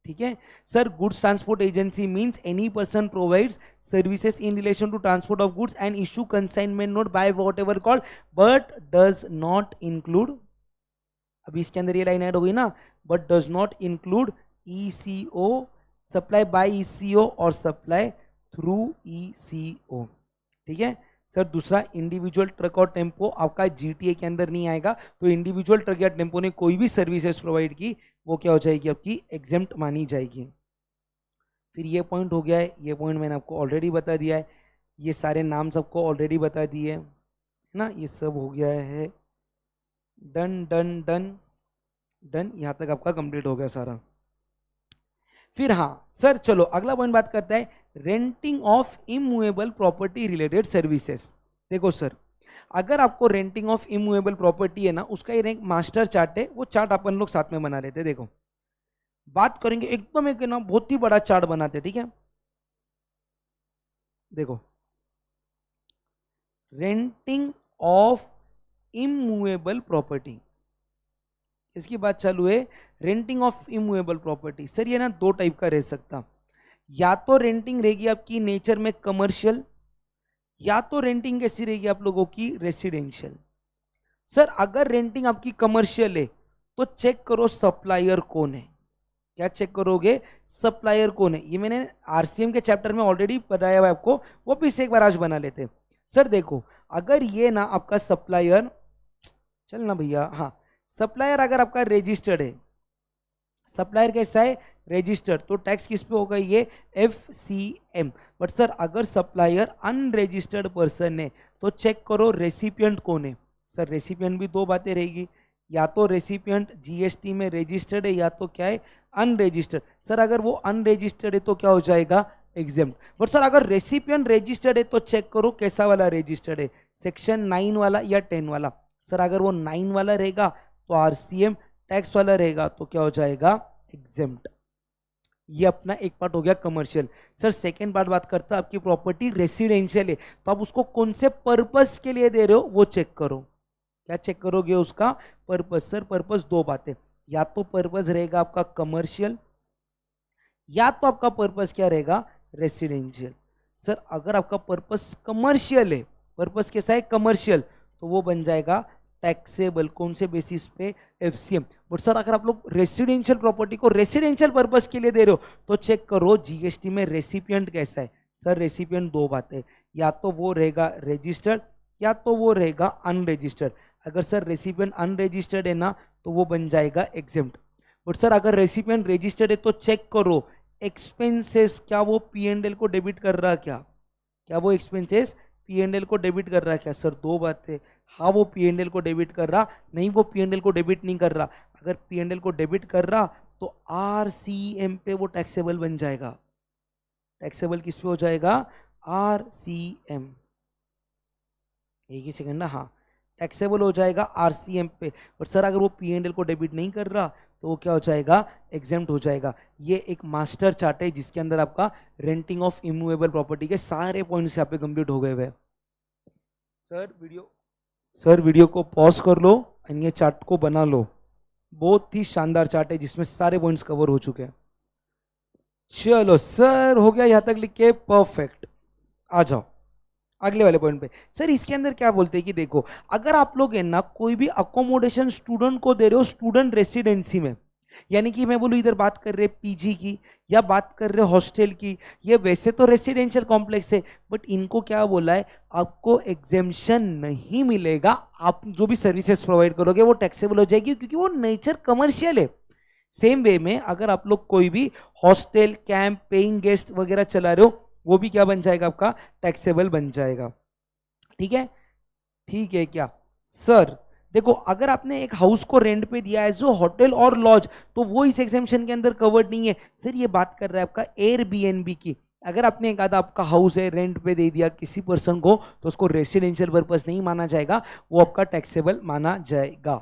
ठीक है sir. Goods transport agency means any person provides services in relation to transport of goods and issue consignment note by whatever called but does not include, अभी इसके अंदर ये लाइन ऐड हो गई ना, but does not include ECO, supply by ECO और supply through ECO, ठीक है सर। दूसरा इंडिविजुअल ट्रक और टेम्पो आपका जीटीए के अंदर नहीं आएगा, तो इंडिविजुअल ट्रक या टेम्पो ने कोई भी सर्विसेज प्रोवाइड की वो क्या हो जाएगी आपकी एग्जेम्प्ट मानी जाएगी। फिर ये पॉइंट हो गया है, ये पॉइंट मैंने आपको ऑलरेडी बता दिया है, ये सारे नाम सबको ऑलरेडी बता दिए है ना, ये सब हो गया है। डन डन डन डन, यहां तक आपका कंप्लीट हो गया सारा। फिर हाँ सर चलो अगला पॉइंट बात करता है renting of immovable property related services. देखो सर अगर आपको रेंटिंग ऑफ इमूवेबल प्रॉपर्टी है ना, उसका ये एक मास्टर चार्ट है, वो चार्ट अपन लोग साथ में बना लेते हैं। देखो बात करेंगे एकदम एक ना बहुत ही बड़ा चार्ट बनाते, ठीक है। देखो रेंटिंग ऑफ इमूवेबल प्रॉपर्टी, इसकी बात चालू है। Renting of immovable property sir ये ना दो टाइप का रह सकता, या तो रेंटिंग रहेगी आपकी नेचर में कमर्शियल, या तो रेंटिंग कैसी रहेगी आप लोगों की रेसिडेंशियल। सर अगर रेंटिंग आपकी कमर्शियल है तो चेक करो सप्लायर कौन है। क्या चेक करोगे? सप्लायर कौन है। ये मैंने आरसीएम के चैप्टर में ऑलरेडी बताया हुआ है आपको, वो भी से एक बार आज बना लेते हैं। सर देखो अगर ये ना आपका सप्लायर, चल ना भैया, हाँ सप्लायर अगर आपका रजिस्टर्ड है, सप्लायर कैसा है रजिस्टर्ड, तो टैक्स किस पे होगा ये FCM। बट सर अगर सप्लायर अनरजिस्टर्ड पर्सन है तो चेक करो रेसिपिएंट कौन है। सर रेसिपिएंट भी दो बातें रहेगी, या तो रेसिपिएंट जीएसटी में रजिस्टर्ड है या तो क्या है अनरजिस्टर्ड। सर अगर वो अनरजिस्टर्ड है तो क्या हो जाएगा एग्जेम्प्ट। बट सर अगर रेसिपिएंट रजिस्टर्ड है तो चेक करो कैसा वाला रजिस्टर्ड है, सेक्शन 9 वाला या 10 वाला। सर अगर वो 9 वाला रहेगा तो आरसीएम, टैक्स वाला रहेगा तो क्या हो जाएगा एग्जेम्प्ट। ये अपना एक पार्ट हो गया कमर्शियल। सर सेकंड पार्ट बात करता है आपकी प्रॉपर्टी रेसिडेंशियल है, तो आप उसको कौन से पर्पस के लिए दे रहे हो वो चेक करो। क्या चेक करोगे उसका पर्पस। सर पर्पस दो बातें, या तो पर्पस रहेगा आपका कमर्शियल, या तो आपका पर्पस क्या रहेगा रेसिडेंशियल। सर अगर आपका पर्पस कमर्शियल है, पर्पस कैसा है कमर्शियल, तो वो बन जाएगा टैक्सेबल। कौन से बेसिस पे FCM। बट सर अगर आप लोग रेसिडेंशियल प्रॉपर्टी को रेसिडेंशियल पर्पस के लिए दे रहे हो तो चेक करो जीएसटी में रेसिपिएंट कैसा है। सर रेसिपिएंट दो बातें, या तो वो रहेगा रजिस्टर्ड या तो वो रहेगा अनरजिस्टर्ड। अगर सर रेसिपिएंट अनरजिस्टर्ड है ना तो वो बन जाएगा एग्जेम्प्ट। बट सर अगर रेसिपिएंट रजिस्टर्ड है तो चेक करो एक्सपेंसेस, क्या वो P&L को डेबिट कर रहा, क्या वो एक्सपेंसेस P&L को डेबिट कर रहा है क्या। सर दो बातें, हाँ वो P&L को डेबिट कर रहा, नहीं वो P&L को डेबिट नहीं कर रहा। अगर P&L को डेबिट कर रहा तो RCM पे वो टैक्सेबल बन जाएगा। टैक्सेबल किस पे हो जाएगा RCM। एक ही सेकंड ना, हाँ टैक्सेबल हो जाएगा RCM पे। और सर अगर वो P&L को डेबिट नहीं कर रहा तो वो क्या हो जाएगा, एग्जेम्प्ट हो जाएगा। ये एक मास्टर चार्ट है जिसके अंदर आपका रेंटिंग ऑफ इमूवेबल प्रॉपर्टी के सारे पॉइंट्स यहाँ पे कंप्लीट हो गए हुए। सर वीडियो को पॉज कर लो और ये चार्ट को बना लो। बहुत ही शानदार चार्ट है जिसमें सारे पॉइंट्स कवर हो चुके हैं। चलो सर हो गया यहाँ तक लिख के, परफेक्ट। आ जाओ अगले वाले पॉइंट पे। सर इसके अंदर क्या बोलते हैं कि देखो, अगर आप लोग है ना कोई भी अकोमोडेशन स्टूडेंट को दे रहे हो स्टूडेंट रेसिडेंसी में, यानी कि मैं बोलूँ इधर बात कर रहे पीजी की या बात कर रहे हॉस्टल की, ये वैसे तो रेसिडेंशियल कॉम्प्लेक्स है बट इनको क्या बोला है, आपको एग्जेम्पशन नहीं मिलेगा। आप जो भी सर्विसेज प्रोवाइड करोगे वो टैक्सेबल हो जाएगी क्योंकि वो नेचर कमर्शियल है। सेम वे में अगर आप लोग कोई भी हॉस्टल, कैंप, पेइंग गेस्ट वगैरह चला रहे हो वो भी क्या बन जाएगा, आपका टैक्सेबल बन जाएगा। ठीक है, ठीक है क्या सर? देखो अगर आपने एक हाउस को रेंट पे दिया है जो होटल और लॉज, तो वो इस एग्जेम्पशन के अंदर कवर्ड नहीं है। सर ये बात कर रहा है आपका एयरबीएनबी की। अगर आपने एक आधा आपका हाउस है रेंट पे दे दिया किसी पर्सन को, तो उसको रेसिडेंशियल पर्पस नहीं माना जाएगा, वो आपका टैक्सेबल माना जाएगा।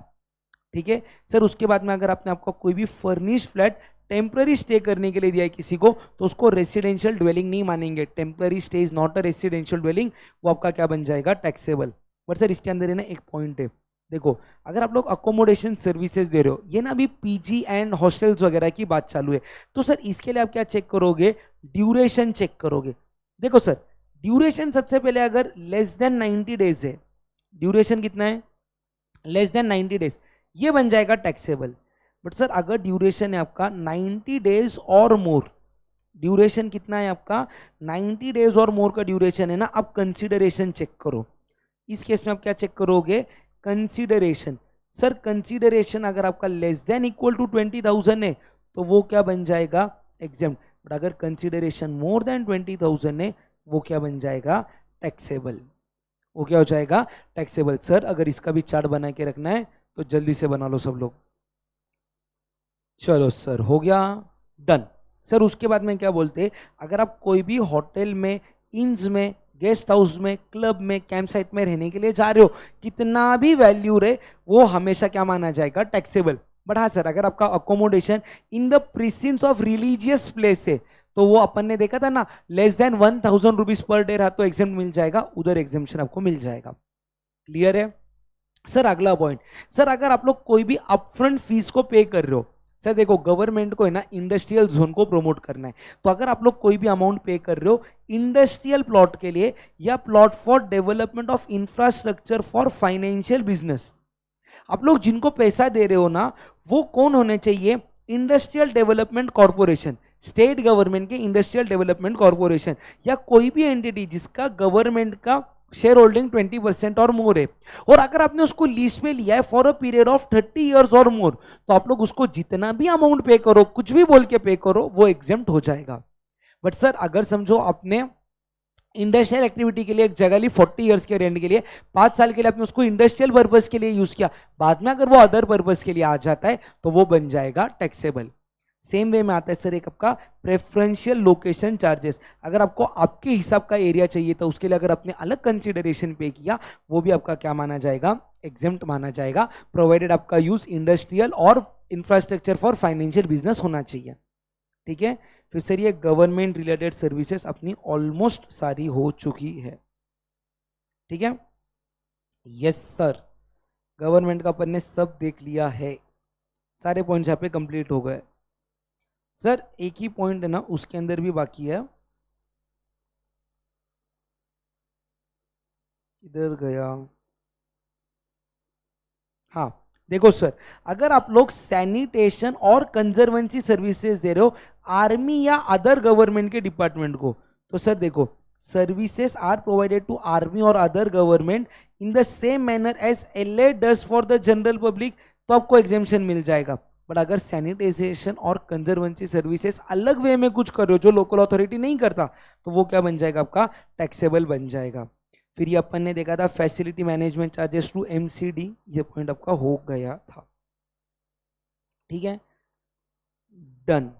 ठीक है सर, उसके बाद में अगर आपने आपका कोई भी फर्निश्ड फ्लैट टेम्पररी स्टे करने के लिए दिया है किसी को, तो उसको रेसिडेंशियल ड्वेलिंग नहीं मानेंगे। Temporary stay is not a residential dwelling, वो आपका क्या बन जाएगा, टैक्सेबल। बट सर इसके अंदर है ना एक पॉइंट है, देखो अगर आप लोग अकोमोडेशन सर्विसेज दे रहे हो, ये ना अभी पीजी एंड हॉस्टल्स वगैरह की बात चालू है, तो सर इसके लिए आप क्या चेक करोगे, ड्यूरेशन चेक करोगे। देखो सर ड्यूरेशन सबसे पहले अगर लेस देन 90 डेज है, ड्यूरेशन कितना है, लेस देन 90 डेज, ये बन जाएगा टैक्सेबल। बट सर अगर ड्यूरेशन है आपका 90 डेज और मोर, ड्यूरेशन कितना है आपका 90 डेज और मोर का ड्यूरेशन है ना, आप कंसीडरेशन चेक करो। इस केस में आप क्या चेक करोगे, कंसीडरेशन। सर कंसीडरेशन अगर आपका लेस देन इक्वल टू 20,000 है तो वो क्या बन जाएगा, एग्जेम्प्ट। बट अगर कंसीडरेशन मोर देन 20,000 है वो क्या बन जाएगा, टैक्सेबल। वो क्या हो जाएगा, टैक्सेबल। सर अगर इसका भी चार्ट बना के रखना है तो जल्दी से बना लो सब लोग। चलो सर हो गया, डन। सर उसके बाद में क्या बोलते हैं, अगर आप कोई भी होटल में, इंस में, गेस्ट हाउस में, क्लब में, कैंप साइट में रहने के लिए जा रहे हो, कितना भी वैल्यू रहे वो हमेशा क्या माना जाएगा, टैक्सेबल। बट हाँ सर अगर आपका accommodation in the premises of religious place है, तो वो अपन ने देखा था ना, less than 1,000 rupees per day रहा तो एग्जेम्प्ट मिल जाएगा, उधर एग्जेम्पशन आपको मिल जाएगा। क्लियर है सर? अगला पॉइंट, सर अगर आप लोग कोई भी अपफ्रंट फीस को पे कर रहे हो, सर देखो गवर्नमेंट को है ना इंडस्ट्रियल जोन को प्रमोट करना है, तो अगर आप लोग कोई भी अमाउंट पे कर रहे हो इंडस्ट्रियल प्लॉट के लिए या plot for development of infrastructure for financial business, आप लोग जिनको पैसा दे रहे हो ना वो कौन होने चाहिए, industrial development corporation, state government के इंडस्ट्रियल डेवलपमेंट कॉर्पोरेशन, या कोई भी एंटिटी जिसका गवर्नमेंट का शेयर होल्डिंग 20% और मोर है। और अगर आपने उसको लीज पे लिया है for a period of 30 years और मोर, तो आप लोग उसको जितना भी अमाउंट पे करो, कुछ भी बोल के पे करो, वो एग्जेम्प्ट हो जाएगा। बट सर अगर समझो आपने इंडस्ट्रियल एक्टिविटी के लिए एक जगह ली 40 इयर्स के रेंट के लिए, 5 साल के लिए आपने उसको इंडस्ट्रियल पर्पस के लिए यूज किया, बाद में अगर वो अदर पर्पस के लिए आ जाता है तो वो बन जाएगा टैक्सेबल। सेम वे में आता है सर एक आपका प्रेफरेंशियल लोकेशन चार्जेस। अगर आपको आपके हिसाब का एरिया चाहिए तो उसके लिए अगर आपने अलग कंसीडरेशन पे किया, वो भी आपका क्या माना जाएगा, एग्जेम्प्ट माना जाएगा, प्रोवाइडेड आपका यूज इंडस्ट्रियल और इंफ्रास्ट्रक्चर फॉर फाइनेंशियल बिजनेस होना चाहिए। ठीक है, फिर सर ये गवर्नमेंट रिलेटेड सर्विसेज अपनी ऑलमोस्ट सारी हो चुकी है। ठीक है, यस सर, गवर्नमेंट का अपन ने सब देख लिया है, सारे पॉइंट्स यहाँ पे कंप्लीट हो गए। सर एक ही पॉइंट है ना उसके अंदर भी बाकी है, इधर गया, हाँ देखो सर, अगर आप लोग सैनिटेशन और कंजर्वेंसी सर्विसेज दे रहे हो आर्मी या अदर गवर्नमेंट के डिपार्टमेंट को, तो सर देखो services are provided to army और other government in the same manner as LA does for the general public, तो आपको एग्जेम्पशन मिल जाएगा। बट अगर सैनिटाइजेशन और कंजर्वेंसी सर्विसेज अलग वे में कुछ कर रहे हो जो लोकल अथॉरिटी नहीं करता, तो वो क्या बन जाएगा, आपका टैक्सेबल बन जाएगा। फिर ये अपन ने देखा था facility management charges to MCD, ये पॉइंट आपका हो गया था। ठीक है, डन।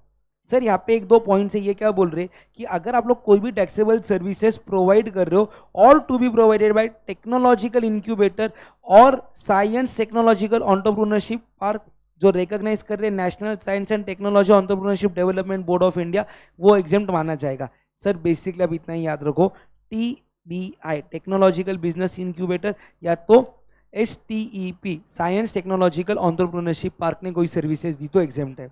सर यहाँ पे एक दो पॉइंट्स है, ये क्या बोल रहे कि अगर आप लोग कोई भी टैक्सेबल सर्विसेज प्रोवाइड कर रहे हो और to be provided by technological incubator और साइंस टेक्नोलॉजिकल एंटरप्रेन्योरशिप पार्क, जो रिकॉग्नाइज कर रहे हैं national science and technology entrepreneurship development board of India, वो एग्जाम्प्ट माना जाएगा। सर बेसिकली अब इतना ही याद रखो, TBI टेक्नोलॉजिकल बिजनेस इंक्यूबेटर या तो STEP science technological entrepreneurship park ने कोई सर्विसेज दी तो एग्जाम्प्ट है।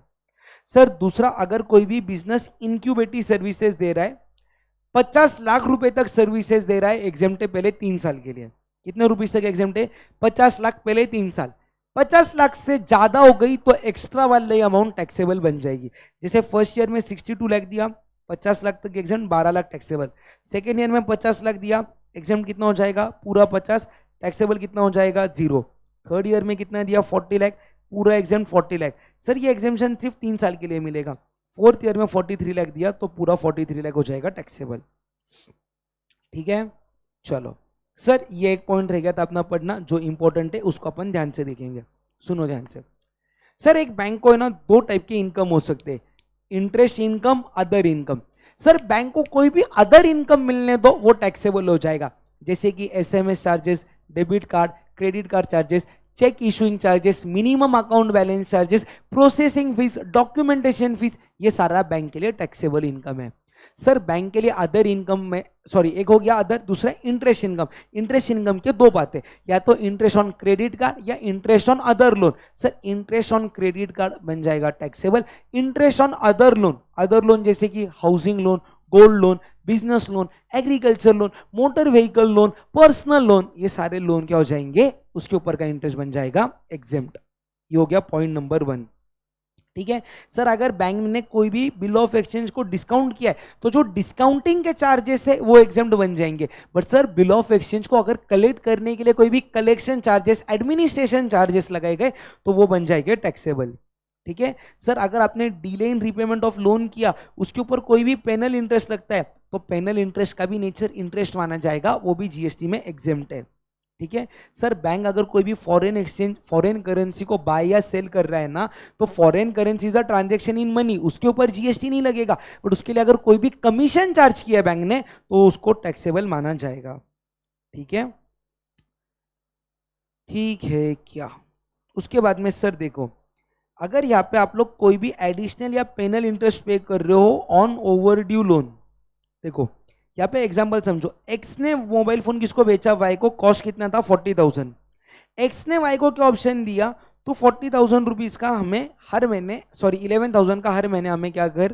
सर दूसरा, अगर कोई भी बिजनेस इंक्यूबेटिव सर्विसेज दे रहा है, 50 लाख रुपए तक सर्विसेज दे रहा है, एग्जाम्प्ट है पहले 3 साल के लिए। कितने रुपीस तक एग्जाम्प्ट है? 50 लाख पहले 3 साल। 50 लाख से ज्यादा हो गई तो एक्स्ट्रा वाली अमाउंट टैक्सेबल बन जाएगी। जैसे फर्स्ट ईयर में 62 लाख दिया, 50 लाख तक exempt, 12 lakh taxable. Second year में 50 लाख दिया, एग्जाम्प्ट कितना हो जाएगा? पूरा 50, टैक्सेबल कितना हो जाएगा? 0। थर्ड ईयर में कितना दिया? 40 लाख, पूरा एग्जाम्प्ट 40 लाख। सर ये एग्जाम्पशन सिर्फ 3 साल के लिए मिलेगा। फोर्थ ईयर में 43 लाख दिया तो पूरा 43 लाख हो जाएगा टैक्सेबल। ठीक है, चलो सर ये एक पॉइंट रह गया था अपना पढ़ना, जो इंपॉर्टेंट है उसको अपन ध्यान से देखेंगे। सुनो ध्यान से। सर एक बैंक को है ना 2 टाइप के इनकम हो सकते हैं, interest income, other income. Sir bank को कोई भी अदर इनकम मिलने दो, वो टैक्सेबल हो जाएगा। जैसे कि SMS charges, debit card, credit card charges, cheque issuing charges, minimum account balance charges, processing fees, documentation fees, ये सारा बैंक के लिए टैक्सेबल इनकम है। सर बैंक के लिए अदर इनकम में, सॉरी एक हो गया अदर, दूसरा इंटरेस्ट इनकम। इंटरेस्ट इनकम के 2 बातें, या तो इंटरेस्ट ऑन क्रेडिट कार्ड या interest on other loan. Sir interest on credit card बन जाएगा taxable. Interest on other loan जैसे कि housing loan, gold loan, business loan, agriculture loan, motor vehicle loan, personal loan, ये सारे loan क्या हो जाएंगे? उसके ऊपर का इंटरेस्ट बन जाएगा एग्जेम्प्ट। ये हो गया पॉइंट नंबर 1। ठीक है सर, अगर बैंक ने कोई भी बिल ऑफ एक्सचेंज को डिस्काउंट किया है तो जो डिस्काउंटिंग के चार्जेस है वो एग्जाम्प्ट बन जाएंगे। But sir bill of exchange को अगर कलेक्ट करने के लिए कोई भी कलेक्शन चार्जेस, एडमिनिस्ट्रेशन चार्जेस लगाए गए तो वो बन जाएंगे टैक्सेबल। ठीक है सर, अगर आपने delay in repayment of loan किया, उसके ऊपर कोई भी पेनल इंटरेस्ट लगता है तो पेनल इंटरेस्ट का भी नेचर इंटरेस्ट माना जाएगा, वो भी जीएसटी में एग्जेम्प्ट है। ठीक है सर, बैंक अगर कोई भी फॉरेन एक्सचेंज, फॉरेन करेंसी को बाय या सेल कर रहा है ना, तो foreign currency is a transaction in money, उसके ऊपर जीएसटी नहीं लगेगा। बट उसके लिए अगर कोई भी कमीशन चार्ज किया बैंक ने तो उसको टैक्सेबल माना जाएगा। ठीक है, ठीक है क्या? उसके बाद में सर देखो, अगर यहाँ पे आप लोग कोई भी एडिशनल या पेनल इंटरेस्ट पे कर रहे हो ऑन ओवर ड्यू लोन, देखो यहाँ पे एग्जांपल समझो, एक्स ने मोबाइल फोन किसको बेचा? वाई को। कॉस्ट कितना था? 40,000। एक्स ने वाई को क्या ऑप्शन दिया? तो 40,000 रुपीज का हमें हर महीने, सॉरी 11,000 का हर महीने हमें क्या कर,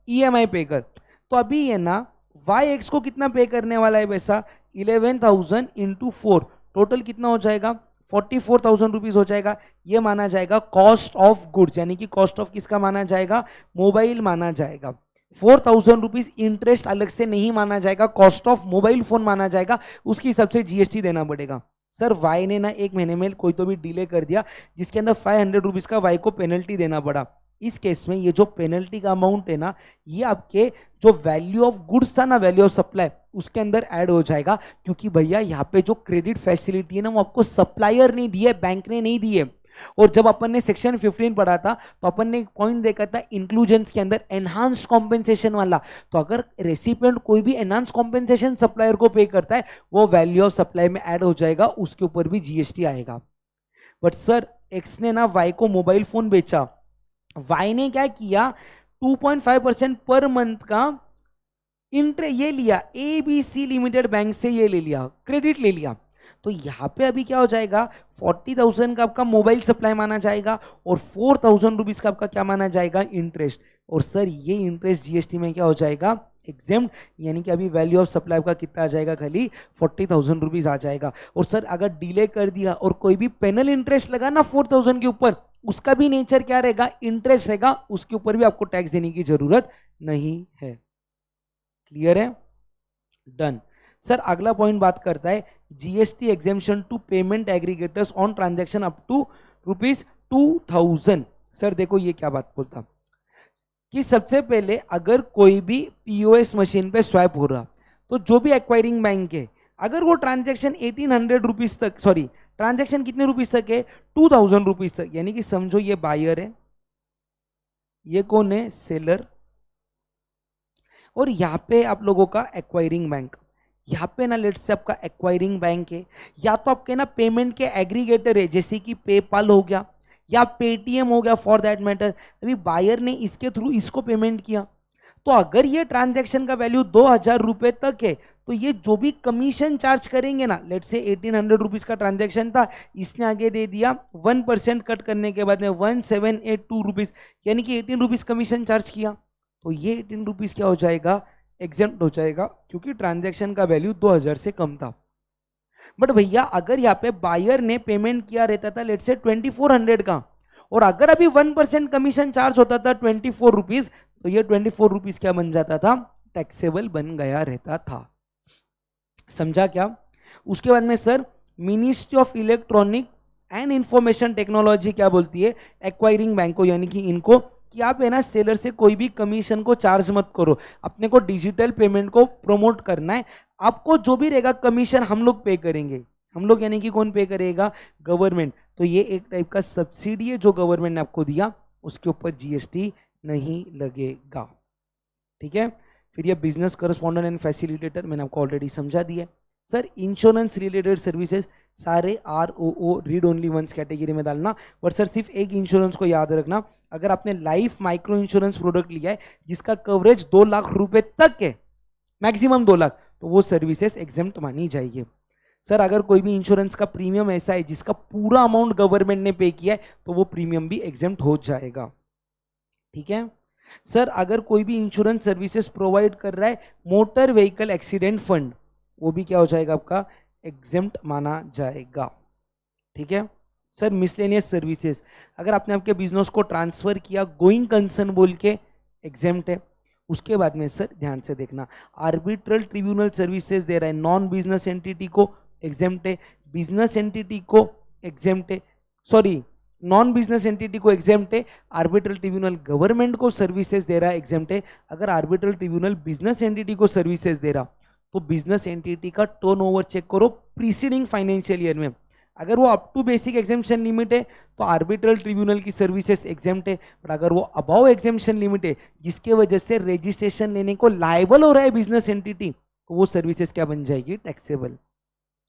EMI पे कर। तो अभी ये ना वाई एक्स को कितना पे करने वाला है पैसा? 11,000 इंटू 4, टोटल कितना हो जाएगा? 44,000 रुपीज हो जाएगा। ये माना जाएगा कॉस्ट ऑफ गुड्स, यानी कि कॉस्ट ऑफ किसका माना जाएगा? मोबाइल माना जाएगा। 4,000 रुपीज इंटरेस्ट अलग से नहीं माना जाएगा, कॉस्ट ऑफ मोबाइल फोन माना जाएगा, उसके हिसाब से जीएसटी देना पड़ेगा। सर वाई ने ना एक महीने में कोई तो भी डिले कर दिया जिसके अंदर 500 रुपीज का वाई को पेनल्टी देना पड़ा। इस केस में ये जो पेनल्टी का अमाउंट है ना, ये आपके जो वैल्यू ऑफ गुड्स था ना, वैल्यू ऑफ सप्लाई, उसके अंदर ऐड हो जाएगा। क्योंकि भैया यहाँ पे जो क्रेडिट फैसिलिटी है ना, वो आपको सप्लायर ने दी है, बैंक ने नहीं दी है। और जब अपन ने सेक्शन 15 पढ़ा था तो अपन ने एक पॉइंट देखा था इंक्लूजन्स के अंदर, एनहांस्ड कॉम्पेंसेशन वाला। तो अगर रेसिपिएंट कोई भी एनहांस कॉम्पेंसेशन सप्लायर को पे करता है, वो वैल्यू ऑफ सप्लाई में ऐड हो जाएगा, उसके ऊपर भी जीएसटी आएगा। बट सर एक्स ने ना वाई को मोबाइल फोन बेचा, वाई ने क्या किया? 2.5% पर मंथ का इंटरेस्ट ये लिया, ABC लिमिटेड बैंक से ये ले लिया, क्रेडिट ले लिया। तो यहाँ पे अभी क्या हो जाएगा? 40,000 का आपका मोबाइल सप्लाई माना जाएगा और 4,000 रुपीज का आपका क्या माना जाएगा? इंटरेस्ट। और सर ये इंटरेस्ट जीएसटी में क्या हो जाएगा? एग्जेम्प्ट। यानी कि अभी वैल्यू ऑफ सप्लाई का कितना आ जाएगा? खाली 40,000 रुपीज आ जाएगा। और सर अगर डिले कर दिया और कोई भी पेनल इंटरेस्ट लगा ना 4,000 के ऊपर, उसका भी नेचर क्या रहेगा? इंटरेस्ट रहेगा, उसके ऊपर भी आपको टैक्स देने की जरूरत नहीं है। क्लियर है? डन। सर अगला पॉइंट बात करता है GST exemption to payment aggregators on transaction up to ₹2,000। Sir देखो ये क्या बात बोलता कि सबसे पहले अगर कोई भी पीओएस मशीन पे स्वैप हो रहा, तो जो भी एक्वायरिंग बैंक है, अगर वो ट्रांजैक्शन 1,800 रुपीज तक, सॉरी ट्रांजैक्शन कितने रुपीज तक है? 2,000 रुपीज तक। यानी कि समझो ये बायर है, ये कौन है? सेलर। और यहाँ पे आप लोगों का एक्वायरिंग बैंक, यहाँ पे ना लेट से आपका एक्वायरिंग बैंक है, या तो आपके ना पेमेंट के एग्रीगेटर है, जैसे कि पेपाल हो गया, या पेटीएम हो गया फॉर दैट मैटर, अभी बायर ने इसके थ्रू इसको पेमेंट किया, तो अगर ये ट्रांजैक्शन का वैल्यू 2000 रुपए तक है तो ये जो भी कमीशन चार्ज करेंगे ना, लेट से 1800 रुपीज का ट्रांजैक्शन था, इसने आगे दे दिया 1% कट करने के बाद में 1782 रुपीज, यानी कि 18 रुपीज कमीशन चार्ज किया, तो ये 18 रुपीज क्या हो जाएगा, एग्जेम्प्ट हो जाएगा, क्योंकि ट्रांजैक्शन का वैल्यू 2000 से कम था। बट भैया अगर यहाँ पे बायर ने पेमेंट किया रहता था लेट से 2400 का, और अगर अभी 1% कमीशन चार्ज होता था 24 रुपीज, तो ये 24 रुपीज क्या बन जाता था, टैक्सेबल बन गया रहता था। समझा क्या? उसके बाद में sir ministry of electronic and information technology क्या बोलती है, एक्वायरिंग बैंक को, यानी कि इनको, कि आप है ना सेलर से कोई भी कमीशन को चार्ज मत करो, अपने को डिजिटल पेमेंट को प्रमोट करना है, आपको जो भी रहेगा कमीशन हम लोग पे करेंगे, हम लोग यानी कि कौन पे करेगा, गवर्नमेंट। तो ये एक टाइप का सब्सिडी है जो गवर्नमेंट ने आपको दिया, उसके ऊपर जीएसटी नहीं लगेगा। ठीक है, फिर ये बिजनेस करस्पॉन्डेंट एंड फैसिलिटेटर मैंने आपको ऑलरेडी समझा दिया। सर इंश्योरेंस रिलेटेड सर्विसेज सारे ROO read only once category में डालना, और सर सिर्फ एक इंश्योरेंस को याद रखना, अगर आपने लाइफ माइक्रो इंश्योरेंस प्रोडक्ट लिया है जिसका कवरेज 2 लाख रुपए तक है, मैक्सिमम 2 लाख, तो वो सर्विसेज एग्जेम्प्ट मानी जाएगी। सर अगर कोई भी इंश्योरेंस का प्रीमियम ऐसा है जिसका पूरा अमाउंट गवर्नमेंट ने पे किया है, तो वो प्रीमियम भी एग्जेम्प्ट हो जाएगा। ठीक है सर, अगर कोई भी इंश्योरेंस सर्विसेज प्रोवाइड कर रहा है मोटर व्हीकल एक्सीडेंट फंड, वो भी क्या हो जाएगा, आपका एग्जेम्प्ट माना जाएगा। ठीक है सर, मिसलेनियस सर्विसेज, अगर आपने आपके बिजनेस को ट्रांसफर किया गोइंग कंसर्न बोल के, एग्जेम्प्ट है। उसके बाद में सर ध्यान से देखना, आर्बिट्रल ट्रिब्यूनल सर्विसेज दे रहा है नॉन बिजनेस एंटिटी को, एग्जेम्प्ट है, बिजनेस एंटिटी को एग्जेम्प्ट है, सॉरी नॉन बिजनेस एंटिटी को एग्जेम्प्ट है, आर्बिट्रल ट्रिब्यूनल गवर्नमेंट को सर्विसेज दे रहा है, एग्जेम्प्ट है। अगर आर्बिट्रल ट्रिब्यूनल बिजनेस एंटिटी को सर्विसेज दे रहा, तो बिजनेस एंटिटी का टर्नओवर चेक करो प्रीसीडिंग फाइनेंशियल ईयर में, अगर वो up to basic exemption limit है तो आर्बिट्रल ट्रिब्यूनल की सर्विसेज एग्जेम्प्ट है, बट अगर वो अबाव एग्जेम्पशन लिमिट है जिसके वजह से रजिस्ट्रेशन लेने को लायबल हो रहा है बिजनेस एंटिटी, तो वो सर्विसेज क्या बन जाएगी, टैक्सेबल।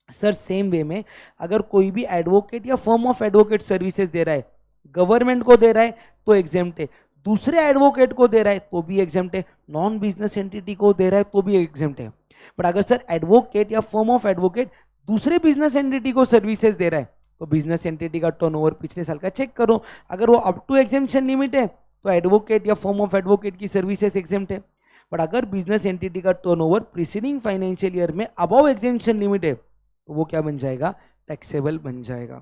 सर सेम वे में अगर कोई भी एडवोकेट या फर्म ऑफ एडवोकेट सर्विसेज दे रहा है, गवर्नमेंट को दे रहा है तो एग्जेम्प्ट है, दूसरे एडवोकेट को दे रहा है तो भी एग्जेम्प्ट है, नॉन बिजनेस एंटिटी को दे रहा है तो भी एग्जेम्प्ट है। बट अगर सर एडवोकेट या फर्म ऑफ एडवोकेट दूसरे बिजनेस एंटिटी को सर्विसेज दे रहा है, तो बिजनेस एंटिटी का टर्नओवर पिछले साल का चेक करो, अगर वो अप टू एग्जेम्पशन लिमिट है तो एडवोकेट या फर्म ऑफ एडवोकेट की सर्विसेज एग्जेम्प्ट है। बट अगर बिजनेस एंटिटी का टर्नओवर प्रीसीडिंग फाइनेंशियल ईयर में अबव एग्जेम्पशन लिमिट है, तो वो क्या बन जाएगा, टैक्सेबल बन जाएगा।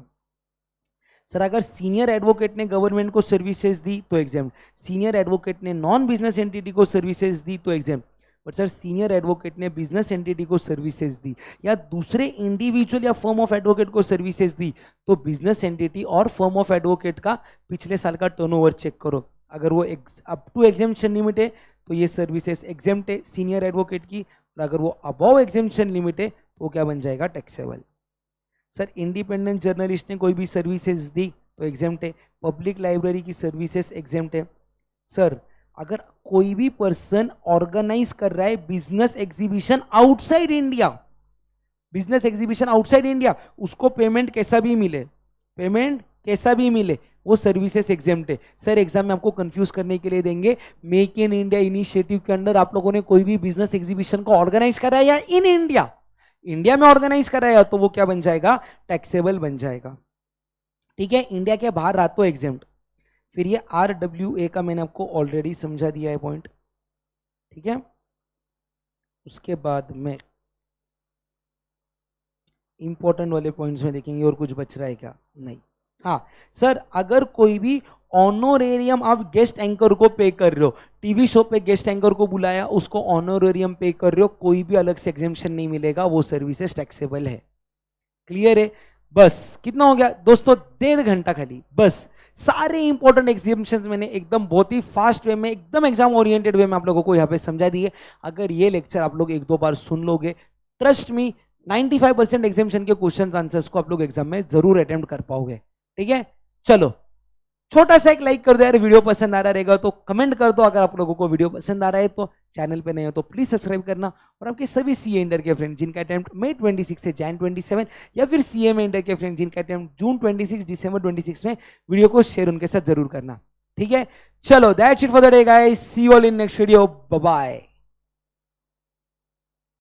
सर अगर सीनियर एडवोकेट ने गवर्नमेंट को सर्विसेज दी तो एग्जेम्प्ट, सीनियर एडवोकेट ने नॉन बिजनेस एंटिटी को सर्विसेज दी तो exempt, but sir senior advocate ने बिजनेस एंटिटी को सर्विसेज दी या दूसरे इंडिविजुअल या फर्म ऑफ एडवोकेट को सर्विसेज दी, तो बिजनेस एंटिटी और फर्म ऑफ एडवोकेट का पिछले साल का टर्नओवर चेक करो, अगर वो अप टू एग्जेम्पशन लिमिट है तो ये सर्विसेज एग्जेम्प्ट है सीनियर एडवोकेट की, और अगर वो अबव एग्जेम्पशन लिमिट है तो क्या बन जाएगा, टैक्सेबल। सर इंडिपेंडेंट जर्नलिस्ट ने कोई भी सर्विसेज दी तो एग्जेम्प्ट है, पब्लिक लाइब्रेरी की सर्विसेज एग्जेम्प्ट है। सर अगर कोई भी पर्सन ऑर्गेनाइज कर रहा है business exhibition outside India, business exhibition outside India, उसको पेमेंट कैसा भी मिले, पेमेंट कैसा भी मिले, वो सर्विसेज एग्जेम्प्ट है। सर एग्जाम में आपको कंफ्यूज करने के लिए देंगे, मेक इन इंडिया इनिशिएटिव के अंडर आप लोगों ने कोई भी बिजनेस एग्जीबिशन को ऑर्गेनाइज कराया या इन इंडिया, इंडिया में ऑर्गेनाइज कराया, तो वो क्या बन जाएगा, टैक्सेबल बन जाएगा। ठीक है, इंडिया के बाहर रहा तो एग्जेम्प्ट। फिर ये RWA का मैंने आपको ऑलरेडी समझा दिया है पॉइंट। ठीक है, उसके बाद में इंपॉर्टेंट वाले पॉइंट्स में देखेंगे और कुछ बच रहा है क्या, नहीं। हाँ सर, अगर कोई भी ऑनोरेरियम आप गेस्ट एंकर को पे कर रहे हो, टीवी शो पे गेस्ट एंकर को बुलाया, उसको ऑनोरेरियम पे कर रहे हो, कोई भी अलग से एग्जेम्पशन नहीं मिलेगा, वो सर्विसेज टैक्सेबल है। क्लियर है? बस कितना हो गया दोस्तों, 1.5 घंटा खाली, बस सारे इंपॉर्टेंट एग्जाम्पशंस मैंने एकदम बहुत ही फास्ट वे में, एकदम एग्जाम ओरिएंटेड वे में आप लोगों को यहाँ पे समझा दिए। अगर ये लेक्चर आप लोग 1-2 बार सुन लोगे, ट्रस्ट मी 95% एग्जाम्पशन के क्वेश्चन आंसर्स को आप लोग एग्जाम में जरूर अटेम्प्ट कर पाओगे। ठीक है, चलो छोटा सा एक लाइक कर दो यार, वीडियो पसंद आ रहा रहेगा तो कमेंट कर दो। अगर आप लोगों को वीडियो पसंद आ रहा है तो चैनल पे नए हो तो प्लीज सब्सक्राइब करना। और आपके सभी सीए इंटर के फ्रेंड जिनका अटेम्प्ट मई 26 से जैन 27 या फिर सीए में इंटर के फ्रेंड जिनका अटेम्प्ट जून 26 दिसंबर 26 में, वीडियो को शेयर उनके साथ जरूर करना। ठीक है, चलो that's it for the day guys, see you all in next video, bye bye.